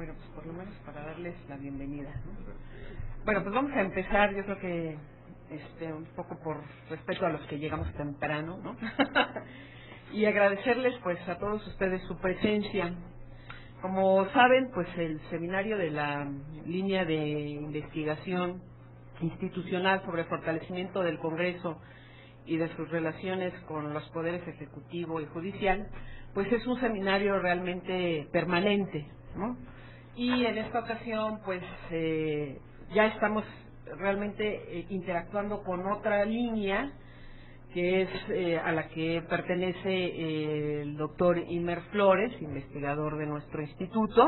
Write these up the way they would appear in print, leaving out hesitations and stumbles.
Bueno, pues por lo menos para darles la bienvenida, ¿no? Bueno, pues vamos a empezar, yo creo que un poco por respeto a los que llegamos temprano, ¿no? Y agradecerles pues a todos ustedes su presencia. Como saben, pues el seminario de la línea de investigación institucional sobre fortalecimiento del Congreso y de sus relaciones con los poderes ejecutivo y judicial, pues es un seminario realmente permanente, ¿no? Y en esta ocasión, pues ya estamos realmente interactuando con otra línea que es a la que pertenece el doctor Imer Flores, investigador de nuestro instituto.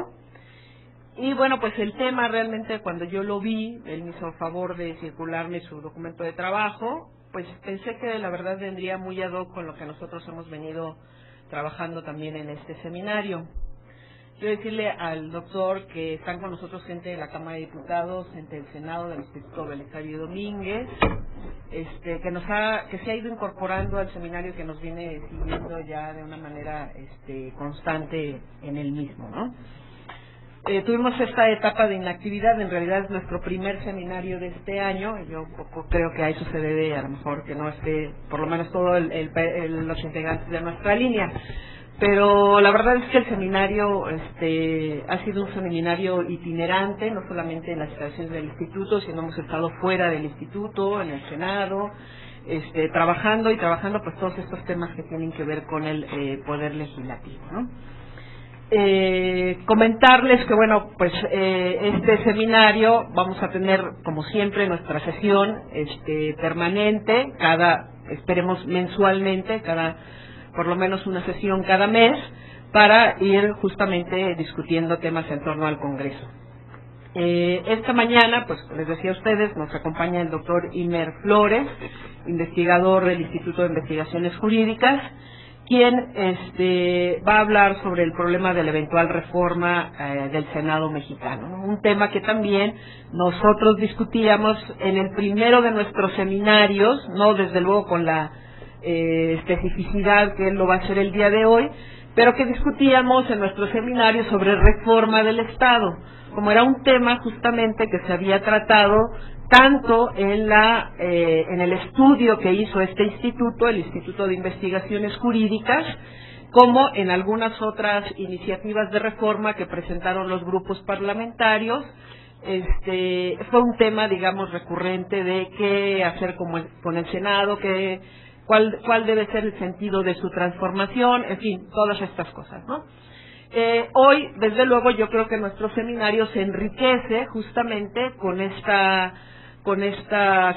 Y bueno, pues el tema realmente cuando yo lo vi, él me hizo favor de circularme su documento de trabajo, pues pensé que la verdad vendría muy ad hoc con lo que nosotros hemos venido trabajando también en este seminario. Quiero decirle al doctor que están con nosotros gente de la Cámara de Diputados, gente del Senado, del Instituto Belisario Domínguez, que se ha ido incorporando al seminario, que nos viene siguiendo ya de una manera constante en el mismo, ¿no? Tuvimos esta etapa de inactividad, en realidad es nuestro primer seminario de este año, yo un poco creo que a eso se debe, a lo mejor que no esté, por lo menos todos los integrantes de nuestra línea, pero la verdad es que el seminario ha sido un seminario itinerante, no solamente en las instalaciones del instituto, sino hemos estado fuera del instituto, en el Senado, trabajando pues todos estos temas que tienen que ver con el poder legislativo, ¿no? Comentarles que bueno, pues este seminario vamos a tener como siempre nuestra sesión permanente, esperemos mensualmente, por lo menos una sesión cada mes, para ir justamente discutiendo temas en torno al Congreso. Esta mañana, pues les decía a ustedes, nos acompaña el doctor Imer Flores, investigador del Instituto de Investigaciones Jurídicas, quien va a hablar sobre el problema de la eventual reforma del Senado mexicano, ¿no? Un tema que también nosotros discutíamos en el primero de nuestros seminarios, no desde luego con la especificidad que él lo va a hacer el día de hoy, pero que discutíamos en nuestro seminario sobre reforma del Estado, como era un tema justamente que se había tratado tanto en el estudio que hizo este instituto, el Instituto de Investigaciones Jurídicas, como en algunas otras iniciativas de reforma que presentaron los grupos parlamentarios. Fue un tema, digamos, recurrente de qué hacer con el Senado, cuál debe ser el sentido de su transformación, en fin, todas estas cosas, ¿no? Hoy, desde luego, yo creo que nuestro seminario se enriquece justamente con esta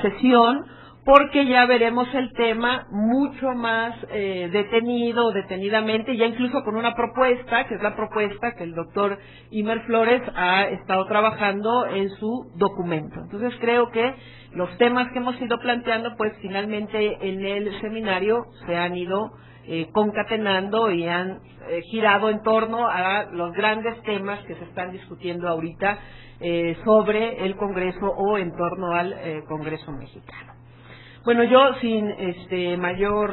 sesión, porque ya veremos el tema mucho más detenidamente, ya incluso con una propuesta, que es la propuesta que el doctor Imer Flores ha estado trabajando en su documento. Entonces creo que los temas que hemos ido planteando, pues finalmente en el seminario se han ido concatenando y han girado en torno a los grandes temas que se están discutiendo ahorita sobre el Congreso o en torno al Congreso mexicano. Bueno, yo sin mayor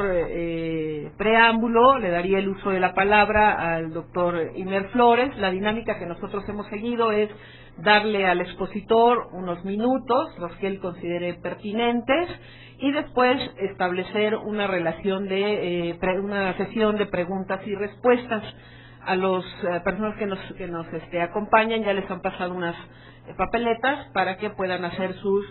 preámbulo le daría el uso de la palabra al doctor Imer Flores. La dinámica que nosotros hemos seguido es darle al expositor unos minutos, los que él considere pertinentes, y después establecer una relación una sesión de preguntas y respuestas. A las personas que nos acompañan ya les han pasado unas papeletas para que puedan hacer sus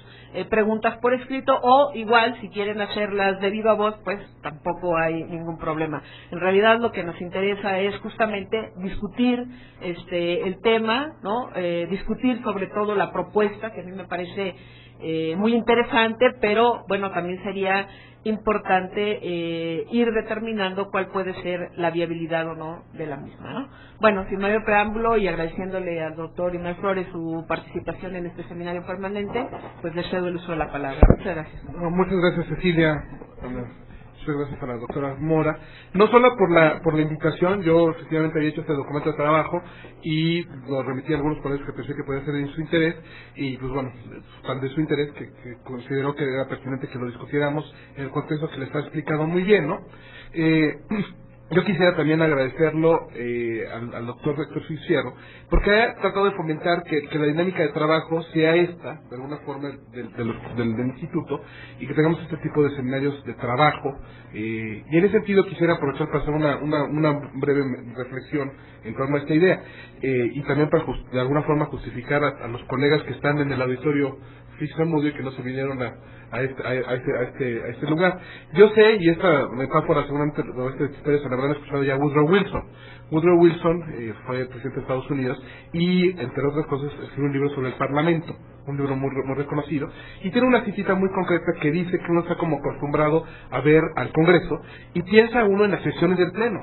preguntas por escrito, o igual si quieren hacerlas de viva voz, pues tampoco hay ningún problema. En realidad lo que nos interesa es justamente discutir el tema, ¿no? Discutir sobre todo la propuesta, que a mí me parece muy interesante, pero bueno, también sería importante ir determinando cuál puede ser la viabilidad o no de la misma, ¿no? Bueno, sin mayor preámbulo y agradeciéndole al doctor Imer Flores su participación en este seminario permanente, pues le cedo el uso de la palabra. Muchas gracias. No, muchas gracias, Cecilia. Muchas gracias a la doctora Mora. No solo por la invitación, yo efectivamente había hecho este documento de trabajo y lo remití a algunos colegas que pensé que podía ser de su interés, y pues bueno, tan de su interés que consideró que era pertinente que lo discutiéramos en el contexto que les ha explicado muy bien, ¿no? Yo quisiera también agradecerlo al doctor Héctor Fierro, porque ha tratado de fomentar que la dinámica de trabajo sea esta, de alguna forma, del instituto, y que tengamos este tipo de seminarios de trabajo. Y en ese sentido quisiera aprovechar para hacer una breve reflexión en torno a esta idea, y también para de alguna forma justificar a los colegas que están en el auditorio Física Mudio y que no se vinieron a este lugar. Yo sé, y esta metáfora seguramente ustedes habrán escuchado ya, Woodrow Wilson. Woodrow Wilson fue presidente de Estados Unidos y, entre otras cosas, escribió un libro sobre el Parlamento, un libro muy reconocido, y tiene una citita muy concreta que dice que uno está como acostumbrado a ver al Congreso y piensa uno en las sesiones del Pleno.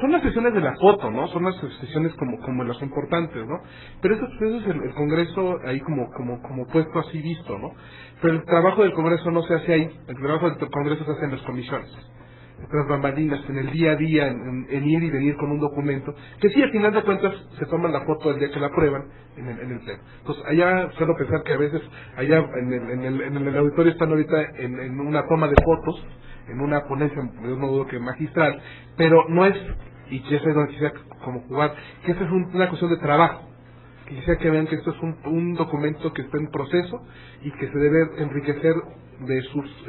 Son las sesiones de la foto, ¿no? Son las sesiones como las importantes, ¿no? Pero eso es el Congreso ahí como puesto así visto, ¿no? Pero el trabajo del Congreso no se hace ahí, el trabajo del Congreso se hace en las comisiones, las bambalinas, en el día a día, en ir y venir con un documento, que sí, al final de cuentas, se toman la foto el día que la aprueban en el pleno. Entonces, allá suelo pensar que a veces, allá en el auditorio están ahorita en una toma de fotos, en una ponencia, de un modo que magistral, pero no es, y que eso es donde quisiera como jugar, que esa es una cuestión de trabajo. Quisiera que vean que esto es un documento que está en proceso y que se debe enriquecer de sus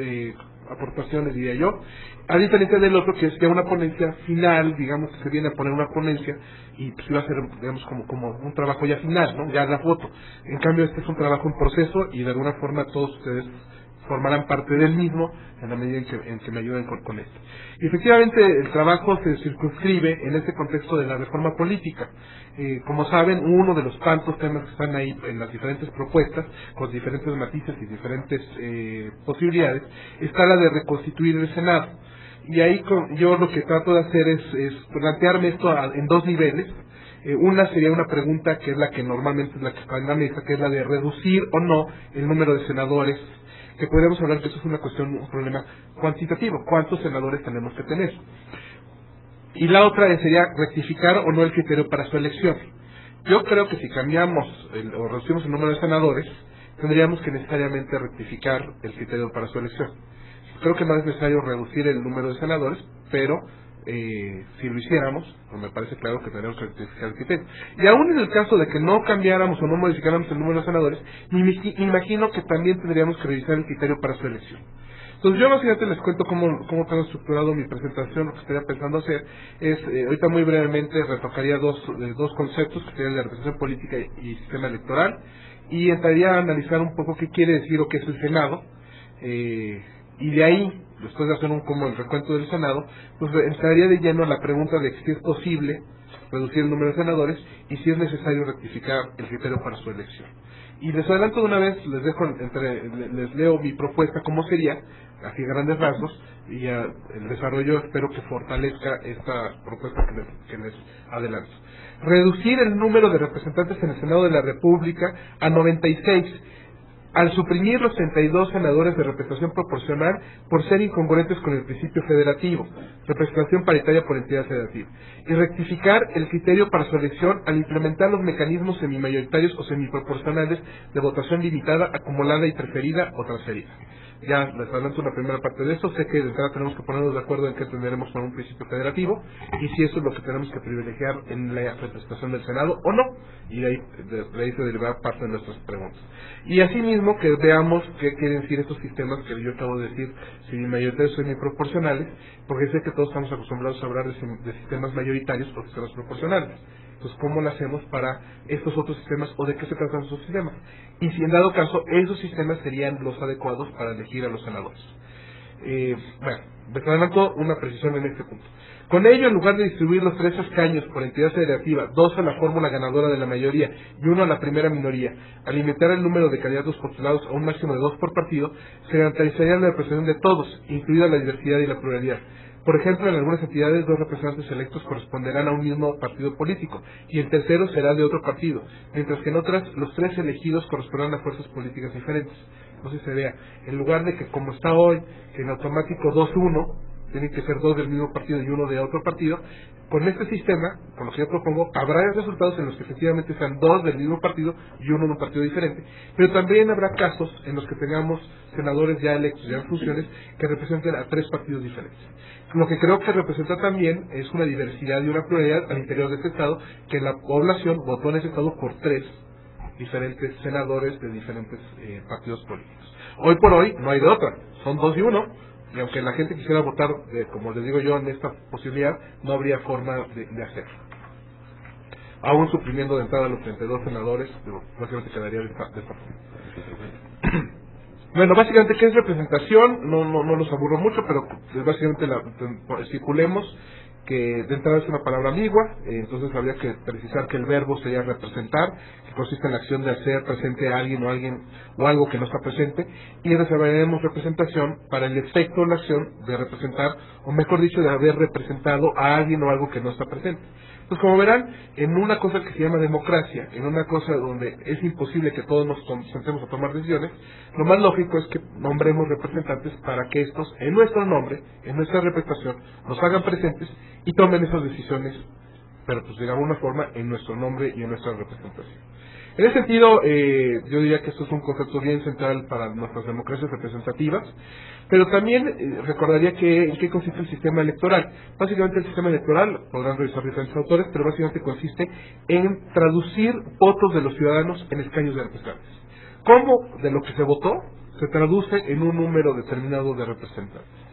aportaciones, diría yo, a diferencia del otro, que es ya una ponencia final, digamos que se viene a poner una ponencia y pues va a ser, digamos, como un trabajo ya final, ¿no? Ya la foto. En cambio, este es un trabajo en proceso y de alguna forma todos ustedes formarán parte del mismo en la medida en que me ayuden con esto. Y efectivamente el trabajo se circunscribe en este contexto de la reforma política. Como saben, uno de los tantos temas que están ahí en las diferentes propuestas, con diferentes matices y diferentes posibilidades, está la de reconstituir el Senado. Y ahí yo lo que trato de hacer es plantearme esto en dos niveles. Una sería una pregunta que es la que normalmente es la que está en la mesa, que es la de reducir o no el número de senadores, que podríamos hablar que eso es un problema cuantitativo, cuántos senadores tenemos que tener. Y la otra sería rectificar o no el criterio para su elección. Yo creo que si cambiamos o reducimos el número de senadores, tendríamos que necesariamente rectificar el criterio para su elección. Creo que no es necesario reducir el número de senadores, pero si lo hiciéramos, pues me parece claro que tendríamos que rectificar el criterio. Y aún en el caso de que no cambiáramos o no modificáramos el número de senadores, me imagino que también tendríamos que revisar el criterio para su elección. Entonces yo básicamente les cuento cómo tengo estructurado mi presentación. Lo que estaría pensando hacer es, ahorita muy brevemente retocaría dos conceptos, que serían la representación política y sistema electoral, y entraría a analizar un poco qué quiere decir o qué es el Senado, y de ahí, después de hacer como el recuento del Senado, pues entraría de lleno a la pregunta de si es posible reducir el número de senadores y si es necesario rectificar el criterio para su elección. Y les adelanto de una vez, les leo mi propuesta, cómo sería, así a grandes rasgos, y el desarrollo espero que fortalezca esta propuesta que les adelanto. Reducir el número de representantes en el Senado de la República a 96, al suprimir los 32 senadores de representación proporcional por ser incongruentes con el principio federativo, representación paritaria por entidad federativa, y rectificar el criterio para su elección al implementar los mecanismos semimayoritarios o semiproporcionales de votación limitada, acumulada y preferida o transferida. Ya les adelanto una primera parte de esto. Sé que de entrada tenemos que ponernos de acuerdo en que tendremos con un principio federativo y si eso es lo que tenemos que privilegiar en la representación del Senado o no, y de ahí se deriva parte de nuestras preguntas. Y asimismo que veamos qué quieren decir estos sistemas que yo acabo de decir, semimayoritarios o semiproporcionales, porque sé que todos estamos acostumbrados a hablar de sistemas mayoritarios o sistemas proporcionales. Entonces, ¿cómo lo hacemos para estos otros sistemas o de qué se tratan esos sistemas? Y si en dado caso esos sistemas serían los adecuados para elegir a los senadores. Bueno, me adelanto una precisión en este punto. Con ello, en lugar de distribuir los 3 escaños por entidad federativa, 2 a la fórmula ganadora de la mayoría y 1 a la primera minoría, al limitar el número de candidatos postulados a un máximo de 2 por partido, se garantizaría la representación de todos, incluida la diversidad y la pluralidad. Por ejemplo, en algunas entidades 2 representantes electos corresponderán a un mismo partido político y el tercero será de otro partido, mientras que en otras los 3 elegidos corresponderán a fuerzas políticas diferentes. Entonces se vea, en lugar de que como está hoy, que en automático 2-1, tienen que ser 2 del mismo partido y 1 de otro partido, Con este sistema, con lo que yo propongo, habrá resultados en los que efectivamente sean dos del mismo partido y uno de un partido diferente, pero también habrá casos en los que tengamos senadores ya electos, ya en funciones, que representen a tres partidos diferentes. Lo que creo que representa también es una diversidad y una pluralidad al interior de este Estado, que la población votó en ese Estado por tres diferentes senadores de diferentes partidos políticos. Hoy por hoy no hay de otra, son 2 y 1, y aunque la gente quisiera votar, como les digo yo, en esta posibilidad, no habría forma de hacerlo. Aún suprimiendo de entrada a los 32 senadores, básicamente quedaría de esta forma. Bueno, básicamente, ¿qué es representación? No los aburro mucho, pero básicamente estipulemos que de entrada es una palabra ambigua, entonces habría que precisar que el verbo sería representar, que consiste en la acción de hacer presente a alguien o algo que no está presente, y reservaremos representación para el efecto o la acción de representar, o mejor dicho, de haber representado a alguien o algo que no está presente. Pues como verán, en una cosa que se llama democracia, en una cosa donde es imposible que todos nos sentemos a tomar decisiones, lo más lógico es que nombremos representantes para que estos, en nuestro nombre, en nuestra representación, nos hagan presentes y tomen esas decisiones, pero pues de alguna forma en nuestro nombre y en nuestra representación. En ese sentido, yo diría que esto es un concepto bien central para nuestras democracias representativas, pero también recordaría en qué consiste el sistema electoral. Básicamente el sistema electoral, podrán revisar diferentes autores, pero básicamente consiste en traducir votos de los ciudadanos en escaños de representantes. ¿Cómo de lo que se votó se traduce en un número determinado de representantes?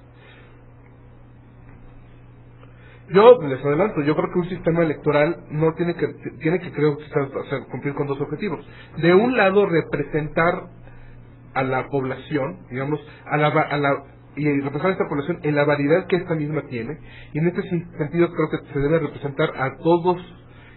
Yo les adelanto, yo creo que un sistema electoral tiene que creo cumplir con dos objetivos. De un lado, representar a la población, digamos, y representar a esta población en la variedad que esta misma tiene, y en este sentido creo que se debe representar a todos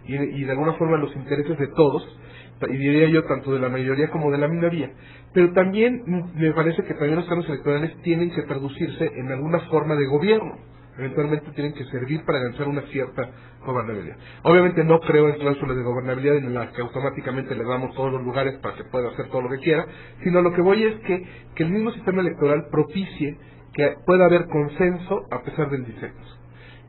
y de alguna forma los intereses de todos, y diría yo tanto de la mayoría como de la minoría. Pero también me parece que también los cargos electorales tienen que traducirse en alguna forma de gobierno. Eventualmente tienen que servir para alcanzar una cierta gobernabilidad. Obviamente no creo en cláusulas de gobernabilidad en las que automáticamente le damos todos los lugares para que pueda hacer todo lo que quiera, sino lo que voy es que el mismo sistema electoral propicie que pueda haber consenso a pesar del disenso.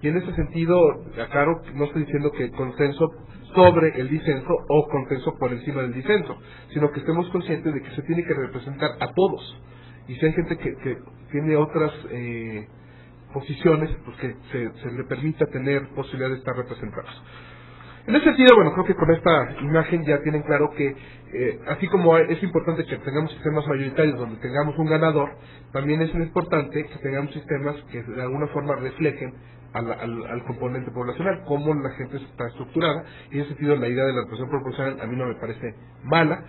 Y en ese sentido, aclaro, no estoy diciendo que consenso sobre el disenso o consenso por encima del disenso, sino que estemos conscientes de que se tiene que representar a todos. Y si hay gente que tiene otras posiciones, pues que se le permita tener posibilidad de estar representados. En ese sentido, bueno, creo que con esta imagen ya tienen claro que así como es importante que tengamos sistemas mayoritarios donde tengamos un ganador, también es importante que tengamos sistemas que de alguna forma reflejen al componente poblacional, cómo la gente está estructurada, y en ese sentido la idea de la representación proporcional a mí no me parece mala.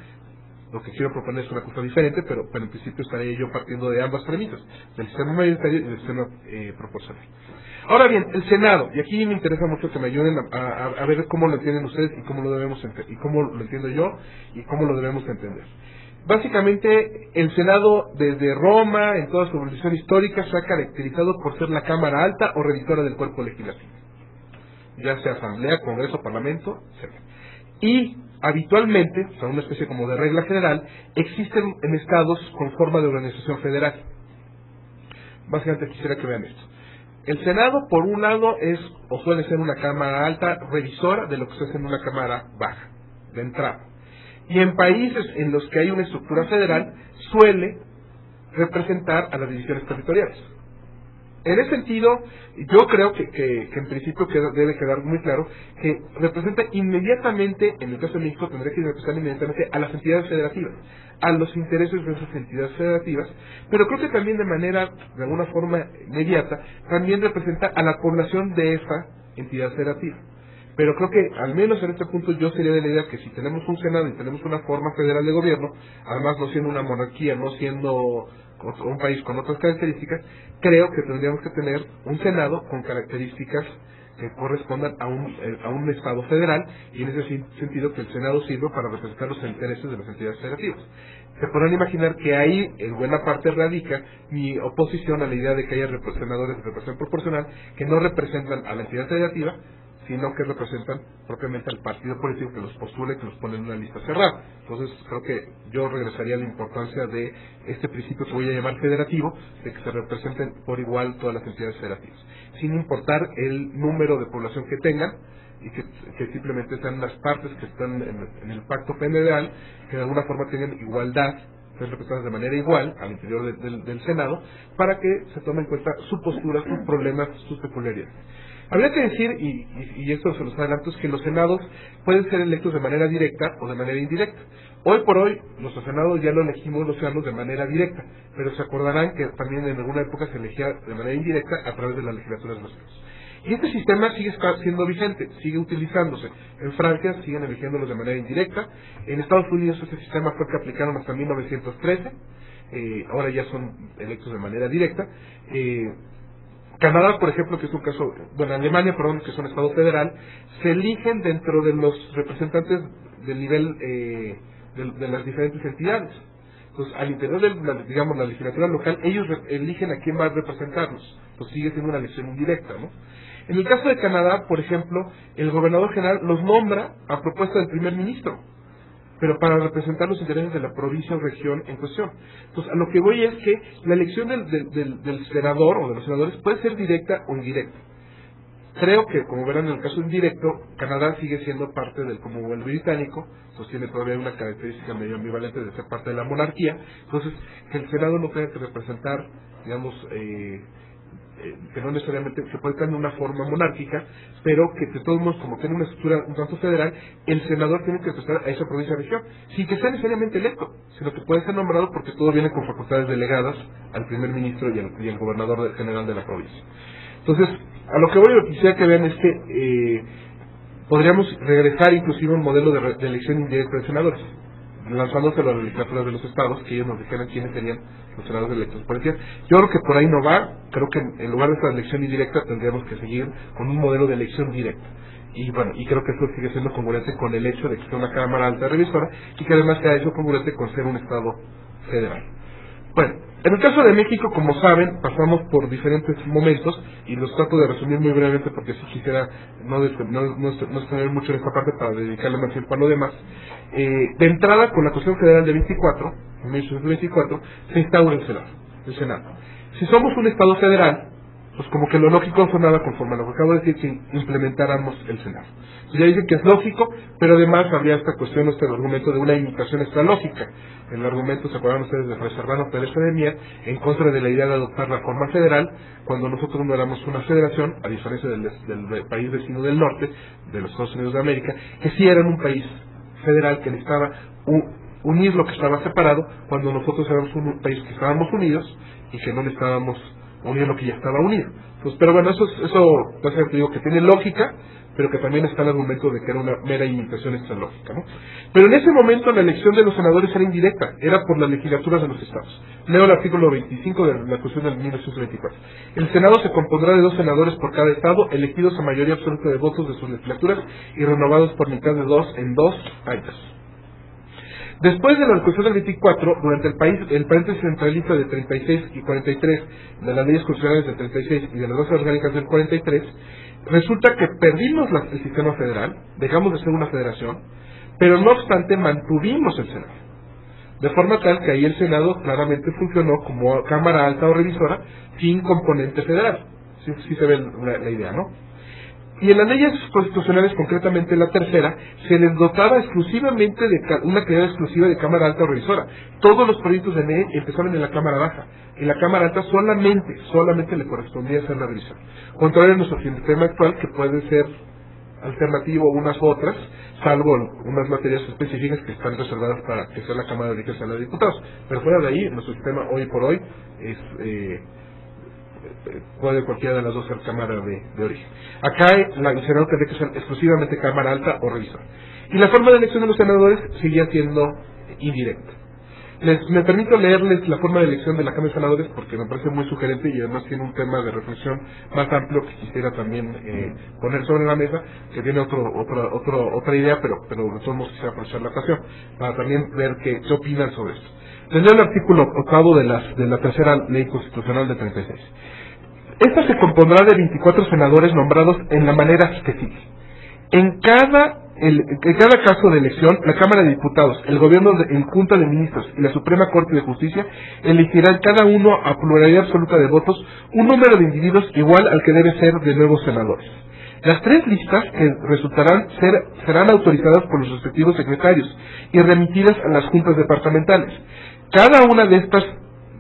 Lo que quiero proponer es una cosa diferente, pero en principio estaría yo partiendo de ambas premisas, del sistema mayoritario y del sistema proporcional. Ahora bien, el Senado, y aquí me interesa mucho que me ayuden a ver cómo lo entienden ustedes y cómo lo debemos y cómo lo entiendo yo y cómo lo debemos entender. Básicamente, el Senado desde Roma, en toda su evolución histórica, se ha caracterizado por ser la Cámara Alta o revisora del cuerpo legislativo, ya sea Asamblea, Congreso, Parlamento, etc. Y habitualmente, o sea, una especie como de regla general, existen en estados con forma de organización federal. Básicamente quisiera que vean esto. El Senado, por un lado, es o suele ser una Cámara Alta revisora de lo que se hace en una Cámara Baja, de entrada. Y en países en los que hay una estructura federal, suele representar a las divisiones territoriales. En ese sentido, yo creo que en principio debe quedar muy claro que representa inmediatamente, en el caso de México, tendría que representar inmediatamente a las entidades federativas, a los intereses de esas entidades federativas, pero creo que también de manera, de alguna forma inmediata, también representa a la población de esa entidad federativa. Pero creo que, al menos en este punto, yo sería de la idea que si tenemos un Senado y tenemos una forma federal de gobierno, además no siendo una monarquía, no siendo un país con otras características, creo que tendríamos que tener un Senado con características que correspondan a un Estado federal, y en ese sentido que el Senado sirva para representar los intereses de las entidades federativas. Se podrán imaginar que ahí en buena parte radica mi oposición a la idea de que haya senadores de representación proporcional que no representan a la entidad federativa, sino que representan propiamente al partido político que los postula y que los pone en una lista cerrada. Entonces, creo que yo regresaría a la importancia de este principio que voy a llamar federativo, de que se representen por igual todas las entidades federativas, sin importar el número de población que tengan, y que simplemente sean las partes que están en el pacto federal, que de alguna forma tengan igualdad, sean representadas de manera igual al interior del Senado, para que se tome en cuenta su postura, sus problemas, sus peculiaridades. Habría que decir, y esto se los adelanto, es que los senados pueden ser electos de manera directa o de manera indirecta. Hoy por hoy, nuestro senado ya lo elegimos los ciudadanos de manera directa, pero se acordarán que también en alguna época se elegía de manera indirecta a través de las legislaturas de los estados. Y este sistema sigue siendo vigente, sigue utilizándose. En Francia siguen eligiéndolos de manera indirecta. En Estados Unidos este sistema fue que aplicaron hasta 1913. Ahora ya son electos de manera directa. Canadá, por ejemplo, que es un caso, bueno, Alemania, perdón, que es un estado federal, se eligen dentro de los representantes del nivel de las diferentes entidades. Entonces, al interior de la legislatura local, ellos eligen a quién va a representarlos. Pues sigue siendo una elección indirecta, ¿no? En el caso de Canadá, por ejemplo, el gobernador general los nombra a propuesta del primer ministro, pero para representar los intereses de la provincia o región en cuestión. Entonces, a lo que voy es que la elección del senador o de los senadores puede ser directa o indirecta. Creo que, como verán en el caso indirecto, Canadá sigue siendo parte del Commonwealth británico, entonces tiene todavía una característica medio ambivalente de ser parte de la monarquía. Entonces, que el Senado no tenga que representar, digamos, que no necesariamente se puede tener una forma monárquica, pero que de todos modos, como tiene una estructura un tanto federal, el senador tiene que representar a esa provincia o región, sin que sea necesariamente electo, sino que puede ser nombrado porque todo viene con facultades delegadas al primer ministro y al gobernador general de la provincia. Entonces, a lo que voy, lo que quisiera que vean es que podríamos regresar inclusive a un modelo de elección indirecta de senadores, lanzándoselo a las legislaturas de los estados, que ellos nos dijeran quiénes serían los senadores electos. Por decir, yo creo que por ahí no va. Creo que en lugar de esta elección indirecta tendríamos que seguir con un modelo de elección directa. Y bueno, y creo que esto sigue siendo congruente con el hecho de que sea una Cámara Alta Revisora y que además sea eso congruente con ser un estado federal. Bueno, en el caso de México, como saben, pasamos por diferentes momentos y los trato de resumir muy brevemente porque sí quisiera no extender mucho en esta parte para dedicarle más tiempo a lo demás. De entrada, con la Constitución Federal de 1824, se instaura el Senado. Si somos un Estado federal, pues como que lo lógico sonaba conforme a lo que acabo de decir, que implementáramos el Senado. Pues ya dicen que es lógico, pero además habría esta cuestión, este argumento de una imitación extralógica. El argumento, ¿se acuerdan ustedes de Fray Servando Pérez de Mier, en contra de la idea de adoptar la forma federal, cuando nosotros no éramos una federación, a diferencia del país vecino del norte, de los Estados Unidos de América, que sí eran un país federal que necesitaba unir lo que estaba separado, cuando nosotros éramos un país que estábamos unidos y que no necesitábamos unir lo que ya estaba unido. Pues, pero bueno, eso te digo que tiene lógica, pero que también está el argumento de que era una mera imitación extralógica, ¿no? Pero en ese momento la elección de los senadores era indirecta, era por las legislaturas de los estados. Leo el artículo 25 de la Constitución de 1924. El Senado se compondrá de 2 senadores por cada estado, elegidos a mayoría absoluta de votos de sus legislaturas y renovados por mitad de 2 en 2 años. Después de la Constitución del 24, durante el paréntesis centralista de 36 y 43 de las leyes constitucionales del 36 y de las bases orgánicas del 43, resulta que perdimos el sistema federal, dejamos de ser una federación, pero no obstante mantuvimos el Senado. De forma tal que ahí el Senado claramente funcionó como Cámara Alta o Revisora sin componente federal. Sí se ve la idea, ¿no? Y en las leyes constitucionales, concretamente la tercera, se les dotaba exclusivamente de una calidad exclusiva de Cámara Alta o Revisora. Todos los proyectos de ley empezaban en la Cámara Baja. En la Cámara Alta solamente le correspondía hacer la revisión. Contrario a nuestro sistema actual, que puede ser alternativo unas u otras, salvo unas materias específicas que están reservadas para que sea la Cámara de Origen sea la de Diputados. Pero fuera de ahí, nuestro sistema hoy por hoy es... puede cualquiera de las dos ser cámara de origen. Acá el Senado tendría que ser exclusivamente Cámara Alta o Revisora. Y la forma de elección de los senadores seguía siendo indirecta. Me permito leerles la forma de elección de la Cámara de Senadores porque me parece muy sugerente y además tiene un tema de reflexión más amplio que quisiera también poner sobre la mesa, que tiene otra idea, pero de todos modos quisiera aprovechar la ocasión para también ver qué opinan sobre esto. Les leo el artículo 8 de la tercera ley constitucional de 36. Esta se compondrá de 24 senadores nombrados en la manera que sigue. En cada caso de elección, la Cámara de Diputados, el Gobierno en Junta de Ministros y la Suprema Corte de Justicia elegirán cada uno a pluralidad absoluta de votos un número de individuos igual al que debe ser de nuevos senadores. Las 3 listas que resultarán serán autorizadas por los respectivos secretarios y remitidas a las juntas departamentales. Cada una de estas,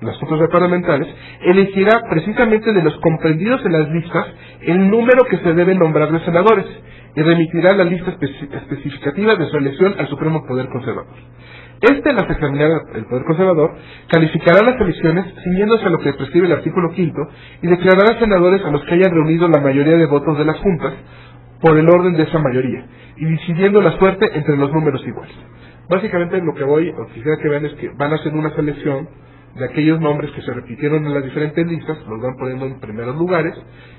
las juntas departamentales, elegirá precisamente de los comprendidos en las listas el número que se debe nombrar de senadores y remitirá la lista especificativa de su elección al Supremo Poder Conservador. Las examinará el Poder Conservador, calificará las elecciones siguiéndose a lo que prescribe el artículo 5 y declarará senadores a los que hayan reunido la mayoría de votos de las juntas por el orden de esa mayoría y decidiendo la suerte entre los números iguales. Básicamente lo que quisiera que vean es que van a hacer una selección de aquellos nombres que se repitieron en las diferentes listas, los van poniendo en primeros lugares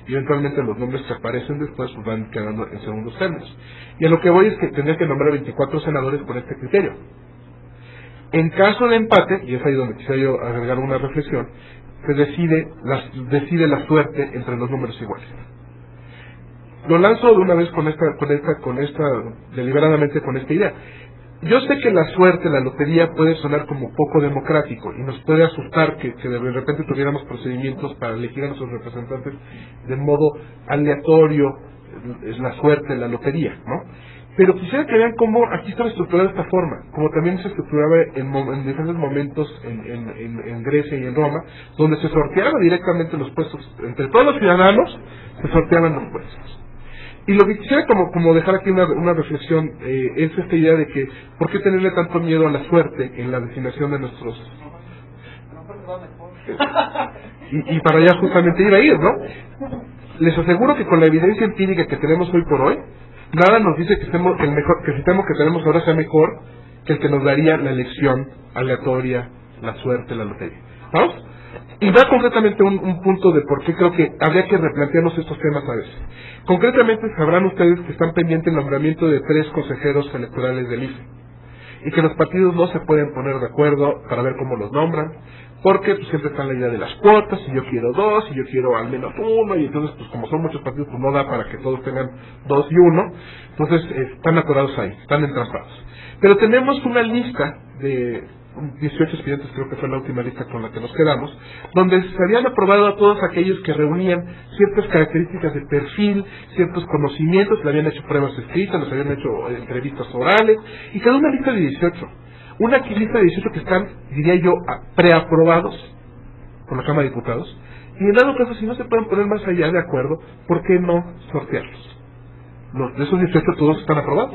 y eventualmente los nombres que aparecen después pues van quedando en segundos términos. Y a lo que voy es que tendría que nombrar 24 senadores por este criterio. En caso de empate, y es ahí donde quisiera yo agregar una reflexión, se decide la suerte entre los números iguales. Lo lanzo de una vez deliberadamente con esta idea. Yo sé que la suerte, la lotería, puede sonar como poco democrático y nos puede asustar que de repente tuviéramos procedimientos para elegir a nuestros representantes de modo aleatorio, es la suerte, la lotería, ¿no? Pero quisiera que vean cómo aquí está estructurada de esta forma, como también se estructuraba en diferentes momentos en Grecia y en Roma, donde se sorteaban directamente los puestos, entre todos los ciudadanos se sorteaban los puestos. Y lo que quisiera como dejar aquí una reflexión es esta idea de que ¿por qué tenerle tanto miedo a la suerte en la designación de nuestros... y para allá justamente iba a ir, ¿no? Les aseguro que con la evidencia empírica que tenemos hoy por hoy, nada nos dice que el sistema que tenemos ahora sea mejor que el que nos daría la elección aleatoria, la suerte, la lotería. ¿Vamos? Y da concretamente un punto de por qué creo que habría que replantearnos estos temas a veces. Concretamente sabrán ustedes que están pendientes el nombramiento de 3 consejeros electorales del IFE y que los partidos no se pueden poner de acuerdo para ver cómo los nombran, porque pues, siempre está la idea de las cuotas, y yo quiero 2, y yo quiero al menos 1, y entonces pues como son muchos partidos pues no da para que todos tengan 2 y 1, entonces están atorados ahí, están entrampados. Pero tenemos una lista de 18 expedientes, creo que fue la última lista con la que nos quedamos, donde se habían aprobado a todos aquellos que reunían ciertas características de perfil, ciertos conocimientos, le habían hecho pruebas escritas, les habían hecho entrevistas orales, y quedó una lista de 18. Una lista de 18 que están, diría yo, preaprobados por la Cámara de Diputados, y en dado caso, si no se pueden poner más allá de acuerdo, ¿por qué no sortearlos? De esos 18 todos están aprobados.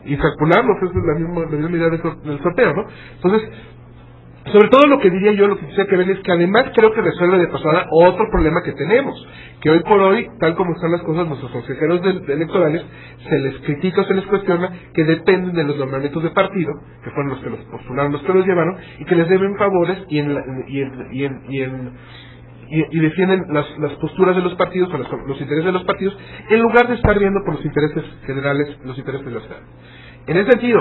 Y calcularlos, esa es la misma idea del sorteo, ¿no? Entonces, sobre todo lo que diría yo, lo que quisiera que vean es que además creo que resuelve de pasada otro problema que tenemos, que hoy por hoy, tal como están las cosas, nuestros consejeros electorales, se les critica o se les cuestiona que dependen de los nombramientos de partido, que fueron los que los postularon, los que los llevaron, y que les deben favores y defienden las posturas de los partidos o los intereses de los partidos, en lugar de estar viendo por los intereses generales, los intereses de la ciudad. En ese sentido,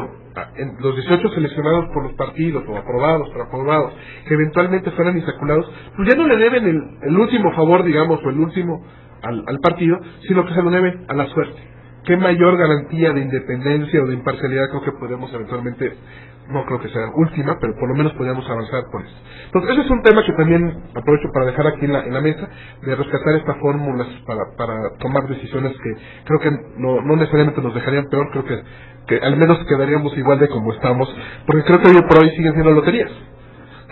los 18 seleccionados por los partidos, o aprobados, que eventualmente fueran insaculados, pues ya no le deben el último favor, digamos, o el último al partido, sino que se lo deben a la suerte. ¿Qué mayor garantía de independencia o de imparcialidad creo que podemos eventualmente, no creo que sea última, pero por lo menos podríamos avanzar con eso? Entonces, ese es un tema que también aprovecho para dejar aquí en la mesa, de rescatar estas fórmulas para tomar decisiones que creo que no necesariamente nos dejarían peor, creo que al menos quedaríamos igual de como estamos, porque creo que hoy por hoy siguen siendo loterías.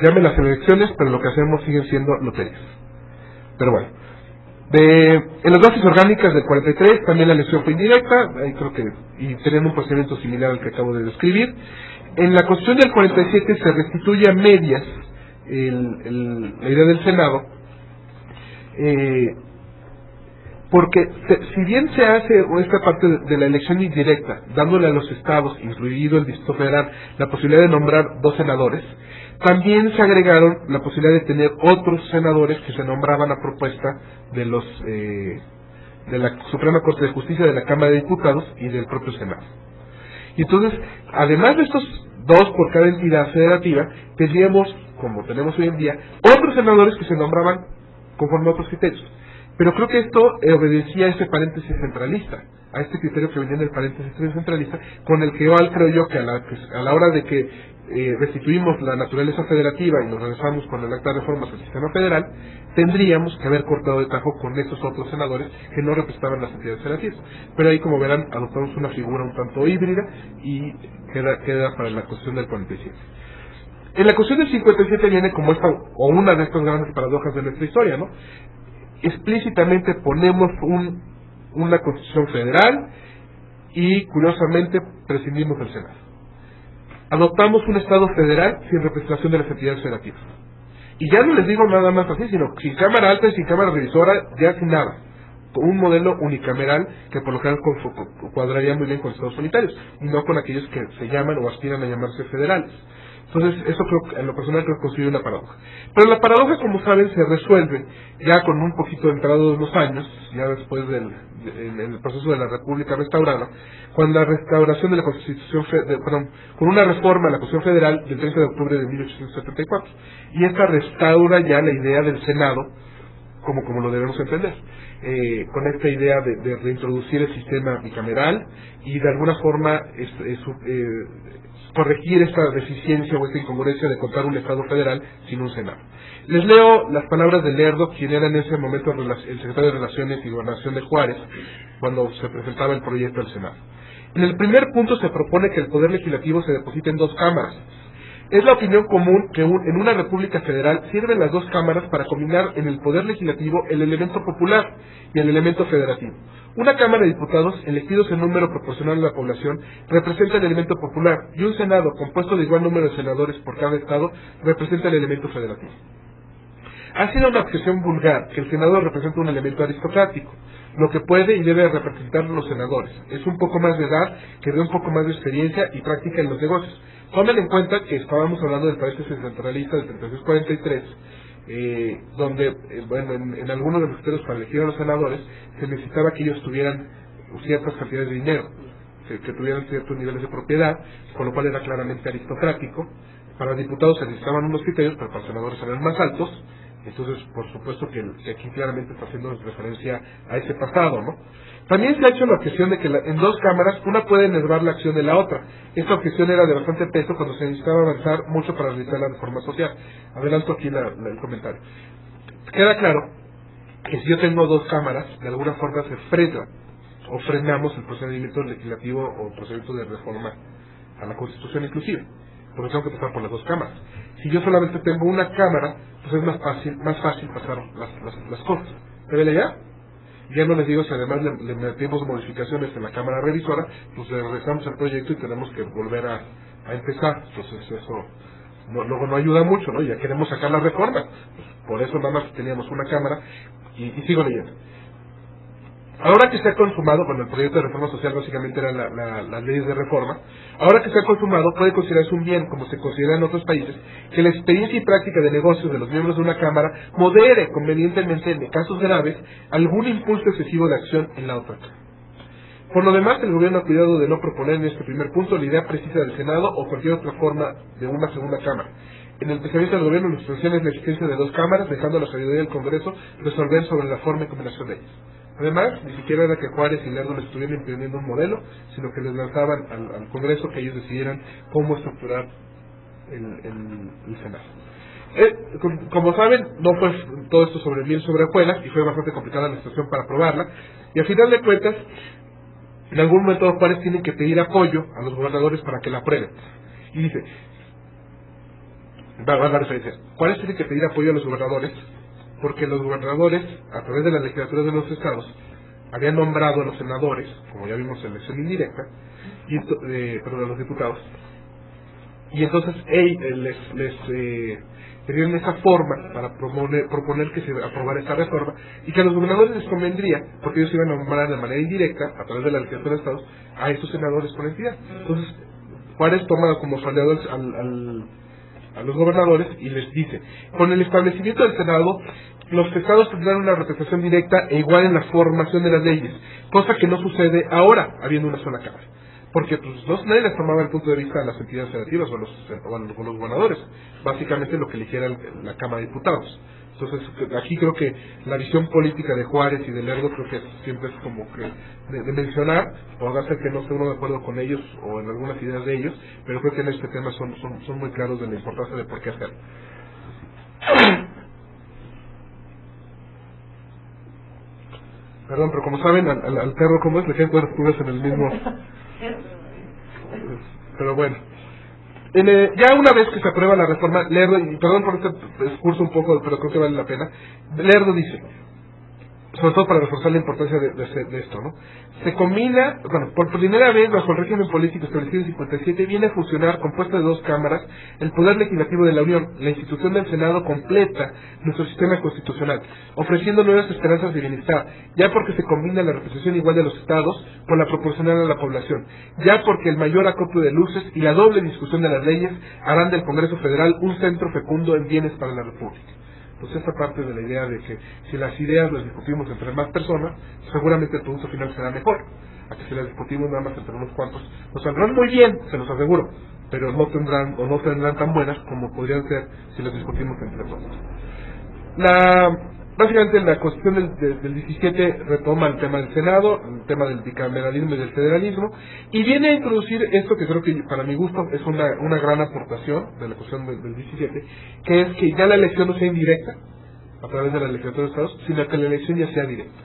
Llamen las elecciones, pero lo que hacemos siguen siendo loterías. Pero bueno. En las bases orgánicas del 43 también la elección fue indirecta, ahí creo que y tenían un procedimiento similar al que acabo de describir. En la Constitución del 47 se restituye a medias la idea del Senado, porque si bien se hace esta parte de la elección indirecta, dándole a los estados, incluido el Distrito Federal, la posibilidad de nombrar 2 senadores, también se agregaron la posibilidad de tener otros senadores que se nombraban a propuesta de la Suprema Corte de Justicia, de la Cámara de Diputados y del propio Senado. Y entonces, además de estos 2 por cada entidad federativa, tendríamos, como tenemos hoy en día, otros senadores que se nombraban conforme a otros criterios. Pero creo que esto obedecía a ese paréntesis centralista. a este criterio que venía en el paréntesis centralista, con el que creo yo que a la hora de que restituimos la naturaleza federativa y nos regresamos con el acta de reformas al sistema federal, tendríamos que haber cortado de tajo con estos otros senadores que no representaban las entidades federativas. Pero ahí, como verán, adoptamos una figura un tanto híbrida y queda para la cuestión del 47. En la cuestión del 57 viene como esta, o una de estas grandes paradojas de nuestra historia, ¿no? Explícitamente ponemos una constitución federal y, curiosamente, prescindimos del Senado. Adoptamos un Estado federal sin representación de las entidades federativas. Y ya no les digo nada más así, sino sin Cámara Alta y sin Cámara Revisora, ya sin nada. Un modelo unicameral que por lo general cuadraría muy bien con estados unitarios, y no con aquellos que se llaman o aspiran a llamarse federales. Entonces, eso creo, en lo personal creo que constituye una paradoja. Pero la paradoja, como saben, se resuelve ya con un poquito entrados los años, ya después en el proceso de la República restaurada, con la restauración de la Constitución, con una reforma a la Constitución Federal del 30 de octubre de 1874. Y esta restaura ya la idea del Senado como lo debemos entender, con esta idea de reintroducir el sistema bicameral y de alguna forma corregir esta deficiencia o esta incongruencia de contar un Estado federal sin un Senado. Les leo las palabras de Lerdo, quien era en ese momento el secretario de Relaciones y Gobernación de Juárez, cuando se presentaba el proyecto al Senado. En el primer punto se propone que el Poder Legislativo se deposite en 2 cámaras. Es la opinión común que en una república federal sirven las 2 cámaras para combinar en el Poder Legislativo el elemento popular y el elemento federativo. Una Cámara de Diputados, elegidos en número proporcional a la población, representa el elemento popular, y un Senado, compuesto de igual número de senadores por cada Estado, representa el elemento federativo. Ha sido una objeción vulgar que el Senado representa un elemento aristocrático, lo que puede y debe representar los senadores. Es un poco más de edad, que de un poco más de experiencia y práctica en los negocios. Tomen en cuenta que estábamos hablando del paréntesis centralista del 3643, donde, en algunos de los criterios para elegir a los senadores, se necesitaba que ellos tuvieran ciertas cantidades de dinero, que tuvieran ciertos niveles de propiedad, con lo cual era claramente aristocrático. Para diputados se necesitaban unos criterios, pero para senadores eran más altos. Entonces, por supuesto que aquí claramente está haciendo referencia a ese pasado, ¿no? También se ha hecho la objeción de que en 2 cámaras una puede enervar la acción de la otra. Esta objeción era de bastante peso cuando se necesitaba avanzar mucho para realizar la reforma social. Adelanto aquí el comentario. Queda claro que si yo tengo 2 cámaras, de alguna forma se frena o frenamos el procedimiento legislativo o procedimiento de reforma a la Constitución inclusive, porque tengo que pasar por las 2 cámaras. Si yo solamente tengo una cámara, pues es más fácil pasar las cosas. ¿Se ve ya? Ya no les digo si además le metimos modificaciones en la Cámara Revisora, pues regresamos al proyecto y tenemos que volver a empezar. Entonces eso luego no ayuda mucho, ¿no? Ya queremos sacar la reforma. Pues por eso nada más teníamos una Cámara y sigo leyendo. Ahora que se ha consumado, el proyecto de reforma social básicamente era las leyes de reforma, ahora que se ha consumado puede considerarse un bien, como se considera en otros países, que la experiencia y práctica de negocios de los miembros de una Cámara modere convenientemente, en casos graves, algún impulso excesivo de acción en la otra. Por lo demás, el gobierno ha cuidado de no proponer en este primer punto la idea precisa del Senado o cualquier otra forma de una segunda Cámara. En el pensamiento del gobierno, la extensión es la existencia de 2 cámaras, dejando a la sabiduría del Congreso resolver sobre la forma y combinación de ellas. Además, ni siquiera era que Juárez y Lerdo les estuvieran imponiendo un modelo, sino que les lanzaban al Congreso que ellos decidieran cómo estructurar el Senado. Como saben, no fue todo esto sobre miel sobre hojuelas y fue bastante complicada la situación para aprobarla, y al final de cuentas, en algún momento los Juárez tienen que pedir apoyo a los gobernadores para que la aprueben. Y dice, va a la referencia, Juárez tiene que pedir apoyo a los gobernadores porque los gobernadores, a través de las legislaturas de los estados, habían nombrado a los senadores, como ya vimos en elección indirecta, perdón, a los diputados, y entonces les tenían esa forma para proponer que se aprobara esta reforma, y que a los gobernadores les convendría, porque ellos iban a nombrar de manera indirecta, a través de la legislatura de estados, a estos senadores por entidad. Entonces, Juárez toma como su aliado a los gobernadores y les dice, con el establecimiento del Senado, los estados tendrán una representación directa e igual en la formación de las leyes, cosa que no sucede ahora, habiendo una sola Cámara. Porque pues nadie les tomaba el punto de vista a las entidades federativas o a los gobernadores, básicamente lo que eligiera la Cámara de Diputados. Entonces, aquí creo que la visión política de Juárez y de Lerdo creo que siempre es como que de mencionar, o hacer que no esté uno de acuerdo con ellos o en algunas ideas de ellos, pero creo que en este tema son muy claros de la importancia de por qué hacerlo. Perdón, pero como saben, al perro, ¿cómo es? Le quedan cuatro pulgas en el mismo... Pero bueno. Ya una vez que se aprueba la reforma, Lerdo, y perdón por este discurso un poco, pero creo que vale la pena, Lerdo dice, sobre todo para reforzar la importancia de esto, ¿no? Se combina, bueno, por primera vez bajo el régimen político establecido en 57 viene a funcionar, compuesta de dos cámaras, el poder legislativo de la Unión. La institución del Senado completa nuestro sistema constitucional, ofreciendo nuevas esperanzas de bienestar, ya porque se combina la representación igual de los estados con la proporcional a la población, ya porque el mayor acopio de luces y la doble discusión de las leyes harán del Congreso Federal un centro fecundo en bienes para la República. Pues esta parte de la idea de que si las ideas las discutimos entre más personas, seguramente el producto final será mejor, a que si las discutimos nada más entre unos cuantos, nos saldrán muy bien, se los aseguro, pero no tendrán tan buenas como podrían ser si las discutimos entre todos. Básicamente la Constitución del 17 retoma el tema del Senado, el tema del bicameralismo y del federalismo, y viene a introducir esto que creo que para mi gusto es una gran aportación de la Constitución del 17, que es que ya la elección no sea indirecta, a través de la legislatura de Estados, sino que la elección ya sea directa.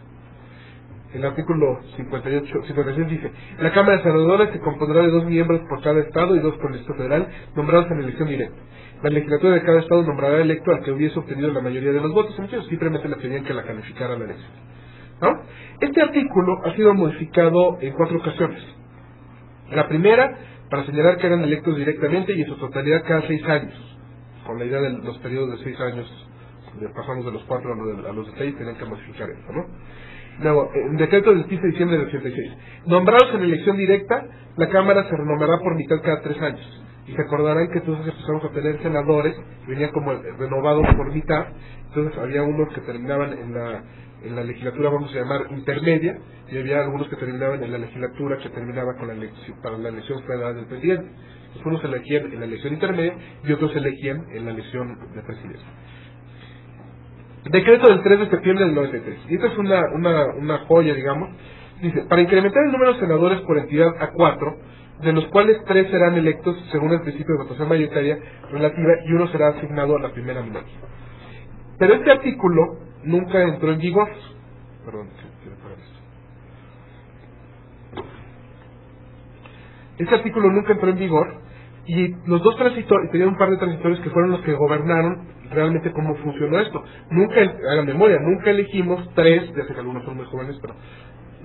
El artículo 56 dice: la Cámara de Senadores se compondrá de 2 miembros por cada Estado y 2 por el Distrito Federal, nombrados en elección directa. La legislatura de cada Estado nombrará electo al que hubiese obtenido la mayoría de los votos. Entonces simplemente le pedían que la calificara la elección, ¿no? Este artículo ha sido modificado en 4 ocasiones. La primera, para señalar que eran electos directamente y en su totalidad cada 6 años. Con la idea de los periodos de 6 años, pasamos de los 4 a los de 6, tenían que modificar eso, ¿no? Luego, en decreto del 15 de diciembre del 86. Nombrados en elección directa, la Cámara se renombrará por mitad cada 3 años. Y se acordarán que entonces empezamos a tener senadores que venían como renovados por mitad. Entonces había unos que terminaban en la legislatura, vamos a llamar, intermedia, y había algunos que terminaban en la legislatura que terminaba con para la elección federal del presidente. Entonces unos se elegían en la elección intermedia y otros se elegían en la elección de presidente. Decreto del 3 de septiembre del 93. Y esta es una joya, digamos. Dice: para incrementar el número de senadores por entidad a 4, de los cuales 3 serán electos según el principio de votación mayoritaria relativa y 1 será asignado a la primera minoría. Pero este artículo nunca entró en vigor. Perdón, quiero parar esto. Este artículo nunca entró en vigor y los dos transitorios, tenían un par de transitorios que fueron los que gobernaron realmente cómo funcionó esto. Nunca, hagan memoria, nunca elegimos 3, ya sé que algunos son muy jóvenes, pero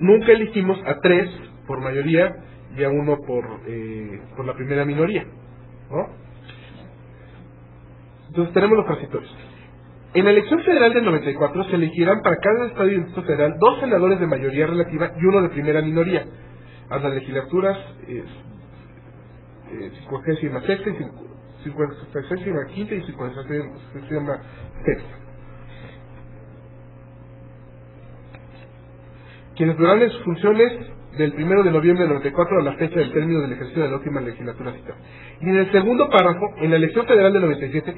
nunca elegimos a 3 por mayoría y a 1 por la primera minoría, ¿no? Entonces tenemos los transitorios. En la elección federal del 94 se elegirán para cada estado y distrito federal 2 senadores de mayoría relativa y 1 de primera minoría a las legislaturas 56ª y 56ª y 56ª sexta, quienes durarán en sus funciones del 1 de noviembre del 94 a la fecha del término del ejercicio de la última legislatura citada. Y en el segundo párrafo, en la elección federal del 97,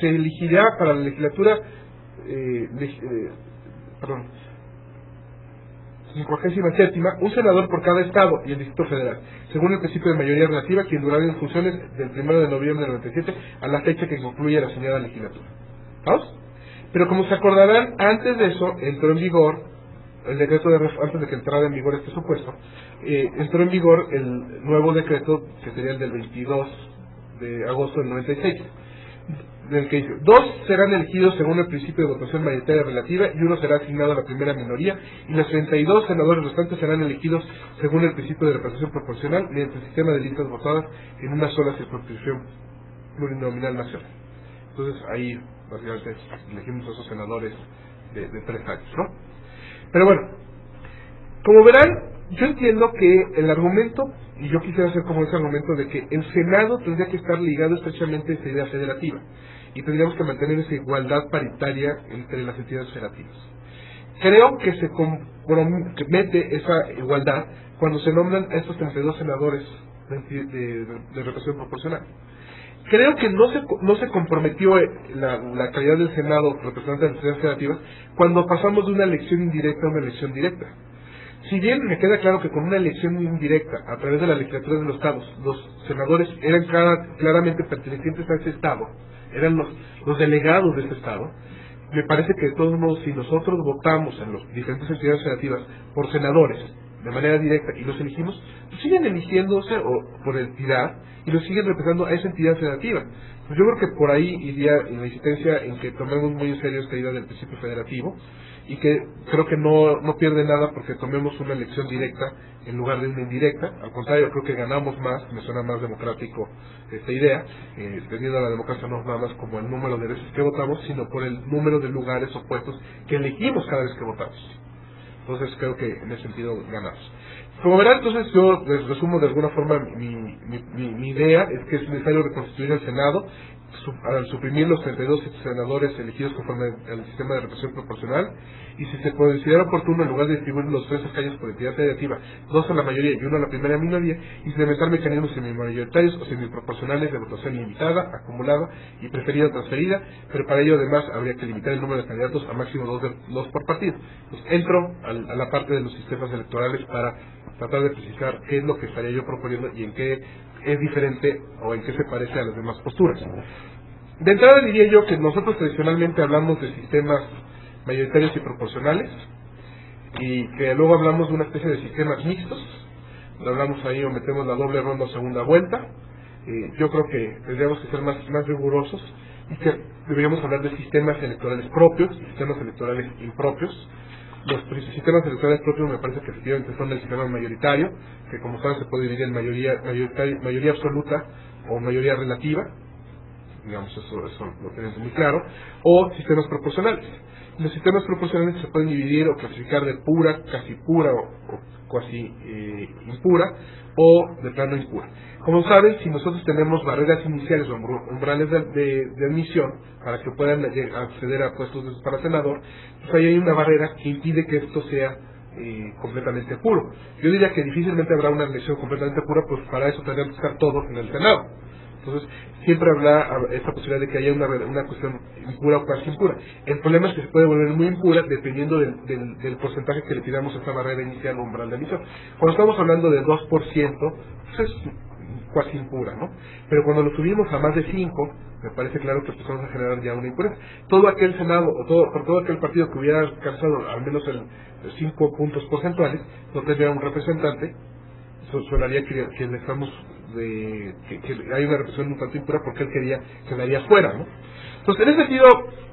se elegirá para la legislatura 57ª un senador por cada estado y el Distrito Federal, según el principio de mayoría relativa, quien durará en funciones del 1 de noviembre del 97 a la fecha que concluya la señalada legislatura. ¿Vamos? Pero como se acordarán, antes de eso entró en vigor el decreto antes de que entrara en vigor este supuesto, entró en vigor el nuevo decreto, que sería el del 22 de agosto del 96, del que dice: 2 serán elegidos según el principio de votación mayoritaria relativa y 1 será asignado a la primera minoría, y los 32 senadores restantes serán elegidos según el principio de representación proporcional mediante el sistema de listas votadas en una sola circunscripción plurinominal nacional. Entonces ahí básicamente elegimos a esos senadores de 3 años, ¿no? Pero bueno, como verán, yo entiendo que el argumento, y yo quisiera hacer como ese argumento de que el Senado tendría que estar ligado estrechamente a esa idea federativa y tendríamos que mantener esa igualdad paritaria entre las entidades federativas. Creo que se compromete esa igualdad cuando se nombran a estos 32 senadores de representación proporcional. Creo que no se comprometió la calidad del Senado representante de las entidades federativas cuando pasamos de una elección indirecta a una elección directa. Si bien me queda claro que con una elección indirecta a través de la legislatura de los estados, los senadores eran claramente pertenecientes a ese estado, eran los delegados de ese estado, me parece que de todos modos, si nosotros votamos en las diferentes entidades federativas por senadores de manera directa y los elegimos, pues siguen eligiéndose por entidad y los siguen representando a esa entidad federativa. Pues yo creo que por ahí iría la insistencia en que tomemos muy en serio esta idea del principio federativo, y que creo que no pierde nada porque tomemos una elección directa en lugar de una indirecta. Al contrario, creo que ganamos más, me suena más democrático esta idea, teniendo a la democracia no nada más como el número de veces que votamos, sino por el número de lugares o puestos que elegimos cada vez que votamos. Entonces creo que en ese sentido ganamos. Como verán, entonces yo les resumo de alguna forma mi idea, es que es necesario reconstituir el Senado, al suprimir los 32 senadores elegidos conforme al sistema de representación proporcional, y si se considera oportuno, en lugar de distribuir los 3 escaños por entidad federativa, 2 a la mayoría y 1 a la primera minoría, implementar mecanismos semimayoritarios o semiproporcionales de votación limitada, acumulada y preferida o transferida, pero para ello además habría que limitar el número de candidatos a máximo 2 por partido. Pues entro a la parte de los sistemas electorales para tratar de precisar qué es lo que estaría yo proponiendo y en qué es diferente o en qué se parece a las demás posturas. De entrada diría yo que nosotros tradicionalmente hablamos de sistemas mayoritarios y proporcionales, y que luego hablamos de una especie de sistemas mixtos, hablamos ahí o metemos la doble ronda o segunda vuelta. Yo creo que tendríamos que ser más rigurosos y que deberíamos hablar de sistemas electorales propios y sistemas electorales impropios. Los sistemas electorales propios me parece que efectivamente son el sistema mayoritario, que como saben se puede dividir en mayoría absoluta o mayoría relativa, digamos eso lo tenemos muy claro, o sistemas proporcionales. Los sistemas proporcionales se pueden dividir o clasificar de pura, casi pura o casi impura, o de plano impura. Como saben, si nosotros tenemos barreras iniciales o umbrales de admisión para que puedan acceder a puestos para senador, pues ahí hay una barrera que impide que esto sea completamente puro. Yo diría que difícilmente habrá una elección completamente pura, pues para eso tendrían que estar todos en el Senado. Entonces, siempre habrá esta posibilidad de que haya una cuestión impura o casi impura. El problema es que se puede volver muy impura dependiendo del porcentaje que le tiramos a esta barrera inicial o umbral de admisión. Cuando estamos hablando de 2%, pues es casi impura, ¿no? Pero cuando lo subimos a más de 5, me parece claro que empezamos a generar ya una impureza. Todo aquel Senado, por todo aquel partido que hubiera alcanzado al menos el 5 puntos porcentuales, no tendría un representante, sonaría que le estamos que hay una representación un tanto impura porque él quedaría fuera, ¿no? Entonces, en ese sentido,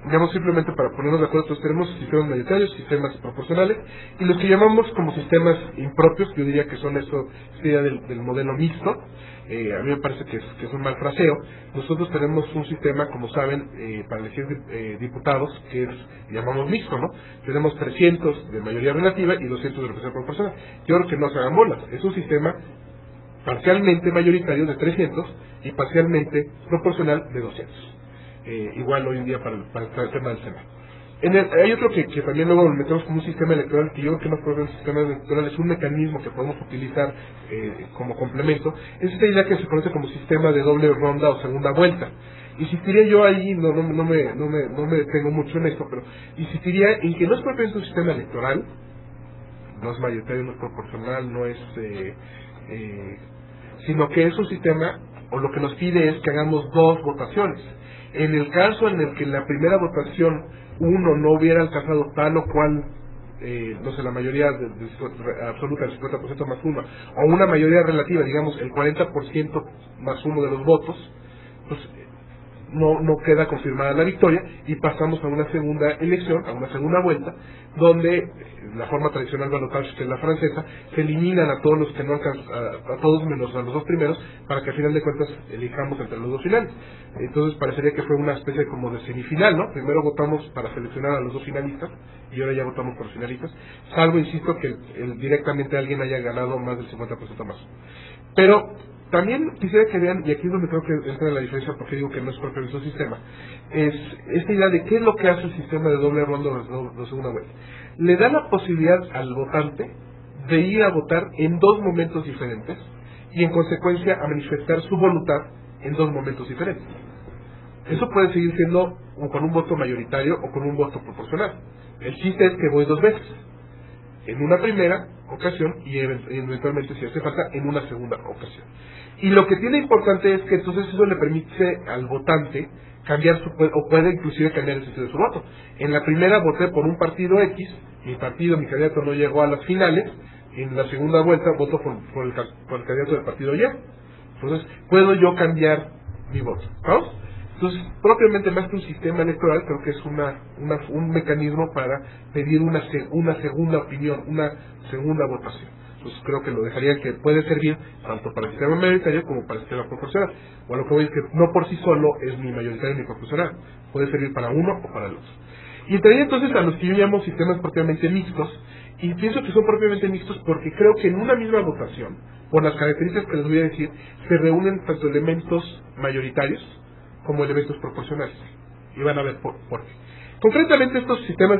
digamos, simplemente para ponernos de acuerdo, pues tenemos sistemas mayoritarios, sistemas proporcionales, y los que llamamos como sistemas impropios, yo diría que son esta idea del modelo mixto. A mí me parece que es un mal fraseo. Nosotros tenemos un sistema, como saben, para elegir diputados, que llamamos mixto, ¿no? Tenemos 300 de mayoría relativa y 200 de representación proporcional. Yo creo que no se hagan bolas. Es un sistema parcialmente mayoritario de 300 y parcialmente proporcional de 200. Igual hoy en día para el tema del Senado. Hay otro que también luego lo metemos como un sistema electoral, que yo creo que no puede ser un sistema electoral, es un mecanismo que podemos utilizar como complemento. Es esta idea que se conoce como sistema de doble ronda o segunda vuelta. Insistiría yo ahí, no me detengo mucho en esto, pero insistiría en que no es propiamente un sistema electoral, no es mayoritario, no es proporcional, no es sino que es un sistema, o lo que nos pide es que hagamos 2 votaciones. En el caso en el que en la primera votación uno no hubiera alcanzado tal o cual, no sé, la mayoría absoluta del 50% más 1, o una mayoría relativa, digamos el 40% más 1 de los votos, pues no queda confirmada la victoria y pasamos a una segunda elección, a una segunda vuelta, donde la forma tradicional de balotaje, que es la francesa, se eliminan a todos los que no alcanzan, a todos menos a los 2 primeros, para que al final de cuentas elijamos entre los 2 finales. Entonces parecería que fue una especie como de semifinal, ¿no? Primero votamos para seleccionar a los 2 finalistas y ahora ya votamos por los finalistas, salvo, insisto, que directamente alguien haya ganado más del 50% más. Pero también quisiera que vean, y aquí es donde creo que entra la diferencia, porque digo que no es propio de su sistema, es esta idea de qué es lo que hace el sistema de doble ronda o de segunda vuelta. Le da la posibilidad al votante de ir a votar en 2 momentos diferentes y en consecuencia a manifestar su voluntad en dos momentos diferentes. Eso puede seguir siendo o con un voto mayoritario o con un voto proporcional. El chiste es que voy dos veces, en una primera ocasión y eventualmente, si hace falta, en una segunda ocasión. Y lo que tiene importante es que entonces eso le permite al votante cambiar o puede inclusive cambiar el sentido de su voto. En la primera voté por un partido X, mi candidato no llegó a las finales, en la segunda vuelta voto por el candidato del partido Y. Entonces, puedo yo cambiar mi voto, ¿vamos? Entonces, propiamente más que un sistema electoral, creo que es un mecanismo para pedir una segunda opinión, una segunda votación. Entonces, creo que lo dejaría que puede servir tanto para el sistema mayoritario como para el sistema proporcional. O a lo que voy es que no por sí solo es ni mayoritario ni proporcional, puede servir para uno o para el otro. Y entraría entonces a los que yo llamo sistemas propiamente mixtos, y pienso que son propiamente mixtos porque creo que en una misma votación, por las características que les voy a decir, se reúnen tanto elementos mayoritarios como elementos proporcionales. Y van a ver por qué. Concretamente estos sistemas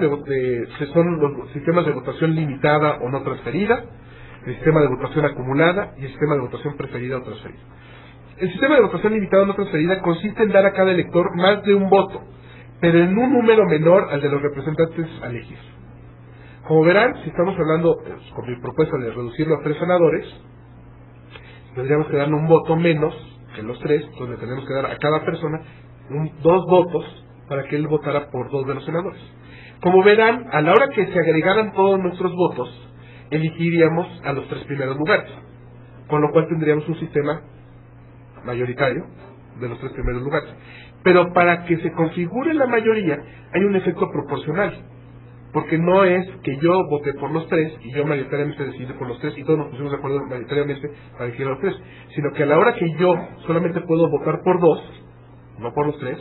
son los sistemas de votación limitada o no transferida, el sistema de votación acumulada y el sistema de votación preferida o transferida. El sistema de votación limitada o no transferida consiste en dar a cada elector más de un voto, pero en un número menor al de los representantes a elegir. Como verán, si estamos hablando con mi propuesta de reducirlo a 3 senadores, tendríamos que darle un voto menos que los 3, donde tenemos que dar a cada persona 2 votos para que él votara por 2 de los senadores. Como verán, a la hora que se agregaran todos nuestros votos, elegiríamos a los 3 primeros lugares, con lo cual tendríamos un sistema mayoritario de los 3 primeros lugares. Pero para que se configure la mayoría, hay un efecto proporcional, porque no es que yo voté por los 3 y yo mayoritariamente decidí por los 3 y todos nos pusimos de acuerdo mayoritariamente para elegir a los 3, sino que a la hora que yo solamente puedo votar por 2, no por los 3,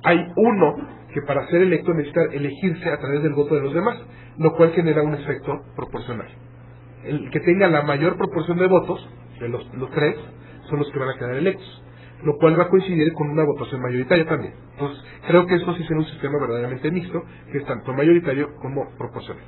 hay uno que para ser electo necesita elegirse a través del voto de los demás, lo cual genera un efecto proporcional. El que tenga la mayor proporción de votos, de los 3, son los que van a quedar electos, lo cual va a coincidir con una votación mayoritaria también. Entonces, creo que esto sí será un sistema verdaderamente mixto, que es tanto mayoritario como proporcional.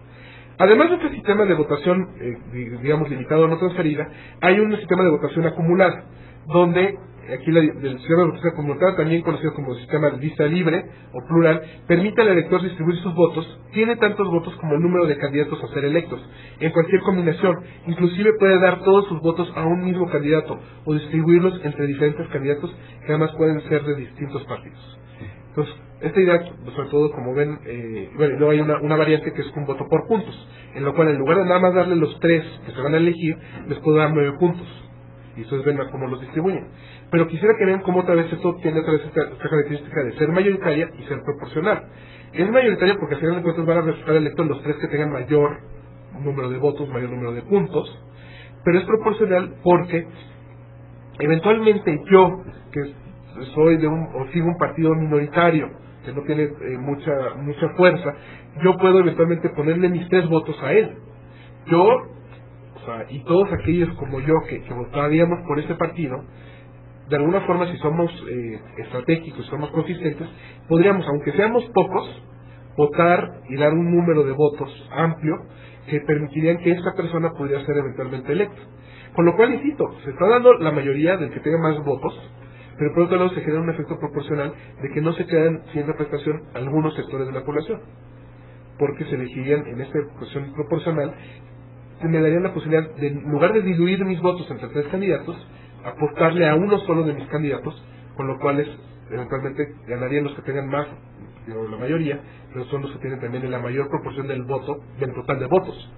Además de este sistema de votación, digamos, limitado o no transferida, hay un sistema de votación acumulada, donde aquí el sistema de votación acumulada, también conocido como sistema de lista libre o plural, permite al elector distribuir sus votos, tiene tantos votos como el número de candidatos a ser electos, en cualquier combinación, inclusive puede dar todos sus votos a un mismo candidato, o distribuirlos entre diferentes candidatos, que además pueden ser de distintos partidos. Entonces, esta idea, sobre todo, como ven, luego hay una variante que es un voto por puntos, en lo cual en lugar de nada más darle los 3 que se van a elegir, les puedo dar 9 puntos. Y ustedes ven cómo los distribuyen. Pero quisiera que vean cómo otra vez esto tiene otra vez esta característica de ser mayoritaria y ser proporcional. Es mayoritaria porque al final de cuentas van a resultar electos los 3 que tengan mayor número de votos, mayor número de puntos, pero es proporcional porque eventualmente yo, que soy o sigo un partido minoritario, que no tiene mucha fuerza, yo puedo eventualmente ponerle mis 3 votos a él. Y todos aquellos como yo que votaríamos por ese partido, de alguna forma, si somos estratégicos, si somos consistentes, podríamos, aunque seamos pocos, votar y dar un número de votos amplio que permitirían que esta persona pudiera ser eventualmente electa. Con lo cual, insisto, se está dando la mayoría del que tenga más votos, pero por otro lado se genera un efecto proporcional de que no se quedan sin representación algunos sectores de la población, porque se elegirían en esta cuestión proporcional, se me daría la posibilidad de, en lugar de diluir mis votos entre 3 candidatos, apostarle a uno solo de mis candidatos, con lo cual eventualmente ganarían los que tengan más, la mayoría, pero son los que tienen también la mayor proporción del voto, del total de votos.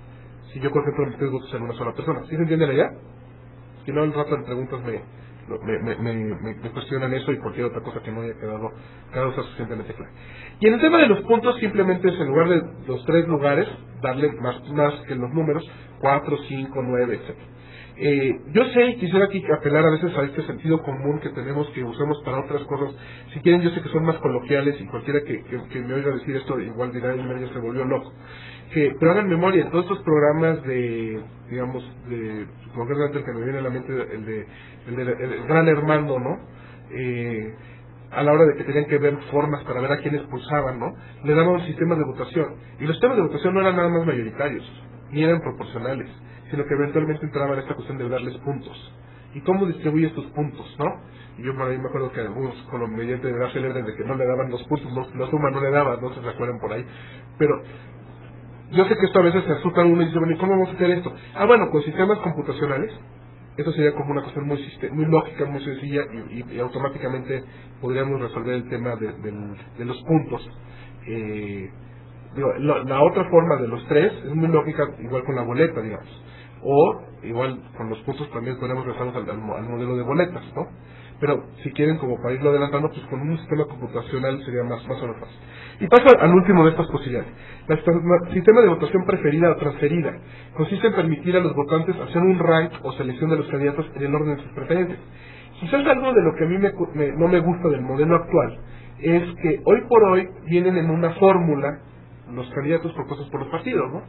Si yo concentro mis 3 votos en una sola persona. ¿Sí se entiende la idea? Si no, al rato en preguntas me cuestionan eso y cualquier otra cosa que no haya quedado suficientemente clara. Y en el tema de los puntos, simplemente es en lugar de los 3 lugares, darle más que los números, 4, 5, 9, etc. Yo sé, quisiera aquí apelar a veces a este sentido común que tenemos, que usamos para otras cosas. Si quieren, yo sé que son más coloquiales y cualquiera que me oiga decir esto igual dirá, ya se volvió loco. Pero hagan memoria, en todos estos programas concretamente el que me viene a la mente, el Gran Hermano, ¿no? A la hora de que tenían que ver formas para ver a quién expulsaban, ¿no? Le daban sistemas de votación. Y los sistemas de votación no eran nada más mayoritarios, ni eran proporcionales, sino que eventualmente entraban en esta cuestión de darles puntos. ¿y cómo distribuyes tus puntos, no? Y yo por ahí me acuerdo que algunos comediantes de la celebran de que no le daban los puntos, la suma no le daban, no se acuerdan por ahí, pero yo sé que esto a veces se asusta a uno y dice, bueno, ¿y cómo vamos a hacer esto? Bueno, con sistemas computacionales, eso sería como una cuestión muy lógica, muy sencilla, y automáticamente podríamos resolver el tema de los puntos. La otra forma de los tres es muy lógica, igual con la boleta, digamos. O igual con los puntos también podemos referirnos al modelo de boletas, ¿no? Pero si quieren, como para irlo adelantando, pues con un sistema computacional sería más o menos fácil. Y paso al último de estas posibilidades. El sistema de votación preferida o transferida consiste en permitir a los votantes hacer un rank o selección de los candidatos en el orden de sus preferencias. Quizás algo de lo que a mí no me gusta del modelo actual es que hoy por hoy vienen en una fórmula los candidatos propuestos por los partidos, ¿no?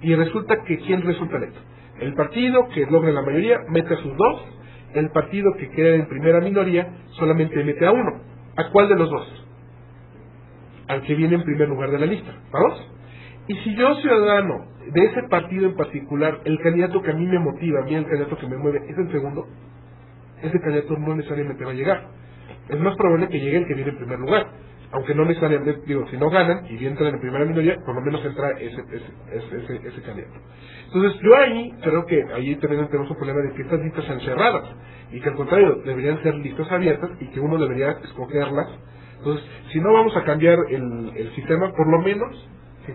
Y resulta que ¿quién resulta electo? El partido que logra la mayoría mete a sus dos, el partido que queda en primera minoría solamente mete a uno. ¿A cuál de los dos? Al que viene en primer lugar de la lista, ¿vamos? Y si yo, ciudadano de ese partido en particular, el candidato que a mí me motiva, a mí el candidato que me mueve es el segundo, ese candidato no necesariamente va a llegar. Es más probable que llegue el que viene en primer lugar, aunque no necesariamente, digo, si no ganan y entran en primera minoría, por lo menos entra ese candidato. Entonces yo ahí creo que ahí también tenemos un problema de que estas listas sean cerradas, y que al contrario deberían ser listas abiertas y que uno debería escogerlas. Entonces, si no vamos a cambiar el sistema, por lo menos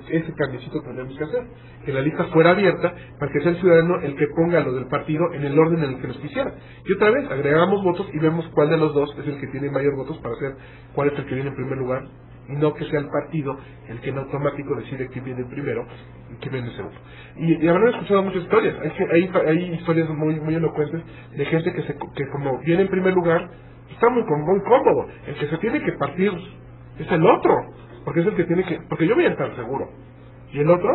ese cambiecito tendríamos que hacer, que la lista fuera abierta para que sea el ciudadano el que ponga lo del partido en el orden en el que nos quisiera. Y otra vez, agregamos votos y vemos cuál de los dos es el que tiene mayor votos para hacer cuál es el que viene en primer lugar, y no que sea el partido el que en automático decide quién viene primero y quién viene segundo. Y habrán escuchado muchas historias, hay historias muy elocuentes de gente que como viene en primer lugar, está muy cómodo. El que se tiene que partir es el otro, porque es el que tiene que, porque yo voy a estar seguro, y el otro,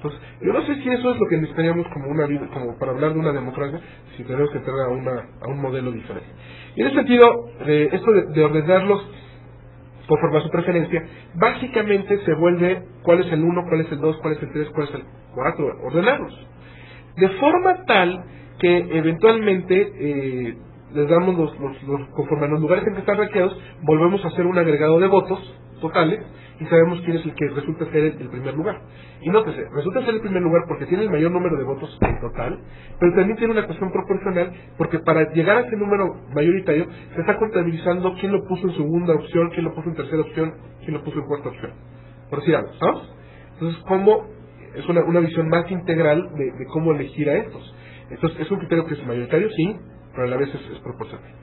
pues yo no sé si eso es lo que necesitaríamos como para hablar de una democracia, si tenemos que entrar a un modelo diferente. Y en ese sentido, esto de ordenarlos conforme a su preferencia, básicamente se vuelve cuál es el 1, cuál es el 2, cuál es el 3, cuál es el 4, ordenarlos de forma tal que eventualmente les damos conforme a los lugares en que están rankeados, volvemos a hacer un agregado de votos totales y sabemos quién es el que resulta ser el primer lugar. Y nótese, resulta ser el primer lugar porque tiene el mayor número de votos en total, pero también tiene una cuestión proporcional, porque para llegar a ese número mayoritario se está contabilizando quién lo puso en segunda opción, quién lo puso en tercera opción, quién lo puso en cuarta opción, por decir algo, ¿sabes? Entonces, ¿cómo? Es una visión más integral de cómo elegir a estos. Entonces, es un criterio que es mayoritario, sí, pero a la vez es proporcional.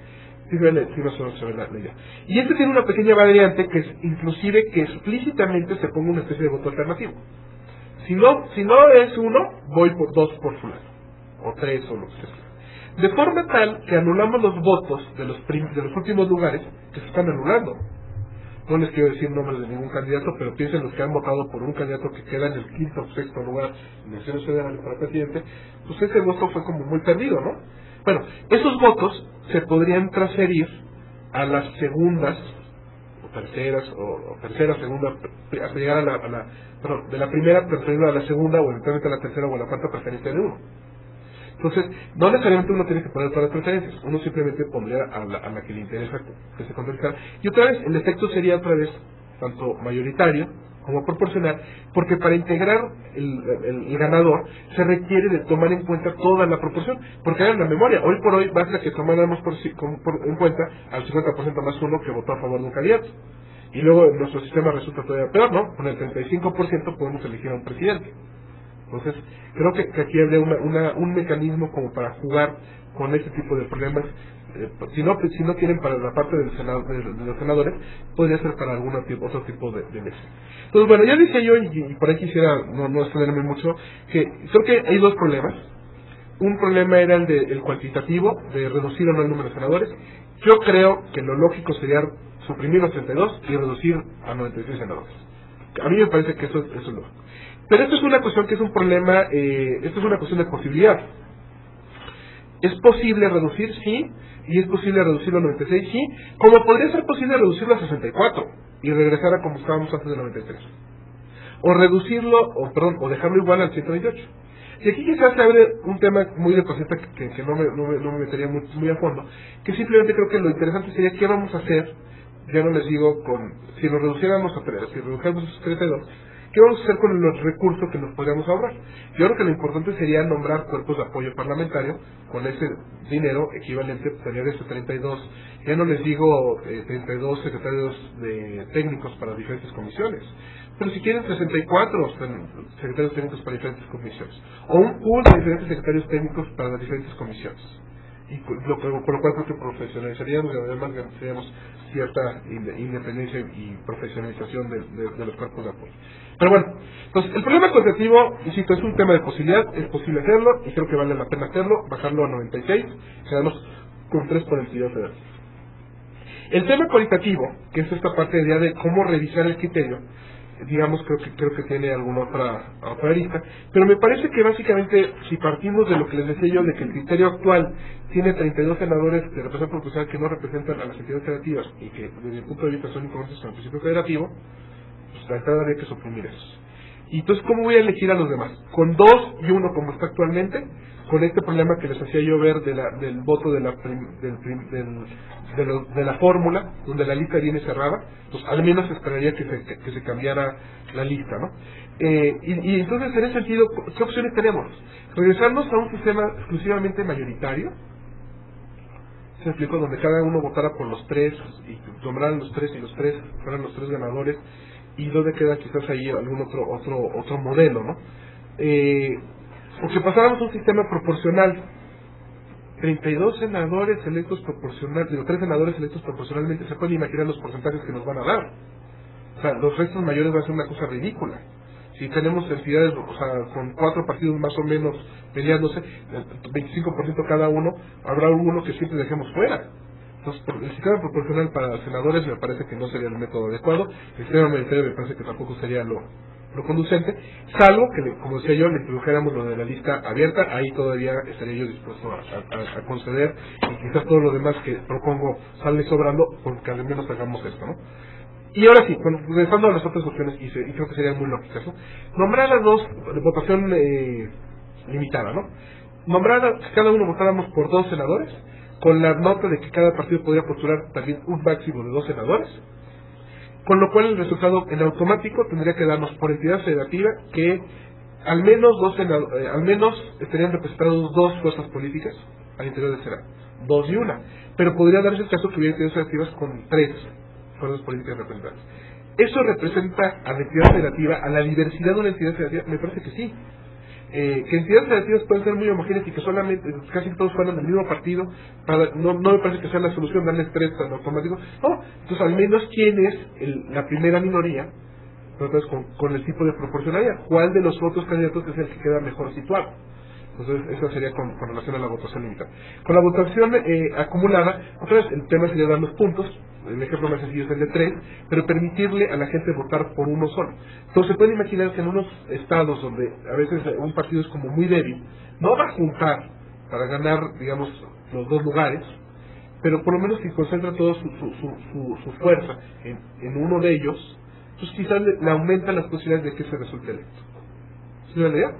Sí, se ve la idea. Y este tiene una pequeña variante que es inclusive que explícitamente se ponga una especie de voto alternativo. Si no es 1, voy por 2 por fulano, o 3 o lo que sea. De forma tal que anulamos los votos de los últimos lugares que se están anulando. No les quiero decir nombres de ningún candidato, pero piensen los que han votado por un candidato que queda en el quinto o sexto lugar en elecciones federales para presidente, pues ese voto fue como muy perdido, ¿no? Bueno, esos votos se podrían transferir a las segundas, o terceras, segunda, hasta llegar de la primera preferencia a la segunda, o eventualmente a la tercera o a la cuarta preferencia de uno. Entonces, no necesariamente uno tiene que poner todas las preferencias, uno simplemente pondría a la que le interesa que se conteste. Y otra vez, el efecto sería otra vez tanto mayoritario como proporcional, porque para integrar el ganador se requiere de tomar en cuenta toda la proporción, porque hagan la memoria, hoy por hoy basta que tomáramos en cuenta al 50% más uno que votó a favor de un candidato, y luego nuestro sistema resulta todavía peor, ¿no? Con el 35% podemos elegir a un presidente. Entonces, creo que aquí habría un mecanismo como para jugar con este tipo de problemas. Si no quieren para la parte de los senadores, podría ser para algún otro tipo de mesa. Entonces, bueno, ya decía yo, y por ahí quisiera no extenderme mucho, que creo que hay dos problemas. Un problema era el cuantitativo, de reducir o no el número de senadores. Yo creo que lo lógico sería suprimir los 32 y reducir a 96 senadores. A mí me parece que eso es lógico. Pero esto es una cuestión que es un problema, esto es una cuestión de posibilidad. ¿Es posible reducir? Sí. ¿Y es posible reducirlo a 96? Sí. Como podría ser posible reducirlo a 64 y regresar a como estábamos antes de 93. O reducirlo, o dejarlo igual al 128. Y aquí quizás se abre un tema muy de cosita que no me metería muy a fondo, que simplemente creo que lo interesante sería qué vamos a hacer, ya no les digo, si nos reduciéramos a 3, si redujéramos a 32, ¿qué vamos a hacer con los recursos que nos podríamos ahorrar? Yo creo que lo importante sería nombrar cuerpos de apoyo parlamentario con ese dinero equivalente, tener ese 32, ya no les digo 32 secretarios técnicos para diferentes comisiones, pero si quieren 64 secretarios técnicos para diferentes comisiones, o un pool de diferentes secretarios técnicos para las diferentes comisiones. Y con lo cual creo que profesionalizaríamos y además garantizaríamos cierta independencia y profesionalización de los cuerpos de apoyo. Pero bueno, entonces el problema cuantitativo, insisto, es un tema de posibilidad, es posible hacerlo y creo que vale la pena hacerlo, bajarlo a 96, quedarnos con 3 por entidad federal. El tema cualitativo, que es esta parte de cómo revisar el criterio, digamos, creo que tiene alguna otra lista, pero me parece que básicamente, si partimos de lo que les decía yo, de que el criterio actual tiene 32 senadores de representación proporcional que no representan a las entidades federativas y que desde el punto de vista son inconformes con el principio federativo, pues la entrada habría que suprimir esos. Y entonces, ¿cómo voy a elegir a los demás? ¿Con 2 y 1 como está actualmente? Con este problema que les hacía yo ver del voto de la fórmula, donde la lista viene cerrada, pues al menos esperaría que se cambiara la lista, ¿no? Y entonces, en ese sentido, ¿qué opciones tenemos? Regresarnos a un sistema exclusivamente mayoritario, se explicó, donde cada uno votara por los 3 y nombraran los 3 y los 3 fueran los 3 ganadores, y donde queda quizás ahí algún otro modelo, ¿no? O que pasáramos a un sistema proporcional, 32 senadores electos proporcionalmente, 3 senadores electos proporcionalmente, se pueden imaginar los porcentajes que nos van a dar. O sea, los restos mayores va a ser una cosa ridícula. Si tenemos entidades, o sea, con 4 partidos más o menos peleándose, 25% cada uno, habrá uno que siempre dejemos fuera. Entonces, el sistema proporcional para senadores me parece que no sería el método adecuado, el sistema mayoritario me parece que tampoco sería lo conducente, salvo que, como decía yo, le introdujéramos lo de la lista abierta, ahí todavía estaría yo dispuesto a conceder, y quizás todo lo demás que propongo sale sobrando, porque al menos hagamos esto, ¿no? Y ahora sí, regresando a las otras opciones, y creo que serían muy lógicas, ¿no? Nombrar a 2 de votación limitada, ¿no? Nombrar a cada uno votáramos por 2 senadores, con la nota de que cada partido podría postular también un máximo de 2 senadores, con lo cual el resultado en automático tendría que darnos por entidad federativa que al menos estarían representados 2 fuerzas políticas al interior del Senado, 2 y 1, pero podría darse el caso que hubiera entidades federativas con 3 fuerzas políticas representadas. ¿Eso representa a la entidad federativa, a la diversidad de una entidad federativa? Me parece que sí. Que entidades federativas pueden ser muy homogéneas y que solamente casi todos fueran del mismo partido, no me parece que sea la solución darles 3 en automático. No, entonces al menos quién es la primera minoría, entonces con el tipo de proporcionalidad, cuál de los otros candidatos es el que queda mejor situado. Entonces eso sería con relación a la votación limitada. Con la votación acumulada, otra vez el tema sería dar los puntos. El ejemplo más sencillo es el de 3, pero permitirle a la gente votar por uno solo. Entonces se pueden imaginar que en unos estados donde a veces un partido es como muy débil, no va a juntar para ganar, digamos, los 2 lugares, pero por lo menos si concentra toda su fuerza en uno de ellos, pues quizás le aumentan las posibilidades de que se resulte electo. ¿Sí me la idea?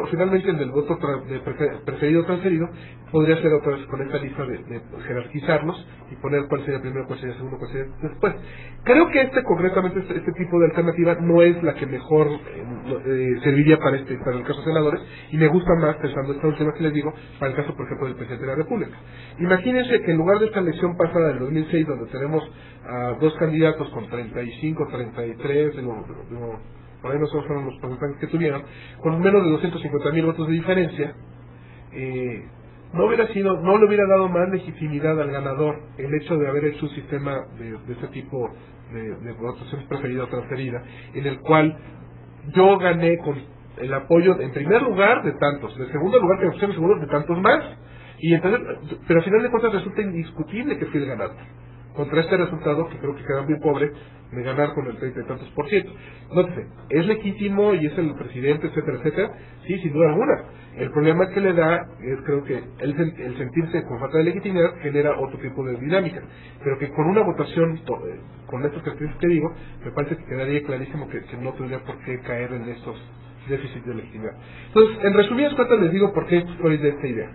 Finalmente el del voto preferido o transferido podría ser otra vez con esta lista de jerarquizarlos y poner cuál sería primero, cuál sería segundo, cuál sería después. Creo que concretamente este tipo de alternativa no es la que mejor serviría para el caso de senadores, y me gusta más, pensando esta última que les digo, para el caso por ejemplo del presidente de la República. Imagínense que en lugar de esta elección pasada del 2006, donde tenemos a 2 candidatos con 35, 33, por ahí no fueron los porcentajes que tuvieron, con menos de 250,000 votos de diferencia, no le hubiera dado más legitimidad al ganador el hecho de haber hecho un sistema de este tipo de votación preferida o transferida, en el cual yo gané con el apoyo en primer lugar de tantos, en segundo lugar que opciones seguros de tantos más, y entonces, pero al final de cuentas resulta indiscutible que fui el ganador, contra este resultado que creo que queda muy pobre de ganar con el 30 y tantos %. Nótese, es legítimo y es el presidente, etcétera, etcétera, sí, sin duda alguna. El problema que le da es, creo que el sentirse con falta de legitimidad genera otro tipo de dinámica, pero que con una votación con estas características que digo, me parece que quedaría clarísimo que no tendría por qué caer en estos déficit de legitimidad. Entonces, en resumidas cuentas les digo por qué estoy de esta idea.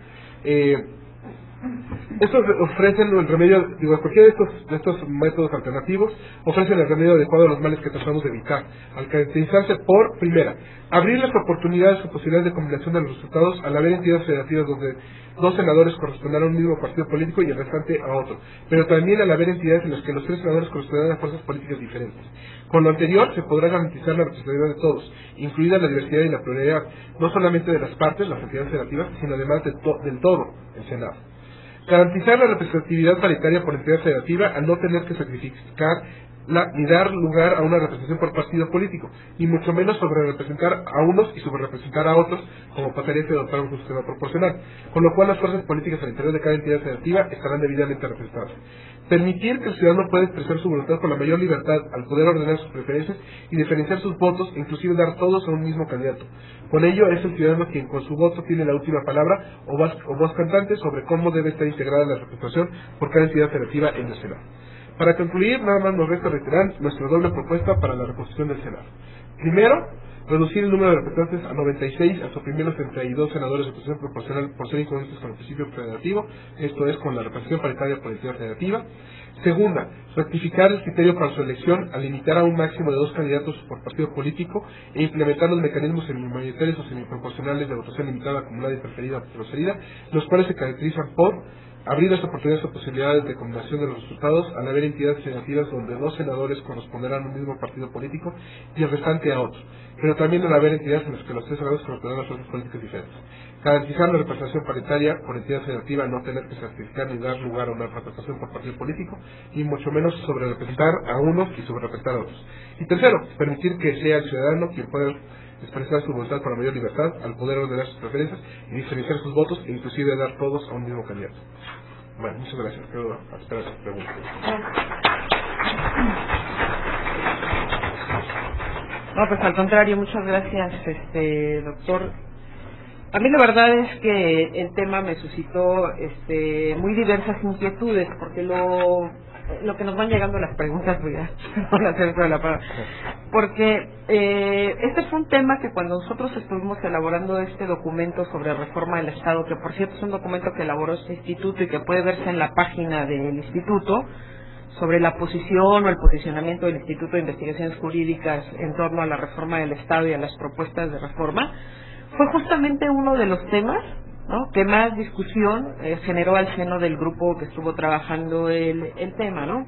Estos ofrecen el remedio, cualquiera de estos métodos alternativos ofrecen el remedio adecuado a los males que tratamos de evitar, al caracterizarse por, primera, abrir las oportunidades o posibilidades de combinación de los resultados al haber entidades federativas donde 2 senadores correspondan a un mismo partido político y el restante a otro, pero también al haber entidades en las que los 3 senadores correspondan a fuerzas políticas diferentes. Con lo anterior se podrá garantizar la representatividad de todos, incluida la diversidad y la pluralidad, no solamente de las partes, las entidades federativas, sino además del todo, el Senado. Garantizar la representatividad paritaria por entidad federativa al no tener que sacrificar ni dar lugar a una representación por partido político, ni mucho menos sobre representar a unos y sobre representar a otros, como pasaría si adoptara un sistema proporcional, con lo cual las fuerzas políticas al interior de cada entidad federativa estarán debidamente representadas. Permitir que el ciudadano pueda expresar su voluntad con la mayor libertad al poder ordenar sus preferencias y diferenciar sus votos e inclusive dar todos a un mismo candidato. Con ello es el ciudadano quien con su voto tiene la última palabra o voz cantante sobre cómo debe estar integrada la representación por cada entidad federativa en el Senado. Para concluir, nada más nos resta reiterar nuestra doble propuesta para la reposición del Senado. Primero, reducir el número de representantes a 96 al suprimir los 32 senadores de representación proporcional por ser incoherentes con el principio federativo, esto es, con la representación paritaria por entidad federativa. Segunda, rectificar el criterio para su elección al limitar a un máximo de 2 candidatos por partido político e implementar los mecanismos semimayoritarios o semiproporcionales de votación limitada, acumulada y preferida o transferida, los cuales se caracterizan por abrir las oportunidades o posibilidades de combinación de los resultados al haber entidades federativas donde 2 senadores corresponderán a un mismo partido político y el restante a otro, pero también al haber entidades en las que los 3 senadores corresponderán a fuerzas políticas diferentes. Garantizar la representación paritaria por entidad federativa, no tener que certificar ni dar lugar a una representación por partido político, y mucho menos sobre representar a unos y sobre representar a otros. Y tercero, permitir que sea el ciudadano quien pueda expresar su voluntad con la mayor libertad al poder ordenar sus preferencias y diferenciar sus votos e inclusive dar todos a un mismo candidato. Bueno, muchas gracias. Quedo a esperar sus preguntas. No, pues al contrario, muchas gracias, doctor. A mí la verdad es que el tema me suscitó muy diversas inquietudes, porque lo que nos van llegando las preguntas, voy a hacer eso de la palabra, porque este fue un tema que cuando nosotros estuvimos elaborando este documento sobre reforma del Estado, que por cierto es un documento que elaboró este instituto y que puede verse en la página del instituto, sobre la posición o el posicionamiento del Instituto de Investigaciones Jurídicas en torno a la reforma del Estado y a las propuestas de reforma, fue justamente uno de los temas, ¿no?, que más discusión generó al seno del grupo que estuvo trabajando el tema, ¿no?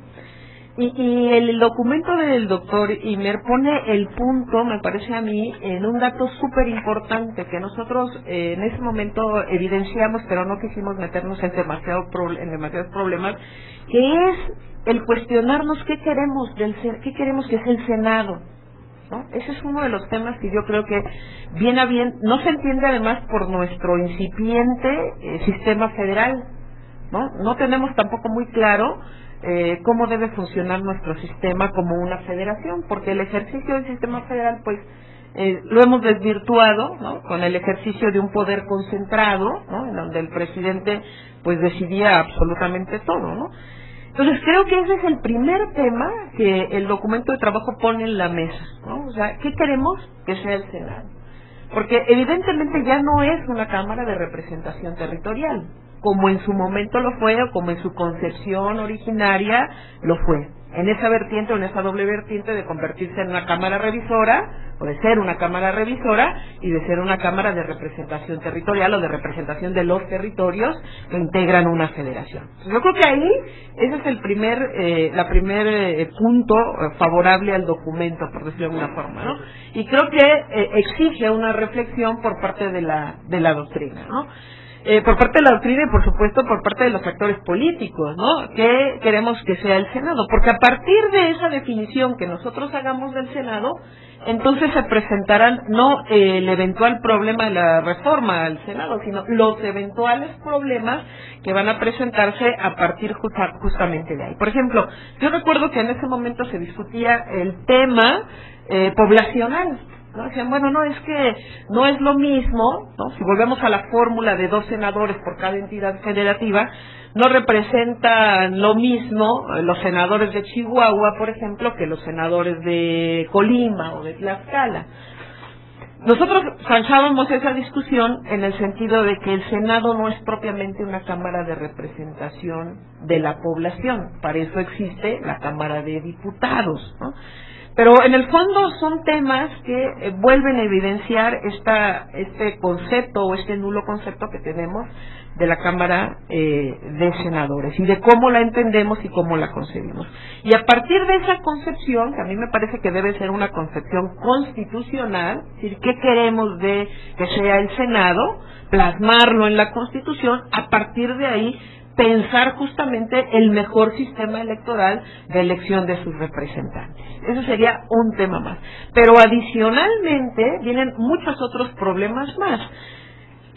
Y el documento del doctor Imer pone el punto, me parece a mí, en un dato súper importante que nosotros en ese momento evidenciamos, pero no quisimos meternos en demasiados problemas, que es el cuestionarnos qué queremos que es el Senado, ¿no? Ese es uno de los temas que yo creo que bien a bien no se entiende además por nuestro incipiente sistema federal, ¿no? No tenemos tampoco muy claro cómo debe funcionar nuestro sistema como una federación, porque el ejercicio del sistema federal pues lo hemos desvirtuado, ¿no?, con el ejercicio de un poder concentrado, ¿no?, en donde el presidente pues decidía absolutamente todo, ¿no? Entonces creo que ese es el primer tema que el documento de trabajo pone en la mesa, ¿no? O sea, ¿qué queremos que sea el Senado? Porque evidentemente ya no es una Cámara de Representación Territorial, como en su momento lo fue o como en su concepción originaria lo fue, en esa vertiente o en esa doble vertiente de convertirse en una Cámara Revisora, o de ser una Cámara Revisora y de ser una Cámara de Representación Territorial o de representación de los territorios que integran una federación. Yo creo que ahí ese es el primer punto favorable al documento, por decirlo de alguna forma, ¿no? Y creo que exige una reflexión por parte de la doctrina, ¿no? Por parte de la doctrina y por supuesto por parte de los actores políticos, ¿no?, que queremos que sea el Senado, porque a partir de esa definición que nosotros hagamos del Senado, entonces se presentarán no el eventual problema de la reforma al Senado, sino los eventuales problemas que van a presentarse a partir justamente de ahí. Por ejemplo, yo recuerdo que en ese momento se discutía el tema poblacional, ¿no? Decían, bueno, no, es que no es lo mismo, ¿no?, si volvemos a la fórmula de 2 senadores por cada entidad federativa, no representan lo mismo los senadores de Chihuahua, por ejemplo, que los senadores de Colima o de Tlaxcala. Nosotros zanjábamos esa discusión en el sentido de que el Senado no es propiamente una cámara de representación de la población, para eso existe la Cámara de Diputados, ¿no? Pero en el fondo son temas que vuelven a evidenciar este concepto o este nulo concepto que tenemos de la Cámara de Senadores y de cómo la entendemos y cómo la concebimos. Y a partir de esa concepción, que a mí me parece que debe ser una concepción constitucional, es decir, ¿qué queremos de que sea el Senado? Plasmarlo en la Constitución, a partir de ahí pensar justamente el mejor sistema electoral de elección de sus representantes. Eso sería un tema más. Pero adicionalmente vienen muchos otros problemas más.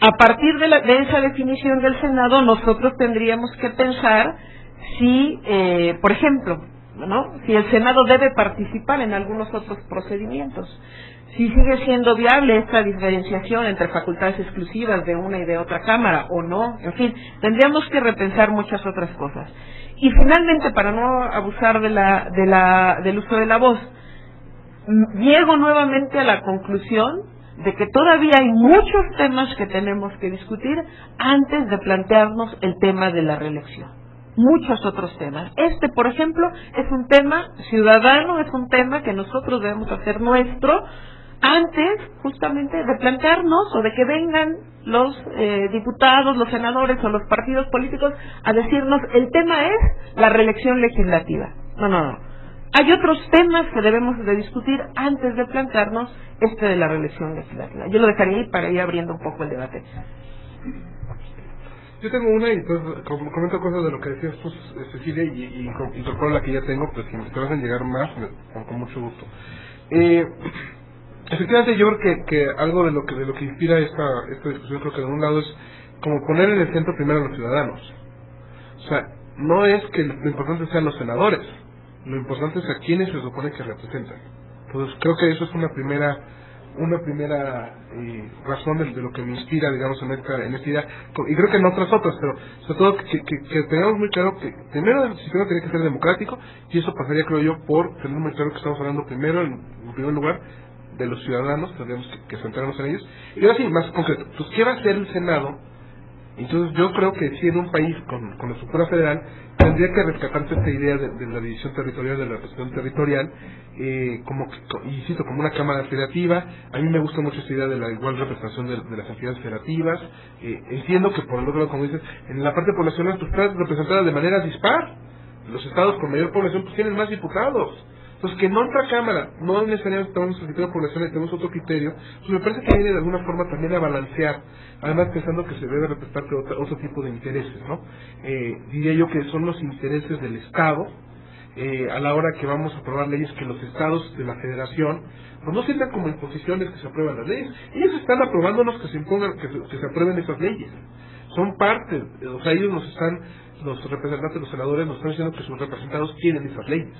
A partir de esa definición del Senado, nosotros tendríamos que pensar si, por ejemplo, ¿no?, si el Senado debe participar en algunos otros procedimientos, si sigue siendo viable esta diferenciación entre facultades exclusivas de una y de otra cámara o no, en fin, tendríamos que repensar muchas otras cosas. Y finalmente, para no abusar del uso de la voz, llego nuevamente a la conclusión de que todavía hay muchos temas que tenemos que discutir antes de plantearnos el tema de la reelección. Muchos otros temas. Este, por ejemplo, es un tema ciudadano, es un tema que nosotros debemos hacer nuestro antes justamente de plantearnos o de que vengan los diputados, los senadores o los partidos políticos a decirnos el tema es la reelección legislativa. No. Hay otros temas que debemos de discutir antes de plantearnos de la reelección legislativa. Yo lo dejaría ahí para ir abriendo un poco el debate. Yo tengo una y pues comento cosas de lo que decías tú, Cecilia, y incorporo la que ya tengo, pero si me te vas a llegar más, con mucho gusto. Efectivamente, yo creo que algo de lo que inspira esta discusión, creo que de un lado es como poner en el centro primero a los ciudadanos. O sea, no es que lo importante sean los senadores, lo importante es a quienes se supone que representan. Entonces creo que eso es una primera razón de lo que me inspira, digamos, en esta idea, y creo que en otras, pero sobre todo que tengamos muy claro que primero el sistema tiene que ser democrático, y eso pasaría, creo yo, por tener muy claro que estamos hablando primero, en primer lugar, de los ciudadanos, tendríamos que centrarnos en ellos. Y ahora sí, más concreto, pues ¿qué va a hacer el Senado? Entonces yo creo que si en un país con la estructura federal tendría que rescatarse esta idea de la división territorial, de la representación territorial, insisto, como una cámara federativa. A mí me gusta mucho esta idea de la igual representación de las entidades federativas. Entiendo que por el otro lado, como dices, en la parte poblacional pues está representada de manera dispar. Los estados con mayor población pues tienen más diputados. Entonces, que en otra cámara no necesariamente tenemos el criterio poblacional y tenemos otro criterio, pues me parece que viene de alguna forma también a balancear, además pensando que se debe respetar otro tipo de intereses, ¿no? Diría yo que son los intereses del Estado, a la hora que vamos a aprobar leyes, que los estados de la federación pues no sientan como imposiciones que se aprueban las leyes. Ellos están aprobándonos que se impongan, que se aprueben esas leyes. Son parte, o sea, ellos los representantes, los senadores, nos están diciendo que sus representados quieren esas leyes.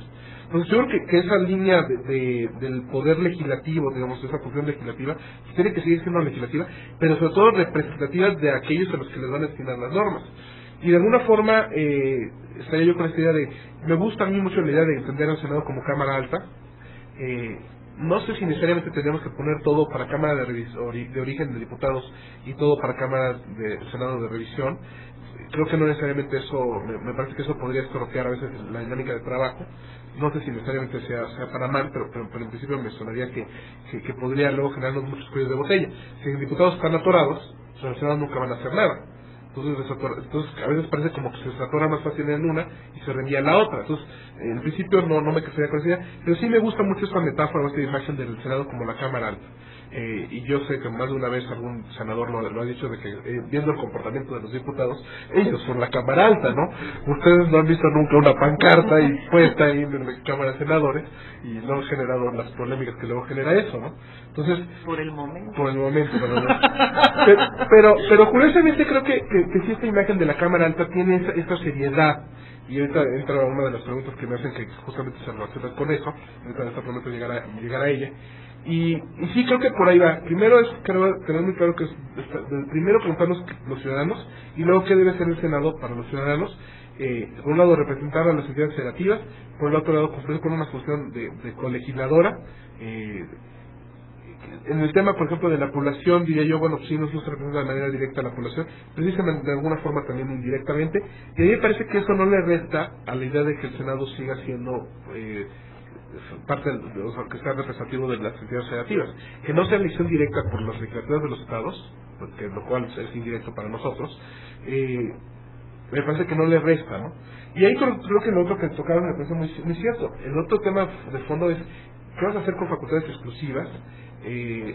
Entonces yo creo que esa línea del poder legislativo, digamos, esa función legislativa, tiene que seguir siendo legislativa, pero sobre todo representativa de aquellos a los que les van a destinar las normas. Y de alguna forma, estaría yo con esta idea me gusta a mí mucho la idea de entender al Senado como Cámara Alta. No sé si necesariamente tendríamos que poner todo para Cámara de Origen de Diputados y todo para Cámara de Senado de Revisión. Creo que no necesariamente eso, me parece que eso podría estropear a veces la dinámica de trabajo. No sé si necesariamente sea para mal, pero en principio me sonaría que podría luego generarnos muchos cuellos de botella. Si los diputados están atorados, los senadores nunca van a hacer nada. Entonces a veces parece como que se atora más fácil en una y se reenvía en la otra. Entonces, en principio no me casaría con esa idea, pero sí me gusta mucho esta metáfora, esta imagen del Senado como la Cámara Alta. Y yo sé que más de una vez algún senador lo ha dicho, de que viendo el comportamiento de los diputados, ellos son la Cámara Alta, ¿no? Ustedes no han visto nunca una pancarta y puesta ahí en la Cámara de Senadores y no han generado las polémicas que luego genera eso, ¿no? Entonces, por el momento, pero curiosamente creo que sí, esta imagen de la Cámara Alta tiene esta seriedad. Y ahorita entra una de las preguntas que me hacen, que justamente se relaciona con eso. Ahorita esta prometo llegar a ella. Y sí, creo que por ahí va. Primero es tener muy claro que primero preguntarnos los ciudadanos, y luego qué debe ser el Senado para los ciudadanos. Por un lado, representar a las entidades federativas, por el otro lado, cumplir con una función de colegisladora, En el tema, por ejemplo, de la población, diría yo, bueno, sí no se representa de manera directa a la población, pero sí de alguna forma también indirectamente, y a mí me parece que eso no le resta a la idea de que el Senado siga siendo parte, o sea, que sea representativo de las entidades federativas, que no sea elección directa por las legislaturas de los estados, porque lo cual es indirecto para nosotros, me parece que no le resta, ¿no? Y ahí creo que lo otro que tocaron me parece muy cierto. El otro tema de fondo es, ¿qué vas a hacer con facultades exclusivas?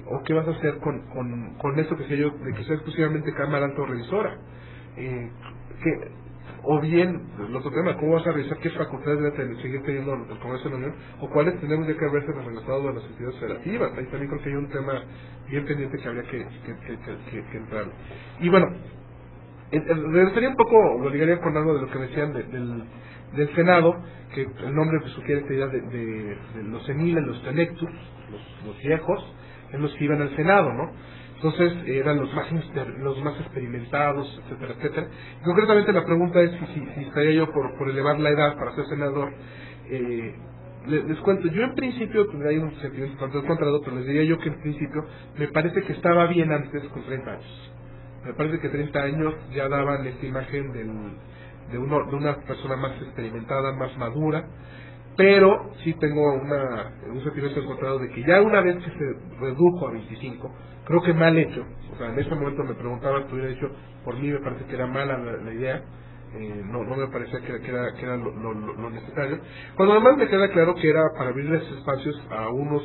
¿O qué vas a hacer con esto que sé yo, de que sea exclusivamente Cámara Alta o Revisora? O bien, el otro tema, ¿cómo vas a revisar qué facultades debe seguir teniendo el Congreso de la Unión? ¿O cuáles tenemos que haberse regresado de las entidades federativas? Ahí también creo que hay un tema bien pendiente que habría que entrar. Y bueno, regresaría un poco, lo ligaría con algo de lo que decían del Senado, que el nombre pues, sugiere esta idea de los seniles, los senectus, los viejos, en los que iban al Senado, ¿no? Entonces eran los más experimentados, etcétera, etcétera. Y concretamente la pregunta es si estaría yo por elevar la edad para ser senador. Les cuento, yo en principio tendría un sentimiento tanto encontrado, pero les diría yo que en principio me parece que estaba bien antes con 30 años. Me parece que 30 años ya daban esta imagen de una persona más experimentada, más madura, pero sí tengo un sentimiento encontrado de que ya una vez que se redujo a 25, creo que mal hecho. O sea, en ese momento me preguntaba si hubiera dicho, por mí me parece que era mala la idea, no me parecía que era lo necesario. Cuando además me queda claro que era para abrirles espacios a unos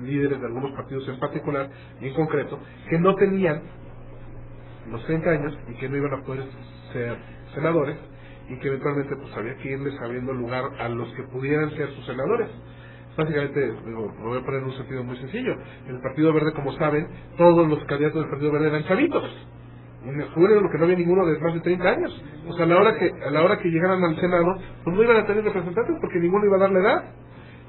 líderes de algunos partidos en particular, y en concreto, que no tenían los 30 años y que no iban a poder ser senadores, y que eventualmente pues había que irles abriendo lugar a los que pudieran ser sus senadores. Básicamente, lo voy a poner en un sentido muy sencillo. En el Partido Verde, como saben, todos los candidatos del Partido Verde eran chavitos. Y en el Juvenil, lo que no había ninguno de más de 30 años. O sea, a la hora que llegaran al Senado, pues no iban a tener representantes porque ninguno iba a dar la edad.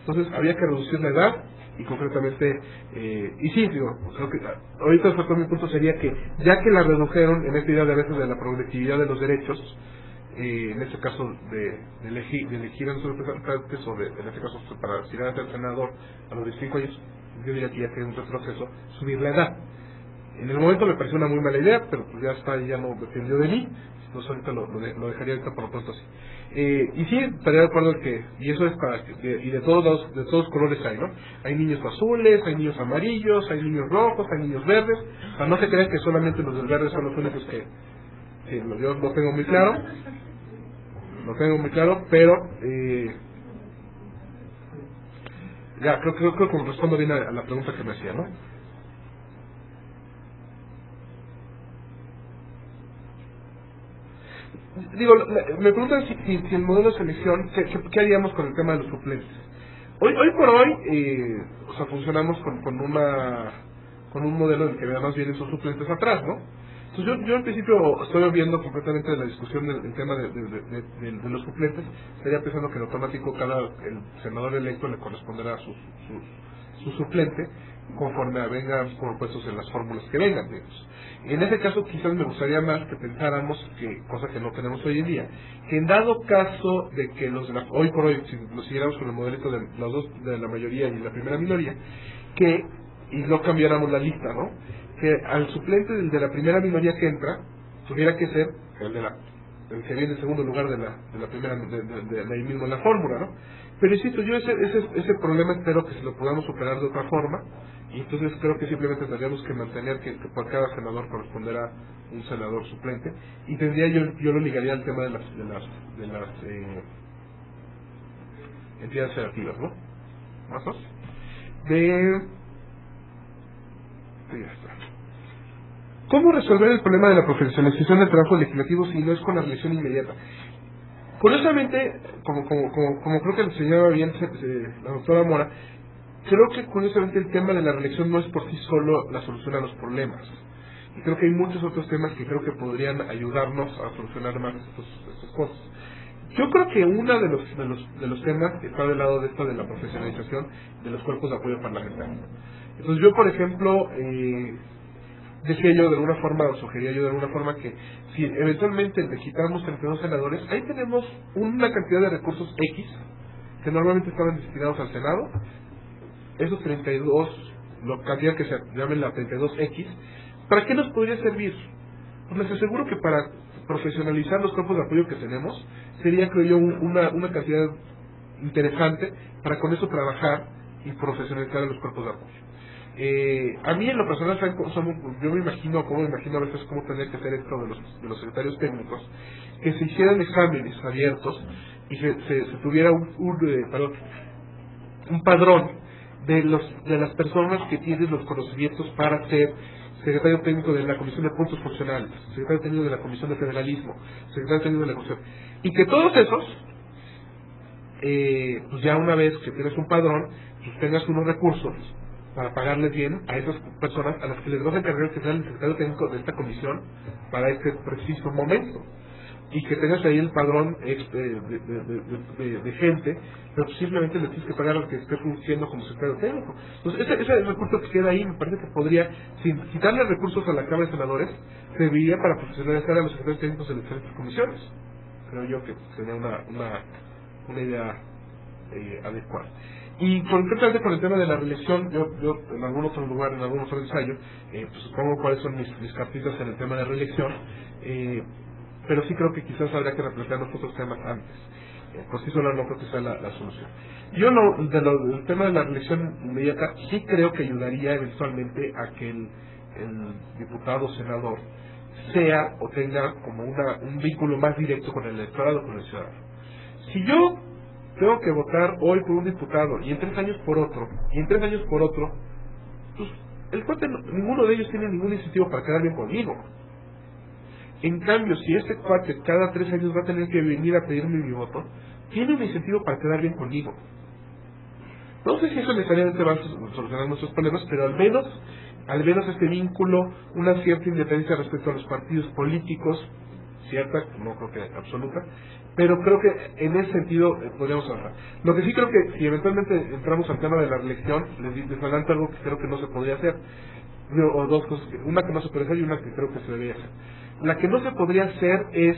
Entonces había que reducir la edad, y concretamente, y sí, digo, creo que ahorita mi punto sería que ya que la redujeron en esta idea de a veces de la progresividad de los derechos, en este caso de elegir a sus representantes, o en este caso para llegar a ser senador a los 25 años, yo diría que ya que es un retroceso subir la edad. En el momento me pareció una muy mala idea, pero pues ya está, ya no dependió de mí, entonces ahorita lo dejaría ahorita por lo pronto así. Y sí, estaría de acuerdo en que, y eso es para que, y de todos colores hay, ¿no? Hay niños azules, hay niños amarillos, hay niños rojos, hay niños verdes. O sea, no se crean que solamente los del verde son los únicos que yo lo tengo muy claro. Lo tengo muy claro, pero ya, creo que respondo bien a la pregunta que me hacía, ¿no? Digo, me preguntan si el modelo de selección, ¿qué haríamos con el tema de los suplentes? Hoy por hoy, o sea, funcionamos con un modelo en el que además vienen sus suplentes atrás, ¿no? Entonces yo en principio estoy viendo completamente la discusión del tema de los suplentes. Estaría pensando que en automático el senador electo le corresponderá a su suplente conforme vengan propuestos en las fórmulas que vengan, digamos. En ese caso quizás me gustaría más que pensáramos, cosa que no tenemos hoy en día, que en dado caso de que hoy por hoy, si lo siguiéramos con el modelito de los dos, de la mayoría y la primera minoría, y no cambiáramos la lista, ¿no? Que al suplente de la primera minoría que entra tuviera que ser el que viene en segundo lugar de la primera, de ahí mismo en la fórmula, ¿no? Pero insisto, yo ese problema espero que se lo podamos superar de otra forma, y entonces creo que simplemente tendríamos que mantener que por cada senador corresponderá un senador suplente, y yo lo ligaría al tema de las entidades federativas, ¿no? ¿Más dos? Sí, ya está. ¿Cómo resolver el problema de la profesionalización del trabajo legislativo si no es con la elección inmediata? Curiosamente, como creo que lo señalaba bien la doctora Mora, creo que curiosamente el tema de la reelección no es por sí solo la solución a los problemas. Y creo que hay muchos otros temas que creo que podrían ayudarnos a solucionar más estas cosas. Yo creo que uno de los temas está del lado de esto de la profesionalización de los cuerpos de apoyo parlamentario. Entonces yo, por ejemplo, decía yo de alguna forma, o sugería yo de alguna forma, que si eventualmente le quitamos 32 senadores, ahí tenemos una cantidad de recursos X que normalmente estaban destinados al Senado. Esos 32 lo cantidad que se llame la 32X, ¿para qué nos podría servir? Pues les aseguro que para profesionalizar los campos de apoyo que tenemos, sería, creo yo, una cantidad interesante para con eso trabajar y profesionalizar los cuerpos de apoyo. A mí en lo personal, yo me imagino a veces cómo tendría que hacer esto de los secretarios técnicos, que se hicieran exámenes abiertos y se tuviera un padrón de las personas que tienen los conocimientos para ser secretario técnico de la Comisión de Puntos Funcionales, secretario técnico de la Comisión de Federalismo, secretario técnico de la Comisión, y que todos esos, pues ya una vez que tienes un padrón, pues tengas unos recursos para pagarles bien a esas personas a las que les vas a encargar que sean el secretario técnico de esta comisión para este preciso momento, y que tengas ahí el padrón de gente, pero simplemente le tienes que pagar al que esté fungiendo como secretario técnico. Entonces ese recurso que queda ahí me parece que podría, sin quitarle recursos a la Cámara de Senadores, serviría para profesionalizar a los secretarios técnicos de las diferentes comisiones. Creo yo que sería una idea adecuada. Y concretamente con el tema de la reelección, yo en algún otro lugar, en algún otro ensayo, pues supongo cuáles son mis cartitas en el tema de reelección, pero sí creo que quizás habría que replantear los otros temas antes. Por sí solo no creo que sea la solución. Yo del tema de la reelección inmediata sí creo que ayudaría eventualmente a que el diputado o senador sea o tenga como un vínculo más directo con el electorado, con el ciudadano. Si yo tengo que votar hoy por un diputado y en 3 años por otro, pues el cuate, ninguno de ellos tiene ningún incentivo para quedar bien conmigo. En cambio, si este cuate cada 3 años va a tener que venir a pedirme mi voto, tiene un incentivo para quedar bien conmigo. No sé si eso necesariamente va a solucionar nuestros problemas, pero al menos este vínculo, una cierta independencia respecto a los partidos políticos, cierta, no creo que absoluta, pero creo que en ese sentido podríamos avanzar. Lo que sí creo que si eventualmente entramos al tema de la reelección, les adelanto algo que creo que no se podría hacer, o dos cosas, una que no se podría hacer y una que creo que se debería hacer. La que no se podría hacer es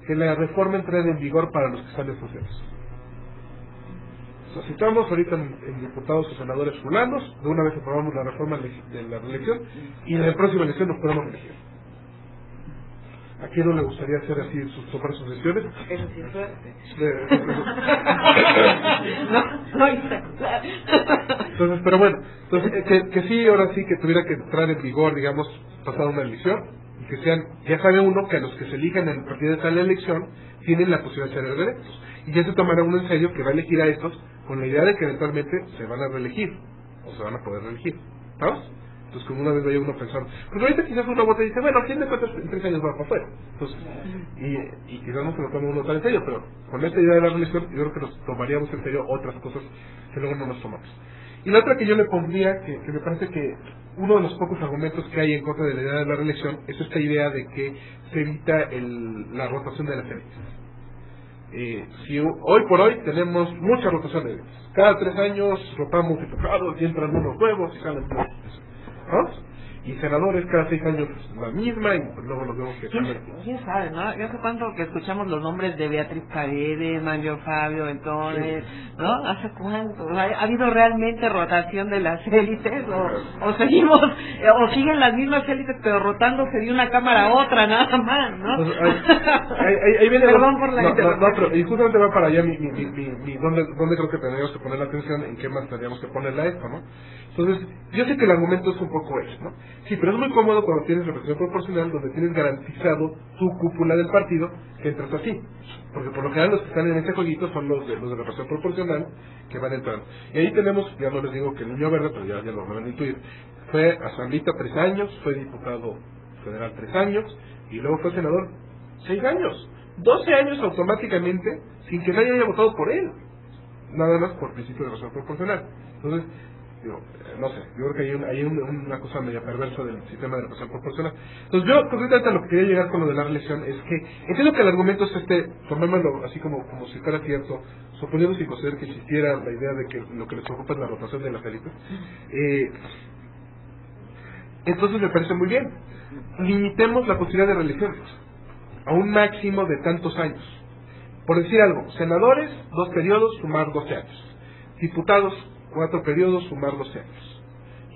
que la reforma entre en vigor para los que están en funciones. O sea, si estamos ahorita en diputados o senadores fulanos, de una vez aprobamos la reforma de la reelección y en la próxima elección nos podemos elegir. ¿A quién no le gustaría hacer así tomar sus decisiones? Eso sí es suerte. Entonces, pero bueno, que sí, ahora sí que tuviera que entrar en vigor, digamos, pasada una elección, y que sean, ya sabe uno que a los que se elijan en el partido de tal elección tienen la posibilidad de ser electos. Y ya se tomará uno en serio que va a elegir a estos con la idea de que eventualmente se van a reelegir, o se van a poder reelegir. ¿Sabes? Entonces, como una vez vaya uno pensando, porque ahorita quizás uno vota y dice, bueno, a fin de cuentas en 3 años va para afuera. Entonces, y quizás no se lo tome uno tan en serio, pero con esta idea de la reelección, yo creo que nos tomaríamos en serio otras cosas que luego no nos tomamos. Y la otra que yo le pondría, que me parece que uno de los pocos argumentos que hay en contra de la idea de la reelección, es esta idea de que se evita la rotación de las élites. Si hoy por hoy tenemos mucha rotación de élites, cada 3 años rotamos diputados y entran unos nuevos y salen nuevos. ¿No? Y senadores cada 6 años la misma y luego los vemos que ¿Quién sabe, no? Yo hace cuánto que escuchamos los nombres de Beatriz Paredes, Mario Fabio, entonces, sí, ¿no? ¿Hace cuánto? ¿Ha habido realmente rotación de las élites? ¿O seguimos, o siguen las mismas élites pero rotándose de una cámara a otra nada más, ¿no? Pues, ahí viene perdón por la interrupción. Pero, y justamente va para allá donde creo que tendríamos que poner la atención, en qué más tendríamos que ponerle a esto, ¿no? Entonces, yo sé que el argumento es un poco eso, ¿no? Sí, pero es muy cómodo cuando tienes representación proporcional, donde tienes garantizado tu cúpula del partido, que entras así. Porque por lo general los que están en ese jueguito son los de representación proporcional, que van entrando. Y ahí tenemos, ya no les digo que el niño verde, pero ya lo van a intuir, fue asambleísta 3 años, fue diputado federal 3 años, y luego fue senador 6 años. 12 años automáticamente, sin que nadie haya votado por él. Nada más por principio de representación proporcional. Entonces, no sé, yo creo que hay una cosa media perversa del sistema de representación proporcional. Entonces yo concretamente a lo que quería llegar con lo de la reelección es que entiendo que el argumento es tomémoslo así como si fuera cierto, suponiendo sin considerar que existiera la idea de que lo que les preocupa es la rotación de las élites. Entonces me parece muy bien, limitemos la posibilidad de reelecciones a un máximo de tantos años. Por decir algo, senadores 2 periodos, sumar 12 años, diputados 4 periodos, sumar 12 años.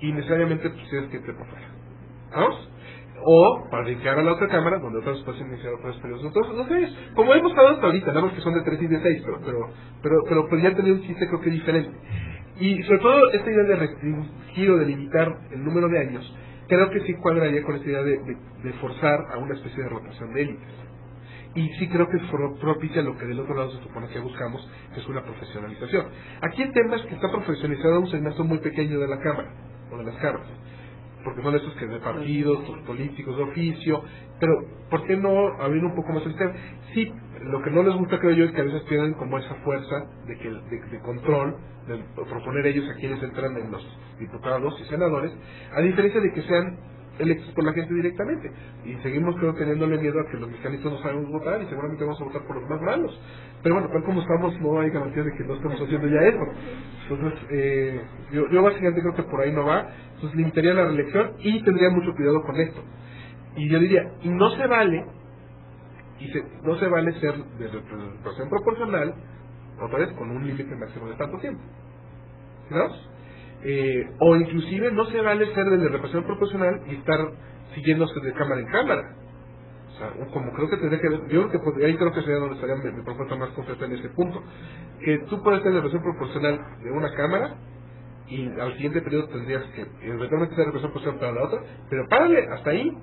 y necesariamente pues tienes que irte por fuera. ¿Vamos? O para brincar a la otra cámara donde otros pueden iniciar otros periodos. Entonces, no sé, como hemos estado hasta ahorita, nada más que son de 3 y de 6, pero podría tener un chiste creo que diferente. Y sobre todo esta idea de restringir o de limitar el número de años, creo que sí cuadraría con esta idea de forzar a una especie de rotación de élites. Y sí creo que propicia lo que del otro lado se supone que buscamos, que es una profesionalización. Aquí el tema es que está profesionalizado un segmento muy pequeño de la Cámara, o de las cámaras, porque son esos que de partidos, políticos, de oficio, pero ¿por qué no abrir un poco más el tema? Sí, lo que no les gusta, creo yo, es que a veces pierden como esa fuerza de control, de proponer ellos a quienes entran en los diputados y senadores, a diferencia de que sean electos por la gente directamente. Y seguimos, creo, teniéndole miedo a que los mexicanistas no sabemos votar y seguramente vamos a votar por los más malos. Pero bueno, tal como estamos, no hay garantía de que no estemos haciendo ya eso. Entonces, yo básicamente creo que por ahí no va. Entonces limitaría la reelección y tendría mucho cuidado con esto. Y yo diría, y no se vale ser de representación proporcional, otra vez, con un límite máximo de tanto tiempo. ¿No? O inclusive no se vale ser de representación proporcional y estar siguiéndose de cámara en cámara. O sea, como creo que tendría que ver, yo creo que ahí creo que sería donde estaría mi propuesta más concreta en ese punto, que tú puedes tener representación proporcional de una cámara y al siguiente periodo tendrías que eventualmente tener representación proporcional para la otra, pero párale, hasta ahí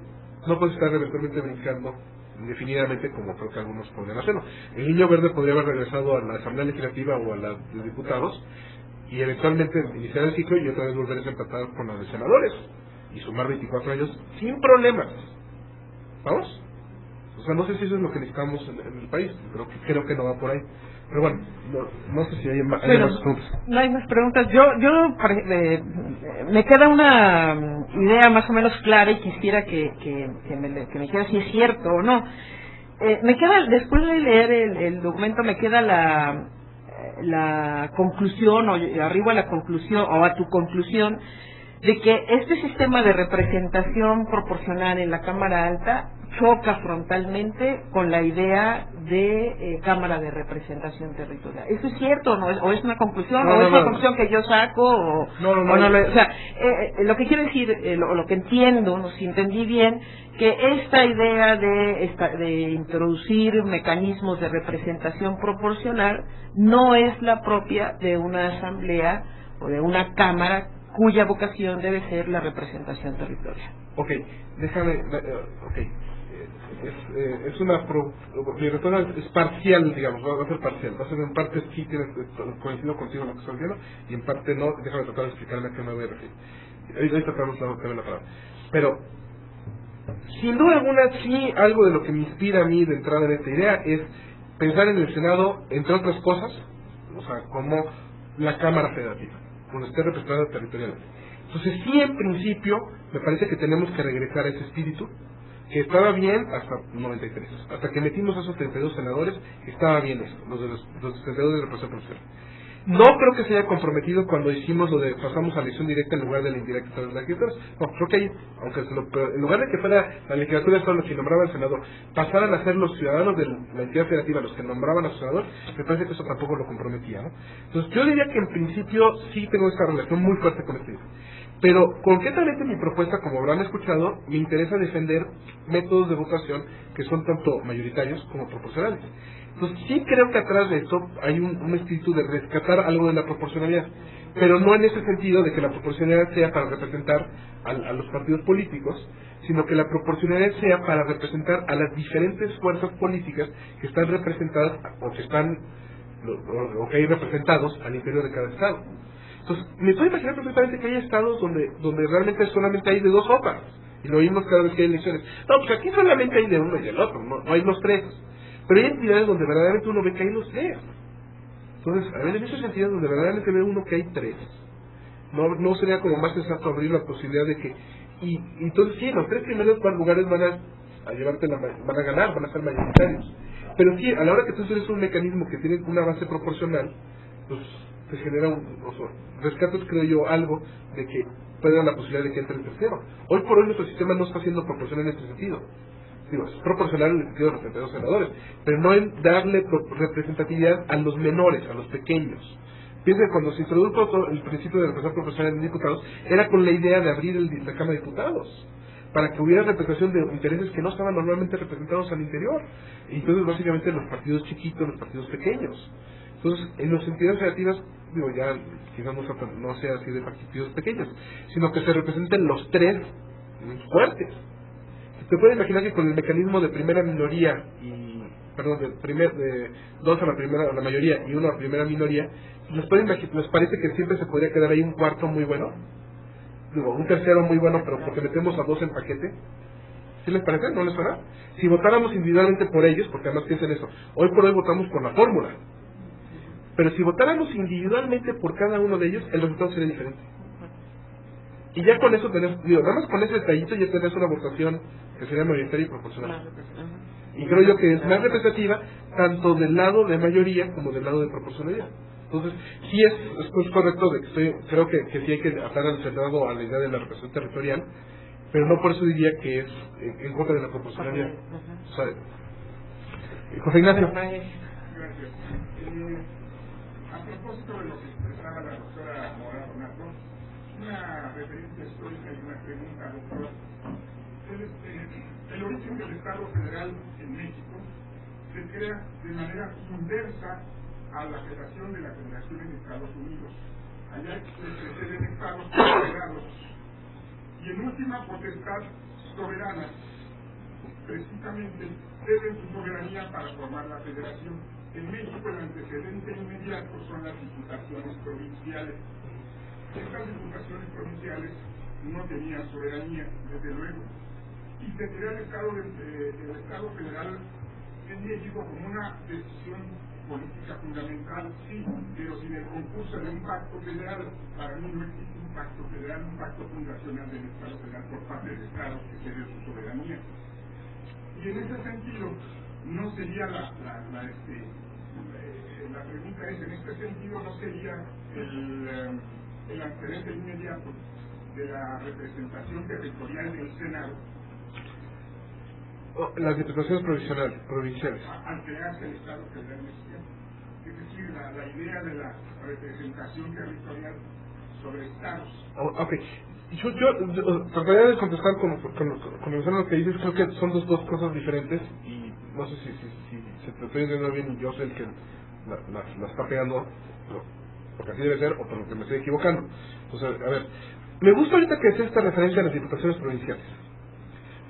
no puedes estar eventualmente brincando indefinidamente como creo que algunos podrían hacerlo. El Niño Verde podría haber regresado a la Asamblea Legislativa o a la de Diputados y eventualmente iniciar el ciclo y otra vez volver a empatar con la de senadores y sumar 24 años sin problemas. ¿Vamos? O sea, no sé si eso es lo que necesitamos en el país, pero creo que no va por ahí. Pero bueno, no sé si hay más preguntas. No hay más preguntas. Me queda una idea más o menos clara y quisiera que me dijera si es cierto o no. Me queda, después de leer el documento, me queda la conclusión, o arriba a la conclusión, o a tu conclusión, de que este sistema de representación proporcional en la Cámara Alta choca frontalmente con la idea de Cámara de Representación Territorial. ¿Eso es cierto o no? ¿O es una conclusión? ¿O es una conclusión que yo saco? Lo que quiero decir, lo que entiendo, no sé si entendí bien, que esta idea de introducir mecanismos de representación proporcional no es la propia de una asamblea o de una cámara cuya vocación debe ser la representación territorial. Mi retorno es parcial, digamos, va a ser parcial, va a ser en parte sí coincido contigo en lo que estoy diciendo y en parte no. Déjame tratar de explicarme a qué me voy a referir. Ahí tratamos de la palabra. Pero sin duda alguna, sí, algo de lo que me inspira a mí de entrada en esta idea es pensar en el Senado, entre otras cosas, o sea, como la Cámara Federativa, donde esté representada territorialmente. Entonces, sí, en principio, me parece que tenemos que regresar a ese espíritu, que estaba bien hasta 93, hasta que metimos a esos 32 senadores, estaba bien eso, los 32 de representación proporcional. No creo que se haya comprometido cuando hicimos lo de pasamos a elección directa en lugar de la indirecta de las legislaturas. No, creo que ahí, en lugar de que fuera la legislatura solo los que nombraban al senador, pasaran a ser los ciudadanos de la entidad federativa los que nombraban a su senador, me parece que eso tampoco lo comprometía, ¿no? Entonces yo diría que en principio sí tengo esta relación muy fuerte con este. Pero concretamente mi propuesta, como habrán escuchado, me interesa defender métodos de votación que son tanto mayoritarios como proporcionales. Entonces sí creo que atrás de esto hay un espíritu de rescatar algo de la proporcionalidad, pero no en ese sentido de que la proporcionalidad sea para representar a los partidos políticos, sino que la proporcionalidad sea para representar a las diferentes fuerzas políticas que están representadas o que hay representados al interior de cada estado. Entonces, me puedo imaginar perfectamente que hay estados donde realmente solamente hay de dos sopas, y lo oímos cada vez que hay elecciones. No, pues aquí solamente hay de uno y del otro, no hay los tres. Pero hay entidades donde verdaderamente uno ve que hay los tres. Entonces, a ver, en esos sentidos donde verdaderamente ve uno que hay tres, no sería como más sensato abrir la posibilidad de que... Y entonces sí, los tres primeros lugares van a ganar, van a ser mayoritarios. Pero sí, a la hora que tú tienes un mecanismo que tiene una base proporcional, pues se genera rescates, creo yo, algo de que puede dar la posibilidad de que entre el tercero. Hoy por hoy nuestro sistema no está siendo proporcional en este sentido. Digo, es proporcional en el sentido de los 32 senadores, pero no en darle representatividad a los menores, a los pequeños. Piensen, cuando se introdujo todo el principio de representación proporcional en diputados, era con la idea de abrir la Cámara de Diputados, para que hubiera representación de intereses que no estaban normalmente representados al interior. Y entonces, básicamente, los partidos chiquitos, los partidos pequeños. Entonces, en las entidades federativas, digo, ya quizás no sea así de partidos pequeños, sino que se representen los tres fuertes. Se puede imaginar que con el mecanismo de primera minoría y de dos a la mayoría y uno a la primera minoría, les parece que siempre se podría quedar ahí un cuarto muy bueno, digo, un tercero muy bueno, pero porque metemos a dos en paquete. ¿Sí les parece? ¿No les suena? Si votáramos individualmente por ellos, porque además piensen eso, hoy por hoy votamos por la fórmula, pero si votáramos individualmente por cada uno de ellos, el resultado sería diferente. Y ya con eso tenés, nada más con ese detallito ya tenés una votación que sería mayoritaria y proporcional. Y creo yo que es más representativa tanto del lado de mayoría como del lado de proporcionalidad. Entonces, sí es correcto de que creo que sí hay que atar al Senado a la idea de la representación territorial, pero no por eso diría que es en contra de la proporcionalidad. O sea, José Ignacio. Gracias. A propósito de lo que expresaba la doctora Mora Donato, una referencia histórica y una pregunta, doctor. El origen del Estado federal en México se crea de manera inversa a la creación de la Federación en Estados Unidos. Allá se preceden estados confederados y en última potestad soberana, precisamente ceden su soberanía para formar la federación. En México el antecedente inmediato son las diputaciones provinciales. Estas diputaciones provinciales no tenían soberanía, desde luego, y se crea el Estado federal en México como una decisión política fundamental, sí, pero sin el concurso de un pacto federal. Para mí no existe un pacto federal, un pacto fundacional del Estado federal por parte de estados que ceden su soberanía. Y en ese sentido, no sería la pregunta es, en este sentido, no sería el antecedente inmediato de la representación territorial del Senado. Las diputaciones provinciales. Al crearse el Estado federal mexicano. Es decir, la idea de la representación territorial sobre estados. Ok. Yo trataría de contestar con relación a lo que dices. Creo que son dos cosas diferentes y no sé si se te estoy entendiendo bien y yo soy el que la está pegando, porque así debe ser, o por lo que me estoy equivocando. Entonces, a ver, me gusta ahorita que sea esta referencia a las diputaciones provinciales,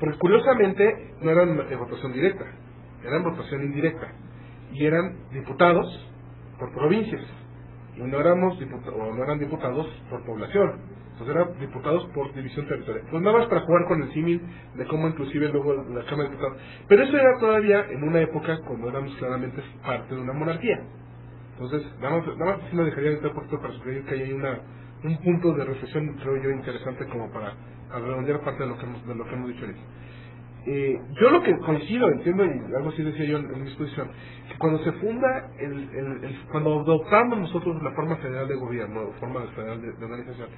porque curiosamente no eran votación directa, eran votación indirecta, y eran diputados por provincias, y no eran diputados por población, entonces eran diputados por división territorial. Pues nada más para jugar con el símil de cómo inclusive luego la Cámara de Diputados, pero eso era todavía en una época cuando éramos claramente parte de una monarquía. Entonces, nada más sí me dejaría de un poquito para sugerir que hay un punto de reflexión, creo yo, interesante como para redondear parte de lo que hemos dicho ahorita. Yo lo que coincido, entiendo, y algo así decía yo en mi exposición, que cuando se funda, cuando adoptamos nosotros la forma federal de gobierno, forma federal de organización,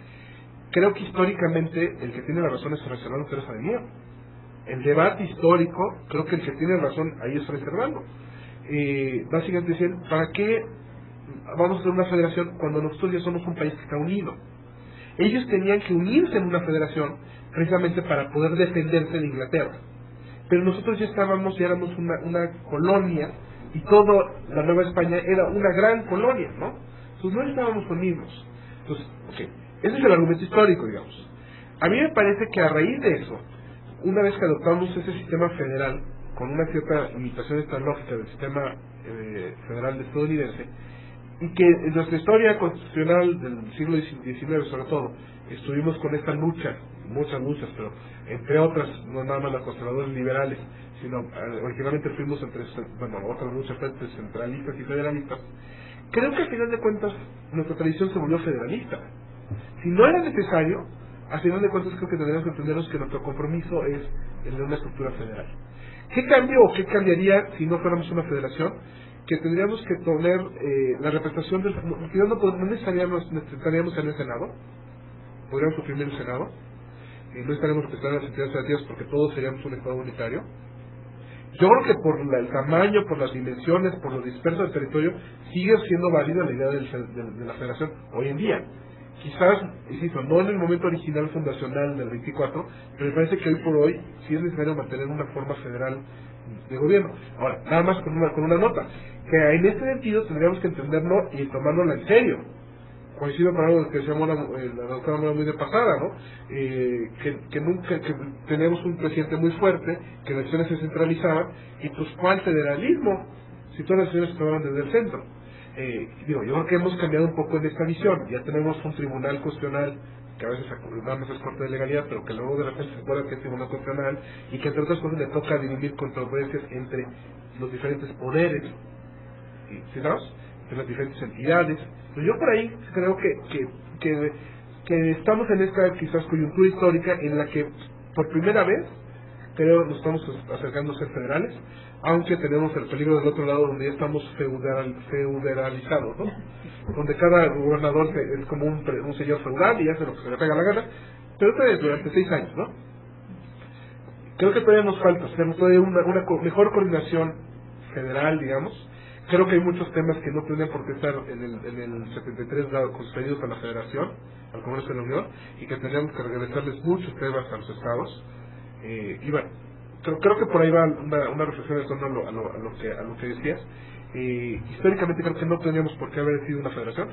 creo que históricamente el que tiene la razón es Fray Servando Teresa de Mier. El debate histórico, creo que el que tiene razón ahí es Fray Servando. Básicamente decían, ¿para qué vamos a hacer una federación cuando nosotros ya somos un país que está unido? Ellos tenían que unirse en una federación precisamente para poder defenderse de Inglaterra, pero nosotros ya éramos una colonia, y toda la Nueva España era una gran colonia, ¿no? Entonces no estábamos unidos. Entonces, ese es el argumento histórico, digamos. A mí me parece que a raíz de eso, una vez que adoptamos ese sistema federal con una cierta imitación esta lógica del sistema federal estadounidense, y que en nuestra historia constitucional del siglo XIX sobre todo, estuvimos con esta lucha, muchas luchas, pero entre otras, no nada más los conservadores liberales, sino originalmente fuimos otras luchas entre centralistas y federalistas. Creo que al final de cuentas nuestra tradición se volvió federalista. Si no era necesario, al final de cuentas creo que tendríamos que entendernos que nuestro compromiso es el de una estructura federal. ¿Qué cambio o qué cambiaría si no fuéramos una federación? Que tendríamos que poner la representación del... no necesitaríamos en el Senado, podríamos suprimir el Senado, no estaríamos representando las entidades federativas porque todos seríamos un Estado unitario, Yo creo que por el tamaño, por las dimensiones, por lo disperso del territorio, sigue siendo válida la idea de la federación hoy en día. Quizás, insisto, no en el momento original fundacional del 24, pero me parece que hoy por hoy sí es necesario mantener una forma federal de gobierno. Ahora, nada más con una nota, que en este sentido tendríamos que entenderlo y tomárnoslo en serio. Coincido con algo que decía la doctora Mora muy de pasada, ¿no? Que tenemos un presidente muy fuerte, que las elecciones se centralizaban, y pues ¿cuál federalismo? Si todas las elecciones se tomaban desde el centro. Yo creo que hemos cambiado un poco en esta visión. Ya tenemos un tribunal constitucional que a veces nada más es corte de legalidad, pero que luego de repente se acuerda que es tribunal constitucional y que entre otras cosas le toca dirimir controversias entre los diferentes poderes, ¿sí sabes? Entre las diferentes entidades. Entonces yo por ahí creo que estamos en esta quizás coyuntura histórica en la que por primera vez creo nos estamos acercando a ser federales, aunque tenemos el peligro del otro lado donde ya estamos feudalizados, ¿no? Donde cada gobernador es como un señor feudal y hace lo que se le pega la gana, pero esto es durante 6 años, ¿no? Creo que todavía nos falta, tenemos todavía una mejor coordinación federal, digamos. Creo que hay muchos temas que no tendrían por qué estar en el 73 concedidos a la Federación, al Congreso de la Unión, y que tendríamos que regresarles muchos temas a los estados. Y bueno, creo que por ahí va una reflexión en torno a lo que decías. Históricamente creo que no tendríamos por qué haber sido una federación,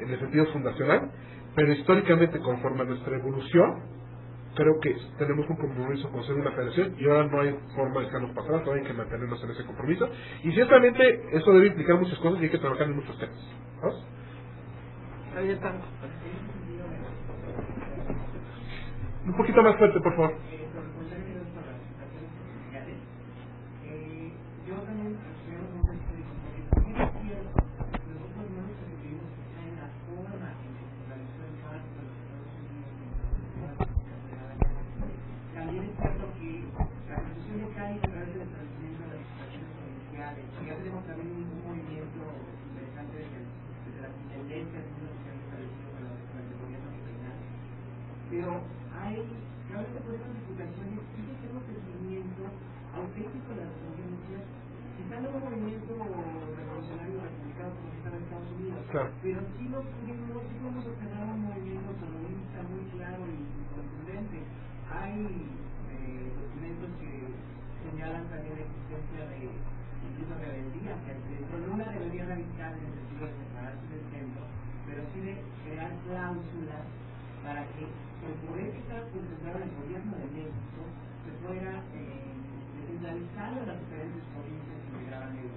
en el sentido fundacional, pero históricamente conforme a nuestra evolución, creo que tenemos un compromiso con ser una federación y ahora no hay forma de dejarnos pasar, todavía hay que mantenernos en ese compromiso. Y ciertamente eso debe implicar muchas cosas y hay que trabajar en muchos temas, ¿no? Un poquito más fuerte, por favor. Pero hay, cada vez por estas diputaciones, sí que tengo crecimiento auténtico de las provincias, quizá no un movimiento revolucionario republicano como está en Estados Unidos, claro, pero sí podemos obtener un movimiento comunista muy claro y contundente. Hay documentos que señalan también la existencia de incluso rebeldía, con una rebeldía radical en el sentido de separarse del centro, pero sí de crear cláusulas para que el poder que está concentrado en el gobierno de México se fuera descentralizando en las diferentes provincias que integraban el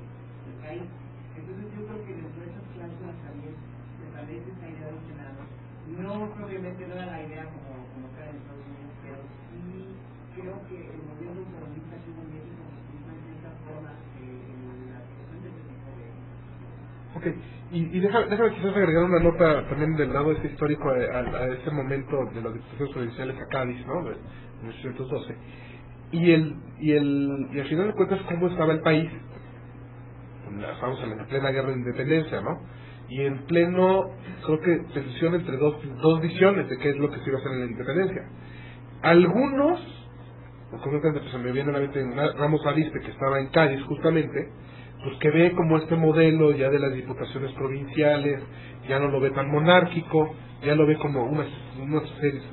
país. Entonces yo creo que dentro de esas cláusulas también se establece esta idea del Senado. No obviamente no era la idea como está en Estados Unidos, pero sí creo que el movimiento autonomista que hubo en México se de esta forma en la creación de este tipo de... Ok, y déjame quizás agregar una nota también del lado este histórico a ese momento de las diputaciones provinciales a Cádiz, ¿no? De 1812. Y al final de cuentas, ¿cómo estaba el país? Estamos en la plena guerra de independencia, ¿no? Y en pleno, creo que tensión entre dos visiones de qué es lo que se iba a hacer en la independencia. Algunos, concretamente pues se me viene a la mente Ramos Arizpe, que estaba en Cádiz justamente, pues que ve como este modelo ya de las diputaciones provinciales, ya no lo ve tan monárquico, ya lo ve como unas series,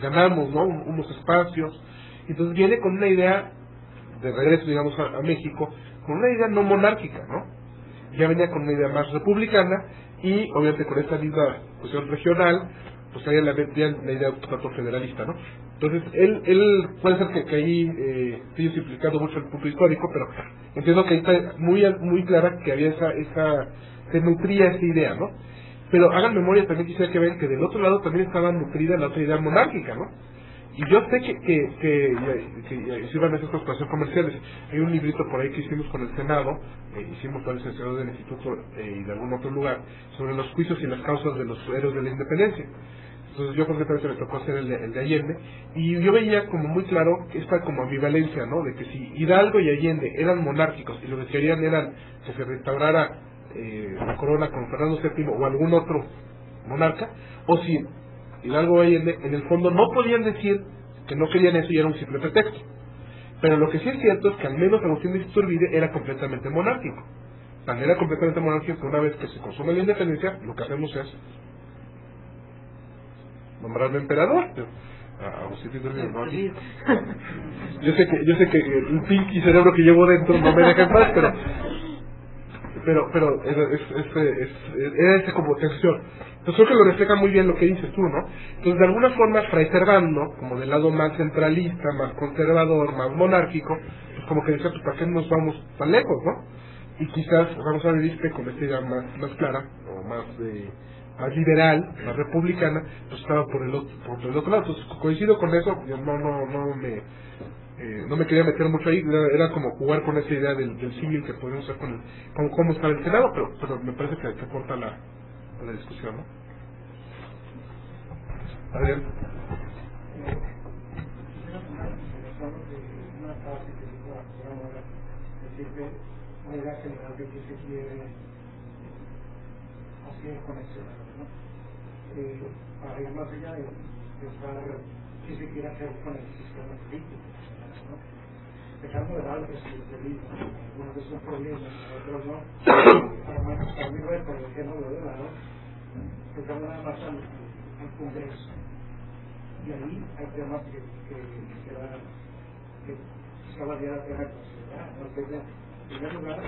ganamos, ¿no? Unos espacios, entonces viene con una idea de regreso, digamos, a México, con una idea no monárquica, ¿no? Ya venía con una idea más republicana y obviamente con esta misma cuestión regional, pues traía la idea un tanto federalista, ¿no? Entonces, él puede ser que ahí estoy simplificando mucho el punto histórico, pero entiendo que ahí está muy clara que había se nutría esa idea, ¿no? Pero hagan memoria, también quisiera que vean que del otro lado también estaba nutrida la otra idea monárquica, ¿no? Y yo sé que sirvan esas corporaciones comerciales. Hay un librito por ahí que hicimos con el Senado, hicimos varios senadores del Instituto y de algún otro lugar, sobre los juicios y las causas de los héroes de la independencia. Entonces yo concretamente me tocó hacer el de Allende, y yo veía como muy claro que esta como ambivalencia, ¿no? De que si Hidalgo y Allende eran monárquicos y lo que querían era que se restaurara la corona con Fernando VII o algún otro monarca, o si Hidalgo y Allende en el fondo no podían decir que no querían eso y era un simple pretexto. Pero lo que sí es cierto es que al menos Agustín de Iturbide era completamente monárquico. O sea, era completamente monárquico que una vez que se consume la independencia, lo que hacemos es nombrarme emperador. Agustín de Iturbide, no aquí. Yo sé que el pinky cerebro que llevo dentro no me deja en paz, pero era esa como tensión. Entonces creo que lo refleja muy bien lo que dices tú, ¿no? Entonces de alguna forma Fray Servando, como del lado más centralista, más conservador, más monárquico, pues como que decía, pues ¿para qué nos vamos tan lejos, no? Y quizás vamos a vivir con esta idea más clara, o más liberal, más republicana, pues estaba por el otro lado. Entonces coincido con eso, yo no me quería meter mucho ahí, era como jugar con esa idea del símil que podemos hacer con cómo está el Senado, pero me parece que aporta la discusión, ¿no? Adrián. Una frase que dijo la doctora Mora, decir que una idea general de que se quiere hacer con el Senado, ¿no? Para ir más allá de buscar qué se quiere hacer con el sistema político, ¿no? Dejando de lado el presidencialismo, algunos de sus problemas, otros no, para mí dejando de lado, dejando nada más al Congreso. Y ahí hay temas que se valdría la pena considerar. Entonces, en primer lugar,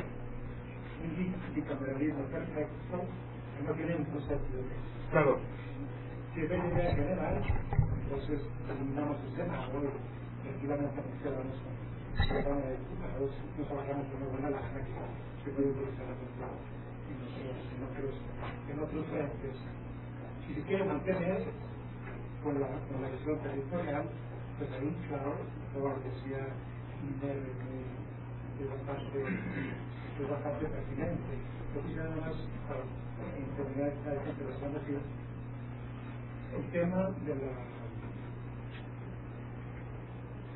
un bicameralismo perfecto que no tiene un concepto de eso. Claro. Si es la idea general, entonces eliminamos el Senado y efectivamente nos quedamos con la Cámara de Diputados, nos trabajamos con una buena lana que puede utilizar en otros frentes. Si se quiere mantener con la visión territorial, pues ahí, claro, como decía Inés, es bastante pertinente. Yo quisiera nada más, para terminar esta intervención, decir el tema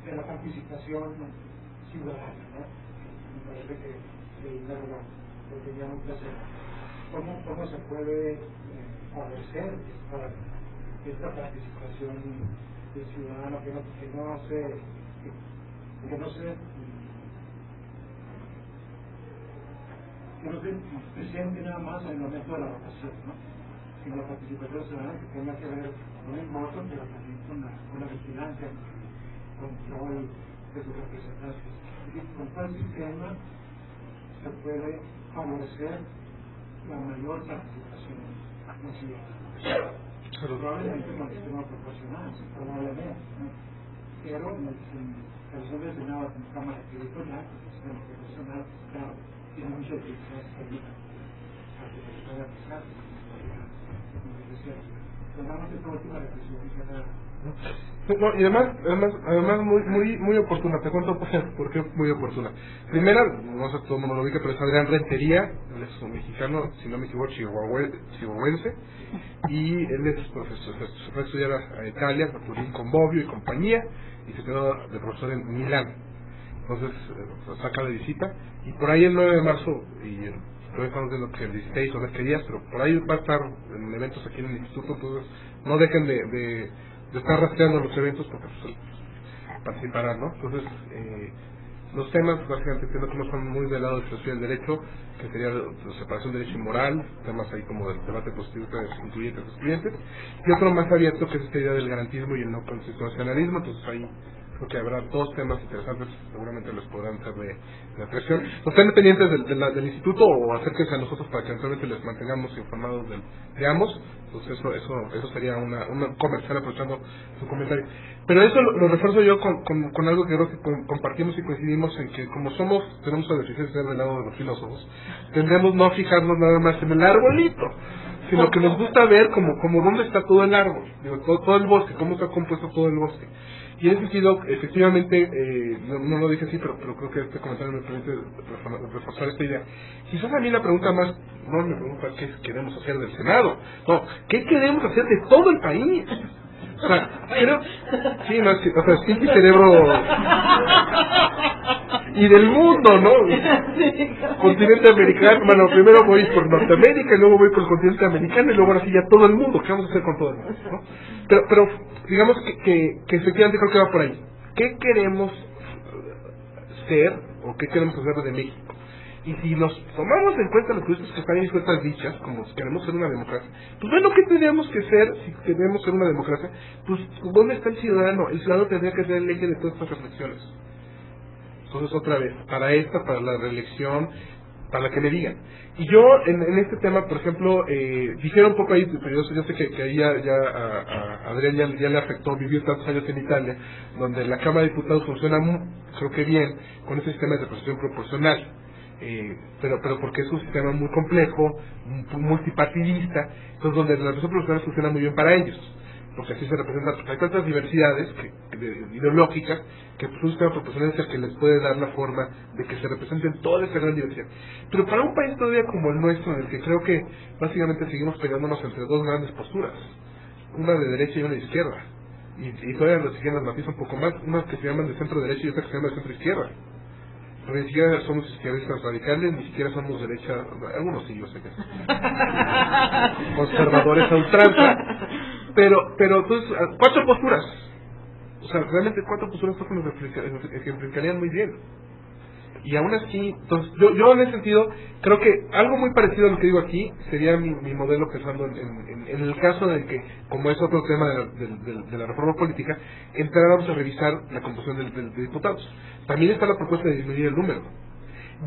de la participación ciudadana, ¿no? Me parece que Inés lo tenía muy presente. ¿Cómo se puede favorecer esta participación ciudadana que no se presente nada más en el momento de la votación, ¿no? Sino la participación ciudadana que tenga que ver con el voto, pero también con la vigilancia, con el control de sus representantes. Con tal sistema se puede favorecer la mayor participación ciudadana. Probablemente con el sistema proporcional, probablemente, ¿no? Pero en el caso del Senado como Cámara Territorial, el sistema proporcional, claro, tiene muchas dificultades también a que se pueda pasar, como decía. Pero nada más esta última reflexión que no, y además muy oportuna. Te cuento por qué muy oportuna. Primera, no sé si todo el mundo lo ubica, pero es Adrián Rentería, él es un mexicano, si no me equivoco, chihuahuense, y él es profesor, se fue a estudiar a Italia, a Turín con Bobbio y compañía, y se quedó de profesor en Milán. Entonces saca de visita, y por ahí el 9 de marzo, y todavía estamos viendo que el 16 o 20 días, pero por ahí va a estar en eventos aquí en el instituto. Entonces no dejen de estar rastreando los eventos porque pues, participarán, ¿no? Entonces los temas básicamente entiendo que no son muy del lado de filosofía del derecho, que sería la separación de derecho y moral, temas ahí como del debate constituyente, incluyentes y excluyentes, y otro más abierto que es esta idea del garantismo y el no constitucionalismo. Entonces ahí creo que habrá dos temas interesantes, seguramente les podrán ser de atracción. Estén pendientes del instituto o acérquense a nosotros para que eventualmente les mantengamos informados de ambos. Entonces eso sería una comercial aprovechando su comentario. Pero eso lo refuerzo yo con algo que creo que compartimos y coincidimos en que como tenemos la deficiencia del lado de los filósofos, tendremos no fijarnos nada más en el arbolito, sino que nos gusta ver como dónde está todo el árbol, todo el bosque, cómo está compuesto todo el bosque. Y en ese sentido, efectivamente, no lo dije así, pero creo que este comentario me permite reforzar esta idea. Quizás a mí la pregunta más, no me pregunta qué queremos hacer del Senado, no, ¿qué queremos hacer de todo el país? O sea, sí, no, sí, o sea, sí, cerebro y del mundo, ¿no? Continente americano, bueno, primero voy por Norteamérica, y luego voy por el continente americano, y luego ahora sí ya todo el mundo. ¿Qué vamos a hacer con todo el mundo, no? Pero digamos que efectivamente creo que va por ahí. ¿Qué queremos hacer o qué queremos hacer de México. Y si nos tomamos en cuenta los proyectos que están en estas dichas, como si queremos ser una democracia, pues bueno, ¿qué tenemos que ser si queremos ser una democracia? Pues, ¿dónde está el ciudadano? El ciudadano tendría que ser el eje de todas estas reflexiones. Entonces, otra vez, para la reelección, para la que me digan. Y yo, en este tema, por ejemplo, difiero un poco ahí, pero yo sé que ahí a Adrián ya le afectó vivir tantos años en Italia, donde la Cámara de Diputados funciona, creo que bien, con ese sistema de representación proporcional. Pero porque es un sistema muy complejo, multipartidista, entonces donde la representación proporcional funciona muy bien para ellos, porque así se representan, porque hay tantas diversidades ideológicas que pues, un sistema proporcional es el que les puede dar la forma de que se representen toda esa gran diversidad. Pero para un país todavía como el nuestro, en el que creo que básicamente seguimos pegándonos entre dos grandes posturas, una de derecha y una de izquierda, y todavía las izquierdas matizan un poco más, unas que se llaman de centro derecha y otras que se llaman de centro izquierda. Ni siquiera somos izquierdistas radicales, ni siquiera somos derecha, algunos sí, yo sé que conservadores a ultranza, pero entonces, 4 posturas, o sea, realmente 4 posturas que nos ejemplificarían muy bien. Y aún así, entonces, yo en ese sentido, creo que algo muy parecido a lo que digo aquí sería mi modelo pensando en el caso de que, como es otro tema de la reforma política, entráramos a revisar la composición de diputados. También está la propuesta de disminuir el número.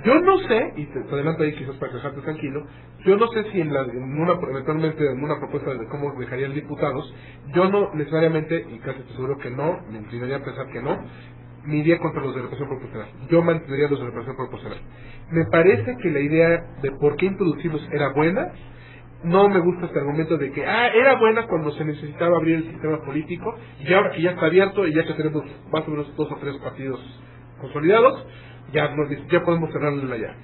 Yo no sé, y te adelanto ahí quizás para dejarte tranquilo, yo no sé si eventualmente en una propuesta de cómo dejarían diputados, yo no necesariamente, y casi te seguro que no, me inclinaría a pensar que no, me iría contra los de representación proporcional. Yo mantendría los de representación proporcional. Me parece que la idea de por qué introducirlos era buena. No me gusta este argumento de que era buena cuando se necesitaba abrir el sistema político, y ahora que ya está abierto y ya que tenemos más o menos 2 o 3 partidos consolidados, ya podemos cerrarla ya.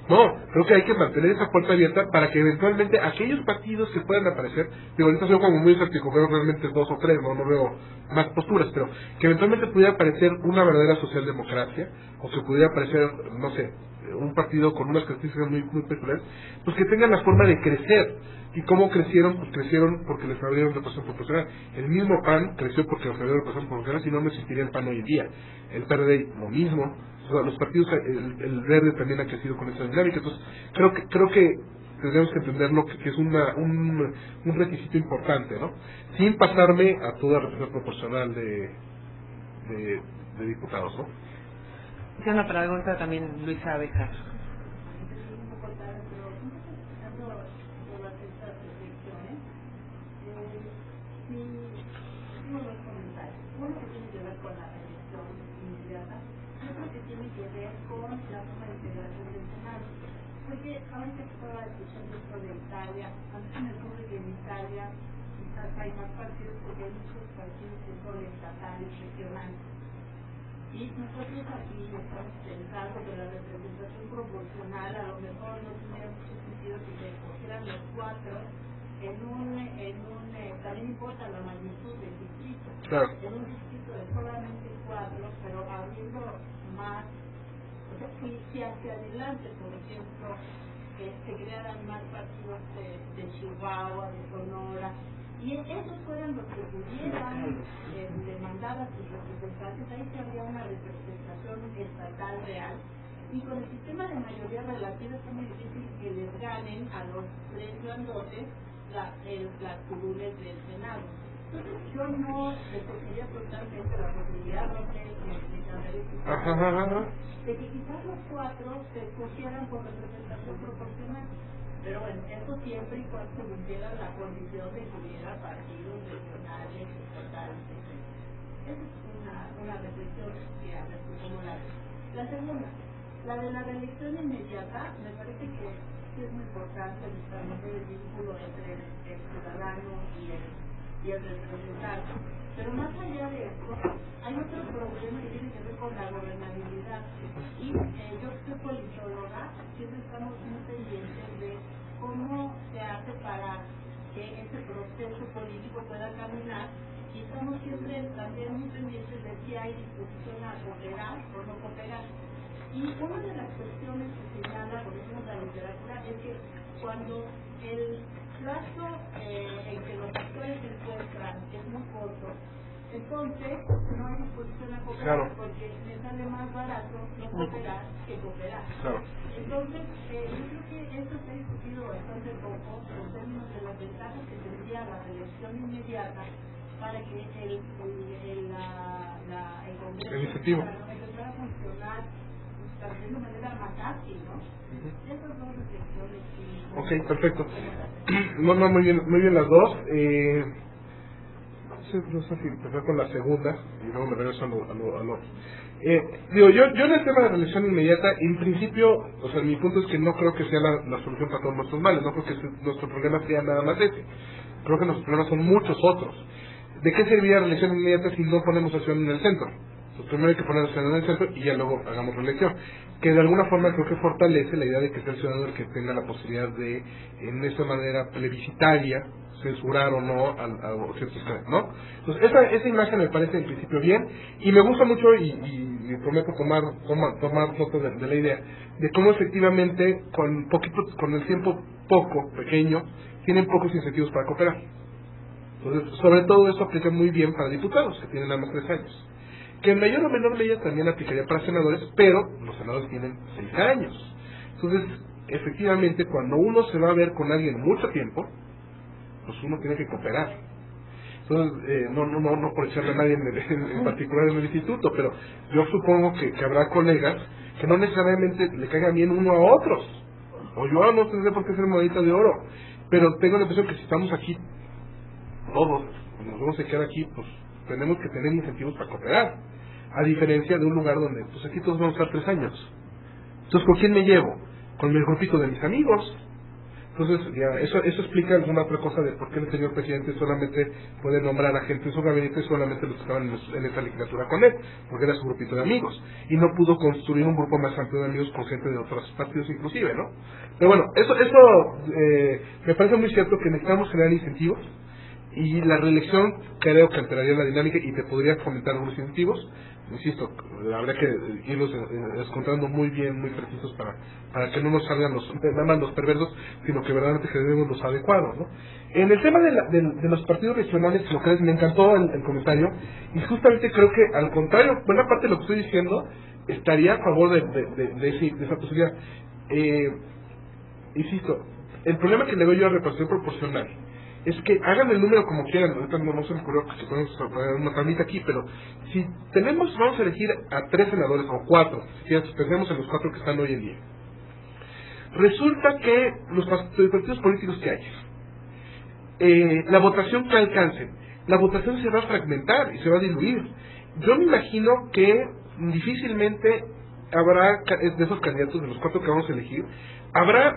No, creo que hay que mantener esa puerta abierta para que eventualmente aquellos partidos que puedan aparecer, digo, ahorita soy como muy escéptico, veo realmente 2 o 3, no veo más posturas, pero que eventualmente pudiera aparecer una verdadera socialdemocracia, o que pudiera aparecer, no sé, un partido con unas características muy peculiares, pues que tengan la forma de crecer. ¿Y cómo crecieron? Pues crecieron porque les abrieron representación proporcional. El mismo PAN creció porque les abrieron representación proporcional, si no, no existiría el PAN hoy en día. El PRD, lo mismo. O sea, los partidos, el Verde también ha crecido con esa dinámica. Entonces, creo que tendríamos que entenderlo que es un requisito importante, ¿no? Sin pasarme a toda representación proporcional de diputados, ¿no? Hice una pregunta también Luisa Abeja. Porque ahorita estaba escuchando esto de Italia, antes me ocurre que en Italia quizás hay más partidos porque hay muchos partidos que son estatales, regionales. Y nosotros aquí estamos pensando que la representación proporcional a lo mejor no tendría mucho sentido si se escogieran los 4 también importa la magnitud del distrito. Claro. En un distrito de solamente 4, pero abriendo más. O sea, si hacia adelante, por ejemplo, se crearan más partidos de Chihuahua, de Sonora, y esos fueran los que pudieran demandar a sus representantes, ahí se habría una representación estatal real. Y con el sistema de mayoría relativa es muy difícil que les ganen a los 3 grandotes las curules del Senado. Entonces yo no defendería totalmente la posibilidad, no sé de que quizás los 4 se escogieran por representación proporcional. Pero bueno, eso siempre y cuando se cumpliera la condición de que hubiera partidos regionales, estatales, etc. Esa es una reflexión que a ver cómo la ves. La segunda, la de la reelección inmediata, me parece que es muy importante establecer el vínculo entre el ciudadano y el representante. Pero más allá de esto, hay otro problema que tiene que ver con la gobernabilidad. Y yo soy politóloga, siempre estamos muy pendientes de cómo se hace para que ese proceso político pueda caminar. Y estamos siempre también muy pendientes de si hay disposición a cooperar o no cooperar. Y una de las cuestiones que señala, por ejemplo, la literatura, es que cuando el plazo en que los actores se encuentran es muy corto, Entonces, no hay disposición a cooperar, claro, porque me sale más barato no cooperar que cooperar. claro. Entonces, yo creo que esto se ha discutido bastante poco en términos de las ventajas que tendría la reelección inmediata para que el Congreso empezara a funcionar también de manera más ágil, ¿no? Esas dos reflexiones. Ok, perfecto. No, muy bien las dos. No sé si empezar con la segunda y luego me regreso a lo digo, yo en el tema de reelección inmediata, en principio, o sea, mi punto es que no creo que sea la solución para todos nuestros males, no creo que nuestro problema sea nada más ese. Creo que nuestros problemas son muchos otros. ¿De qué serviría la reelección inmediata si no ponemos a la ciudad en el centro? Pues primero hay que poner a la ciudad en el centro y ya luego hagamos reelección. Que de alguna forma creo que fortalece la idea de que sea el ciudadano el que tenga la posibilidad de, en esta manera plebiscitaria, censurar o no a ciertos canales, ¿no? Entonces esa imagen me parece en principio bien y me gusta mucho y prometo tomar nota de la idea de cómo efectivamente con el tiempo pequeño tienen pocos incentivos para cooperar. Entonces, sobre todo eso aplica muy bien para diputados que tienen nada más 3 años, que en mayor o menor medida también aplicaría para senadores, pero los senadores tienen 6 años. Entonces, efectivamente, cuando uno se va a ver con alguien mucho tiempo, pues uno tiene que cooperar. Entonces, no por echarle a nadie en particular en el instituto, pero yo supongo que habrá colegas que no necesariamente le caigan bien uno a otros, o yo no tendré por qué ser monedita de oro, pero tengo la impresión que si estamos aquí todos, nos vamos a quedar aquí, pues tenemos que tener incentivos para cooperar, a diferencia de un lugar donde pues aquí todos vamos a estar 3 años. Entonces, ¿con quién me llevo? Con el grupito de mis amigos. Entonces, ya, eso explica alguna otra cosa de por qué el señor presidente solamente puede nombrar a gente en su gabinete, solamente los que estaban en esa legislatura con él, porque era su grupito de amigos, y no pudo construir un grupo más amplio de amigos con gente de otros partidos inclusive, ¿no? Pero bueno, eso me parece muy cierto que necesitamos generar incentivos, y la reelección creo que alteraría la dinámica y te podría fomentar algunos incentivos. Insisto, habría que irlos encontrando muy bien, muy precisos para que no nos salgan los perversos, sino que verdaderamente generemos los adecuados, ¿no? En el tema de los partidos regionales locales me encantó el comentario, y justamente creo que al contrario, buena parte de lo que estoy diciendo estaría a favor de esa posibilidad. Insisto, el problema que le veo yo a repartición proporcional es que hagan el número como quieran. Ahorita no se me ocurrió que se pueden poner una tablita aquí, pero si vamos a elegir a 3 senadores o 4, si pensemos en los 4 que están hoy en día, resulta que los partidos políticos que hay, la votación que alcancen, la votación se va a fragmentar y se va a diluir. Yo me imagino que difícilmente habrá de esos candidatos, de los 4 que vamos a elegir,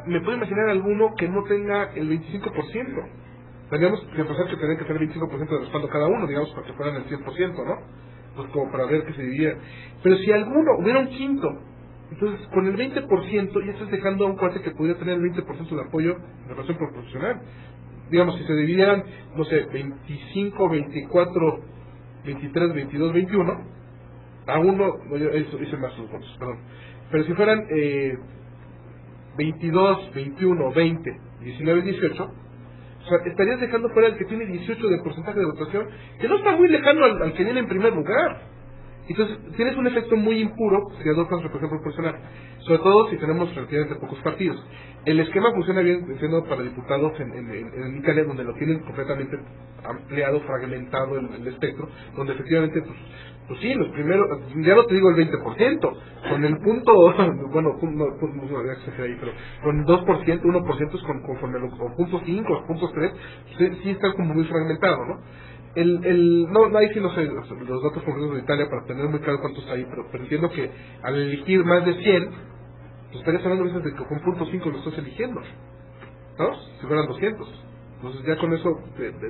me puedo imaginar alguno que no tenga el 25%. Tendríamos que pensar que tendría que tener 25% de respaldo cada uno, digamos, para que fueran el 100%, ¿no? Pues como para ver que se dividía. Pero si alguno hubiera un quinto, entonces con el 20% ya estás dejando a un cuate que podría tener el 20% de apoyo en relación proporcional. Digamos, si se dividieran, no sé, 25, 24, 23, 22, 21, a uno, eso hice más los votos, perdón. Pero si fueran 22, 21, 20, 19, 18, o sea, estarías dejando fuera el que tiene 18 de porcentaje de votación, que no está muy lejano al que viene en primer lugar. Entonces, tienes un efecto muy impuro si adoptas representación proporcional, sobre todo si tenemos relativamente pocos partidos. El esquema funciona bien siendo para diputados en Italia, donde lo tienen completamente ampliado, fragmentado el espectro, donde efectivamente, pues sí, los primeros, ya no te digo el 20%, con el punto, bueno, no voy a exagerar ahí, pero con 2%, 1% es conforme a los puntos 5, puntos 3, sí está como muy fragmentado, ¿no? No, ahí sí no sé los datos concretos de Italia para tener muy claro cuántos hay, pero entiendo que al elegir más de 100, pues estarías hablando a veces de que con punto 5 lo estás eligiendo, ¿no? Si fueran 200. Entonces ya con eso,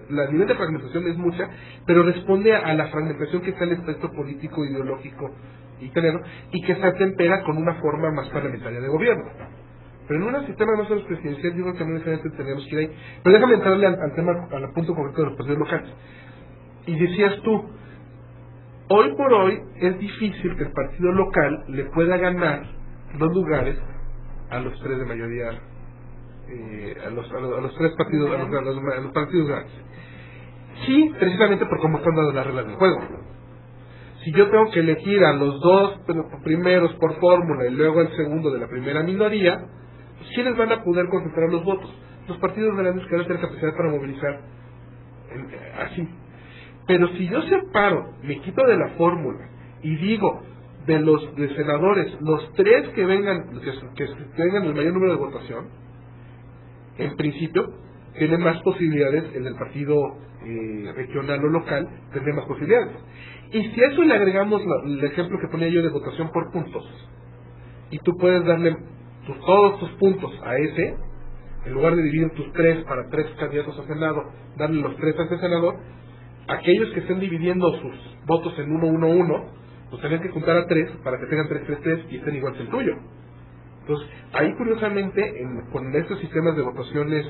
la nivel de fragmentación es mucha, pero responde a la fragmentación que está en el espectro político, ideológico italiano, y que se atempera con una forma más parlamentaria de gobierno. Pero en un sistema más o menos presidencial, yo creo que también necesariamente tenemos que ir ahí. Pero déjame entrarle al tema, al punto concreto de los partidos locales. Y decías tú, hoy por hoy es difícil que el partido local le pueda ganar 2 lugares a los 3 de mayoría, a los 3 partidos, a los partidos grandes. Sí, precisamente por cómo están dadas las reglas del juego. Si yo tengo que elegir a los dos primeros por fórmula y luego al segundo de la primera minoría, pues ¿quiénes van a poder concentrar los votos? Los partidos grandes que van a tener capacidad para movilizar así. Pero si yo separo, me quito de la fórmula y digo de los de senadores, los tres que vengan, que tengan el mayor número de votación, en principio tiene más posibilidades en el partido regional o local, tendría más posibilidades. Y si a eso le agregamos el ejemplo que ponía yo de votación por puntos, y tú puedes darle todos tus puntos a ese, en lugar de dividir tus tres para tres candidatos a Senado, darle los tres a ese senador, aquellos que estén dividiendo sus votos en 1-1-1, pues tendrían que juntar a 3 para que tengan 3-3-3 y estén igual que el tuyo. Entonces, ahí curiosamente, con estos sistemas de votaciones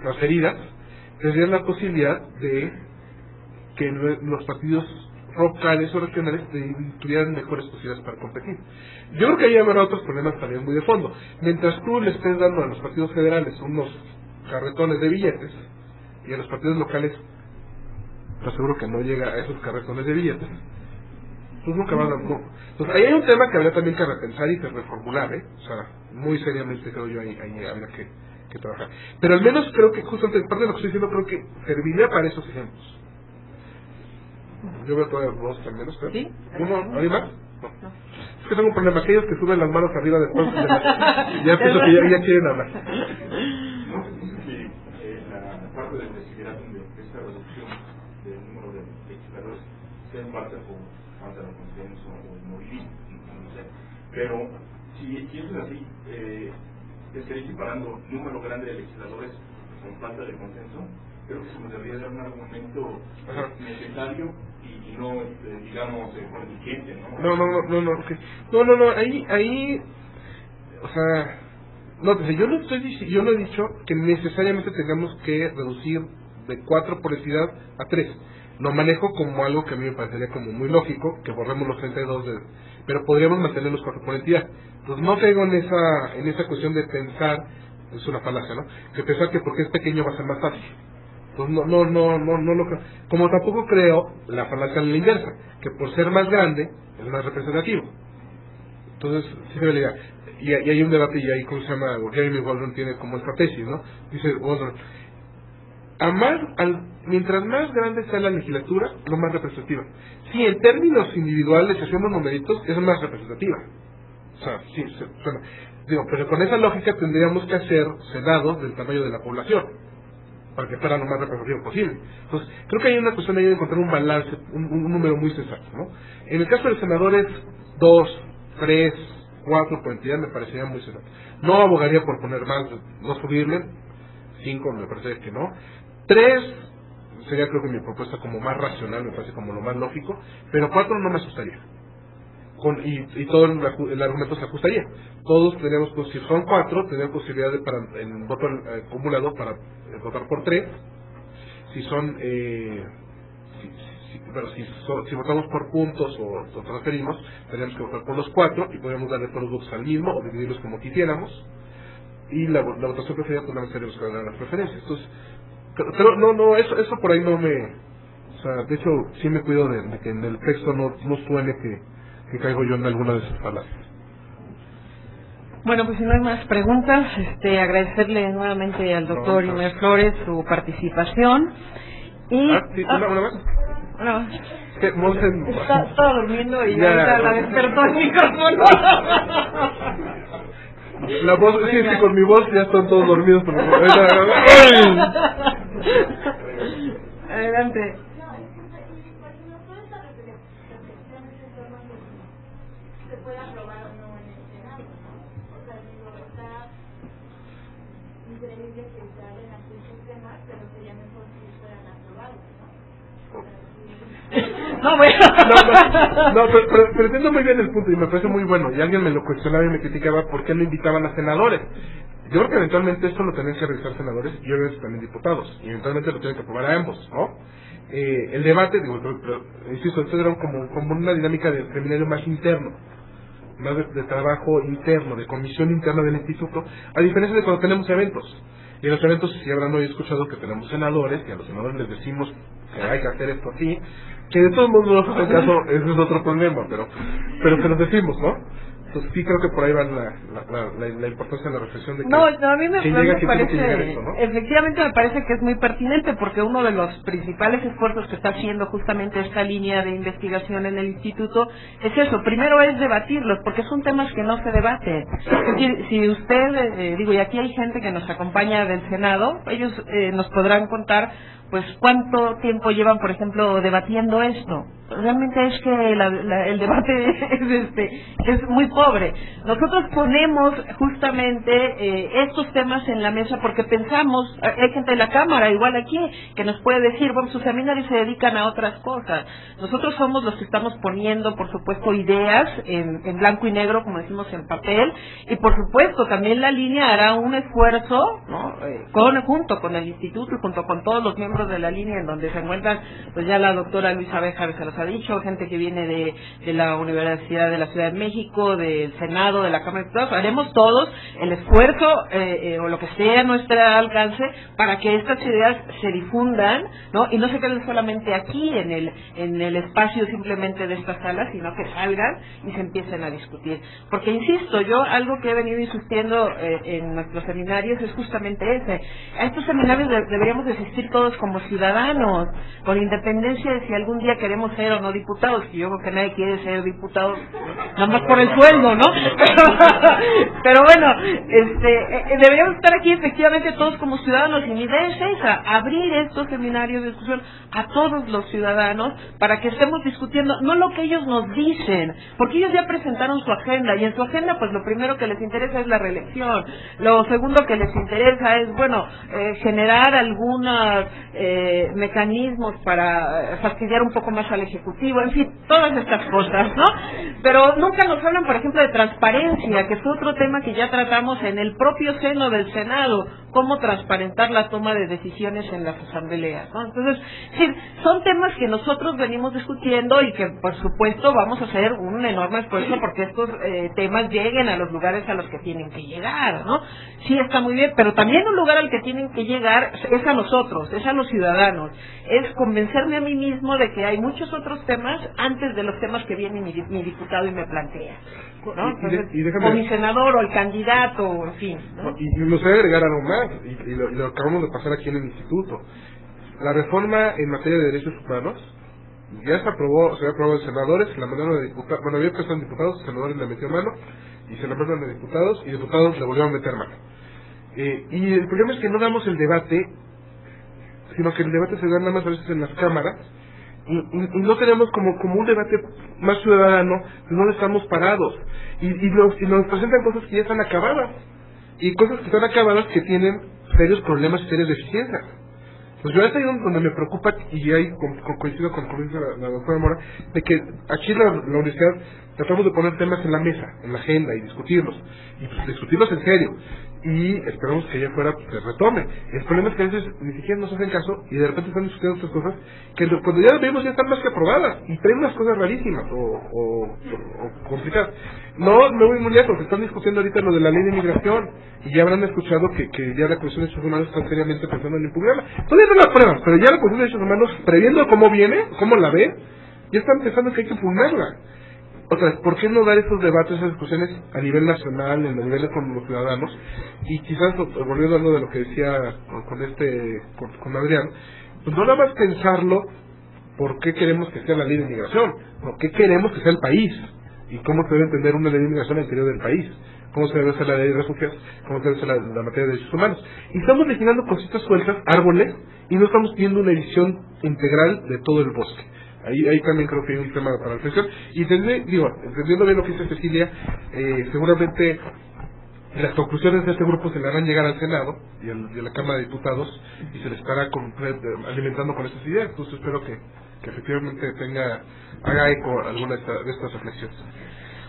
transferidas, tendrían la posibilidad de que los partidos locales o regionales tuvieran mejores posibilidades para competir. Yo creo que ahí habrá otros problemas también muy de fondo. Mientras tú le estés dando a los partidos federales unos carretones de billetes, y a los partidos locales te aseguro que no llega a esos carretones de billetes, pues nunca van a... No. Entonces ahí hay un tema que habría también que repensar y que reformular, o sea, muy seriamente creo yo ahí habría que trabajar. Pero al menos creo que justamente parte de lo que estoy diciendo creo que serviría para esos ejemplos. Yo veo todavía dos al menos, ¿pero? ¿Sí? ¿Uno? ¿Hay más? No. Es que tengo un problema, aquellos que suben las manos arriba después ya pienso que ya quieren hablar. La parte del desideratum de esta reducción del número de legisladores sea en parte por falta de consenso o inmovilismo, no sé. Pero si eso es así, estaría equiparando número grande de legisladores con falta de consenso. Creo que se nos debería dar un argumento necesario y no, digamos, contingente, ¿no? No, ahí, o sea, nótese, yo no he dicho que necesariamente tengamos que reducir de 4 por entidad a 3. Lo manejo como algo que a mí me parecería como muy lógico, que borremos los 32, pero podríamos mantener los 4 por entidad. Entonces no caigo en esa cuestión de pensar, es una falacia, ¿no? Que pensar que porque es pequeño va a ser más fácil. Pues no lo creo. Como tampoco creo la falacia en la inversa, que por ser más grande es más representativo. Entonces, sí se ve la idea. Y hay un debate, y ahí, ¿cómo se llama? Jeremy Waldron tiene como esta tesis, ¿no? Dice Waldron, mientras más grande sea la legislatura, lo más representativa. Sí, en términos individuales, haciendo numeritos, es más representativa. O sea, sí, suena. Digo, pero con esa lógica tendríamos que hacer senados del tamaño de la población, para que fuera lo más representativo posible. Entonces, creo que hay una cuestión ahí de encontrar un balance, un número muy sensato, ¿no? En el caso de los senadores, 2, 3, 4 por entidad me parecería muy sensato. No abogaría por poner más, no subirle, 5 me parece que no. 3 sería creo que mi propuesta como más racional, me parece como lo más lógico, pero 4 no me asustaría. Y todo el argumento se ajustaría. Todos tenemos, pues, si son 4, tenemos posibilidad en voto acumulado para votar por 3. Si son, si votamos por puntos o transferimos, tendríamos que votar por los 4 y podríamos darle todos los votos al mismo o dividirlos como quisiéramos. Y la votación preferida, pues, sería los que dan las preferencias. Entonces, pero eso por ahí no me... O sea, de hecho, sí me cuido de que en el texto no suene que caigo yo en alguna de esas falacias. Bueno, pues si no hay más preguntas, agradecerle nuevamente al doctor Imer Flores su participación. Y sí, una más. Una más. Estaba durmiendo y ahorita la despertó el micrófono. La voz, sí, es que con mi voz ya están todos dormidos. Pero adelante. No, bueno. Pero entiendo muy bien el punto y me parece muy bueno. Y alguien me lo cuestionaba y me criticaba por qué no invitaban a senadores. Yo creo que eventualmente esto lo tienen que revisar senadores y obviamente también diputados. Y eventualmente lo tienen que aprobar a ambos, ¿no? El debate, pero insisto, esto era como una dinámica de seminario más interno, más de trabajo interno, de comisión interna del instituto, a diferencia de cuando tenemos eventos. Y en los eventos, si habrán hoy escuchado que tenemos senadores, y a los senadores les decimos que hay que hacer esto así, que de todos modos no nos hacen caso, ese es otro problema, pero se los decimos, ¿no? Entonces sí creo que por ahí va la importancia de la reflexión de que a mí me parece, esto, ¿no? efectivamente me parece que es muy pertinente, porque uno de los principales esfuerzos que está haciendo justamente esta línea de investigación en el instituto es eso. Primero es debatirlos, porque son temas que no se debaten. Es decir, si usted, y aquí hay gente que nos acompaña del Senado, ellos nos podrán contar pues cuánto tiempo llevan, por ejemplo, debatiendo esto. Realmente es que el debate es muy pobre. Nosotros ponemos justamente estos temas en la mesa porque pensamos, hay gente en la Cámara, igual aquí, que nos puede decir, bueno, sus seminarios se dedican a otras cosas. Nosotros somos los que estamos poniendo, por supuesto, ideas en blanco y negro, como decimos, en papel, y por supuesto también la línea hará un esfuerzo, ¿no? Junto con el instituto y junto con todos los miembros de la línea, en donde se encuentran, pues ya la doctora Luisa Béjar se los ha dicho, gente que viene de la Universidad de la Ciudad de México, del Senado, de la Cámara de Diputados. Haremos todos el esfuerzo o lo que esté a nuestro alcance para que estas ideas se difundan, ¿no? Y no se queden solamente aquí en el espacio simplemente de esta sala, sino que salgan y se empiecen a discutir. Porque insisto, yo algo que he venido insistiendo en nuestros seminarios es justamente ese. A estos seminarios deberíamos asistir todos como ciudadanos, con independencia de si algún día queremos ser o no diputados, que yo creo que nadie quiere ser diputado nada más por el sueldo, ¿no? Pero bueno, deberíamos estar aquí efectivamente todos como ciudadanos, y mi idea es esa, abrir estos seminarios de discusión a todos los ciudadanos para que estemos discutiendo no lo que ellos nos dicen, porque ellos ya presentaron su agenda, y en su agenda pues lo primero que les interesa es la reelección, lo segundo que les interesa es, bueno, generar algunos mecanismos para fastidiar un poco más al Ejecutivo, en fin, todas estas cosas, ¿no? Pero nunca nos hablan, por ejemplo, de transparencia, que fue otro tema que ya tratamos en el propio seno del Senado, cómo transparentar la toma de decisiones en las asambleas, ¿no? Entonces, sí, son temas que nosotros venimos discutiendo y que, por supuesto, vamos a hacer un enorme esfuerzo porque estos temas lleguen a los lugares a los que tienen que llegar, ¿no? Sí, está muy bien, pero también un lugar al que tienen que llegar es a nosotros, es a los ciudadanos, es convencerme a mí mismo de que hay muchos otros temas antes de los temas que viene mi diputado y me plantea, ¿no? Entonces, o mi senador o el candidato, o en fin, ¿no? Y me gustaría agregar algo más, y lo acabamos de pasar aquí en el instituto. La reforma en materia de derechos humanos ya se aprobó en senadores, la mandaron de diputados, bueno, había que son diputados, senadores le metió mano, y se la mandaron de diputados, y diputados le volvieron a meter mano. Y el problema es que no damos el debate, sino que el debate se da nada más a veces en las cámaras, y no tenemos como un debate más ciudadano, no estamos parados, y nos presentan cosas que ya están acabadas, y cosas que están acabadas que tienen serios problemas y serias deficiencias. Pues yo es ahí donde me preocupa, y ahí coincido con la doctora Mora, de que aquí en la universidad tratamos de poner temas en la mesa, en la agenda, y discutirlos en serio, y esperamos que allá afuera se retome. El problema es que a veces ni siquiera nos hacen caso, y de repente están discutiendo otras cosas que cuando ya las vemos ya están más que aprobadas, y traen unas cosas rarísimas o complicadas. No me voy muy lejos, están discutiendo ahorita lo de la ley de inmigración, y ya habrán escuchado que ya la Comisión de Derechos Humanos está seriamente pensando en impugnarla. Todavía no la aprueban, pero ya la Comisión de Derechos Humanos, previendo cómo viene, cómo la ve, ya están pensando que hay que impugnarla. Otra vez, ¿por qué no dar esos debates, esas discusiones a nivel nacional, en los niveles con los ciudadanos? Y quizás, volviendo a algo de lo que decía con Adrián, pues no nada más pensarlo por qué queremos que sea la ley de inmigración, por qué queremos que sea el país, y cómo se debe entender una ley de inmigración al interior del país, cómo se debe hacer la ley de refugiados, cómo se debe hacer la materia de derechos humanos. Y estamos legislando cositas sueltas, árboles, y no estamos viendo una edición integral de todo el bosque. Ahí también creo que hay un tema para reflexión. Y entendiendo bien lo que dice Cecilia, seguramente las conclusiones de este grupo se le harán llegar al Senado y a la Cámara de Diputados, y se le estará alimentando con estas ideas. Entonces espero que efectivamente haga eco alguna de estas reflexiones.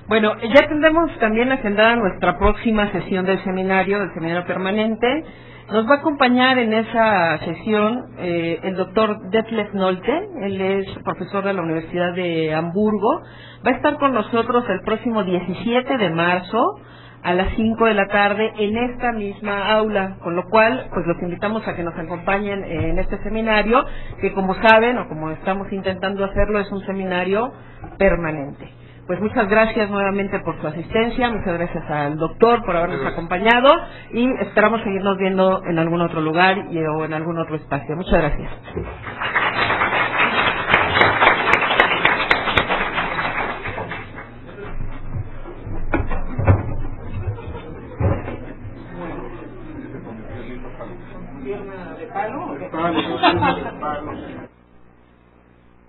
Bueno, ya tendremos también agendada nuestra próxima sesión del seminario permanente. Nos va a acompañar en esa sesión el doctor Detlef Nolte, él es profesor de la Universidad de Hamburgo. Va a estar con nosotros el próximo 17 de marzo a las 5 de la tarde en esta misma aula, con lo cual pues los invitamos a que nos acompañen en este seminario, que como saben o como estamos intentando hacerlo es un seminario permanente. Pues muchas gracias nuevamente por su asistencia, muchas gracias al doctor por habernos acompañado y esperamos seguirnos viendo en algún otro lugar o en algún otro espacio. Muchas gracias. ¿Pierna de palo? De palo.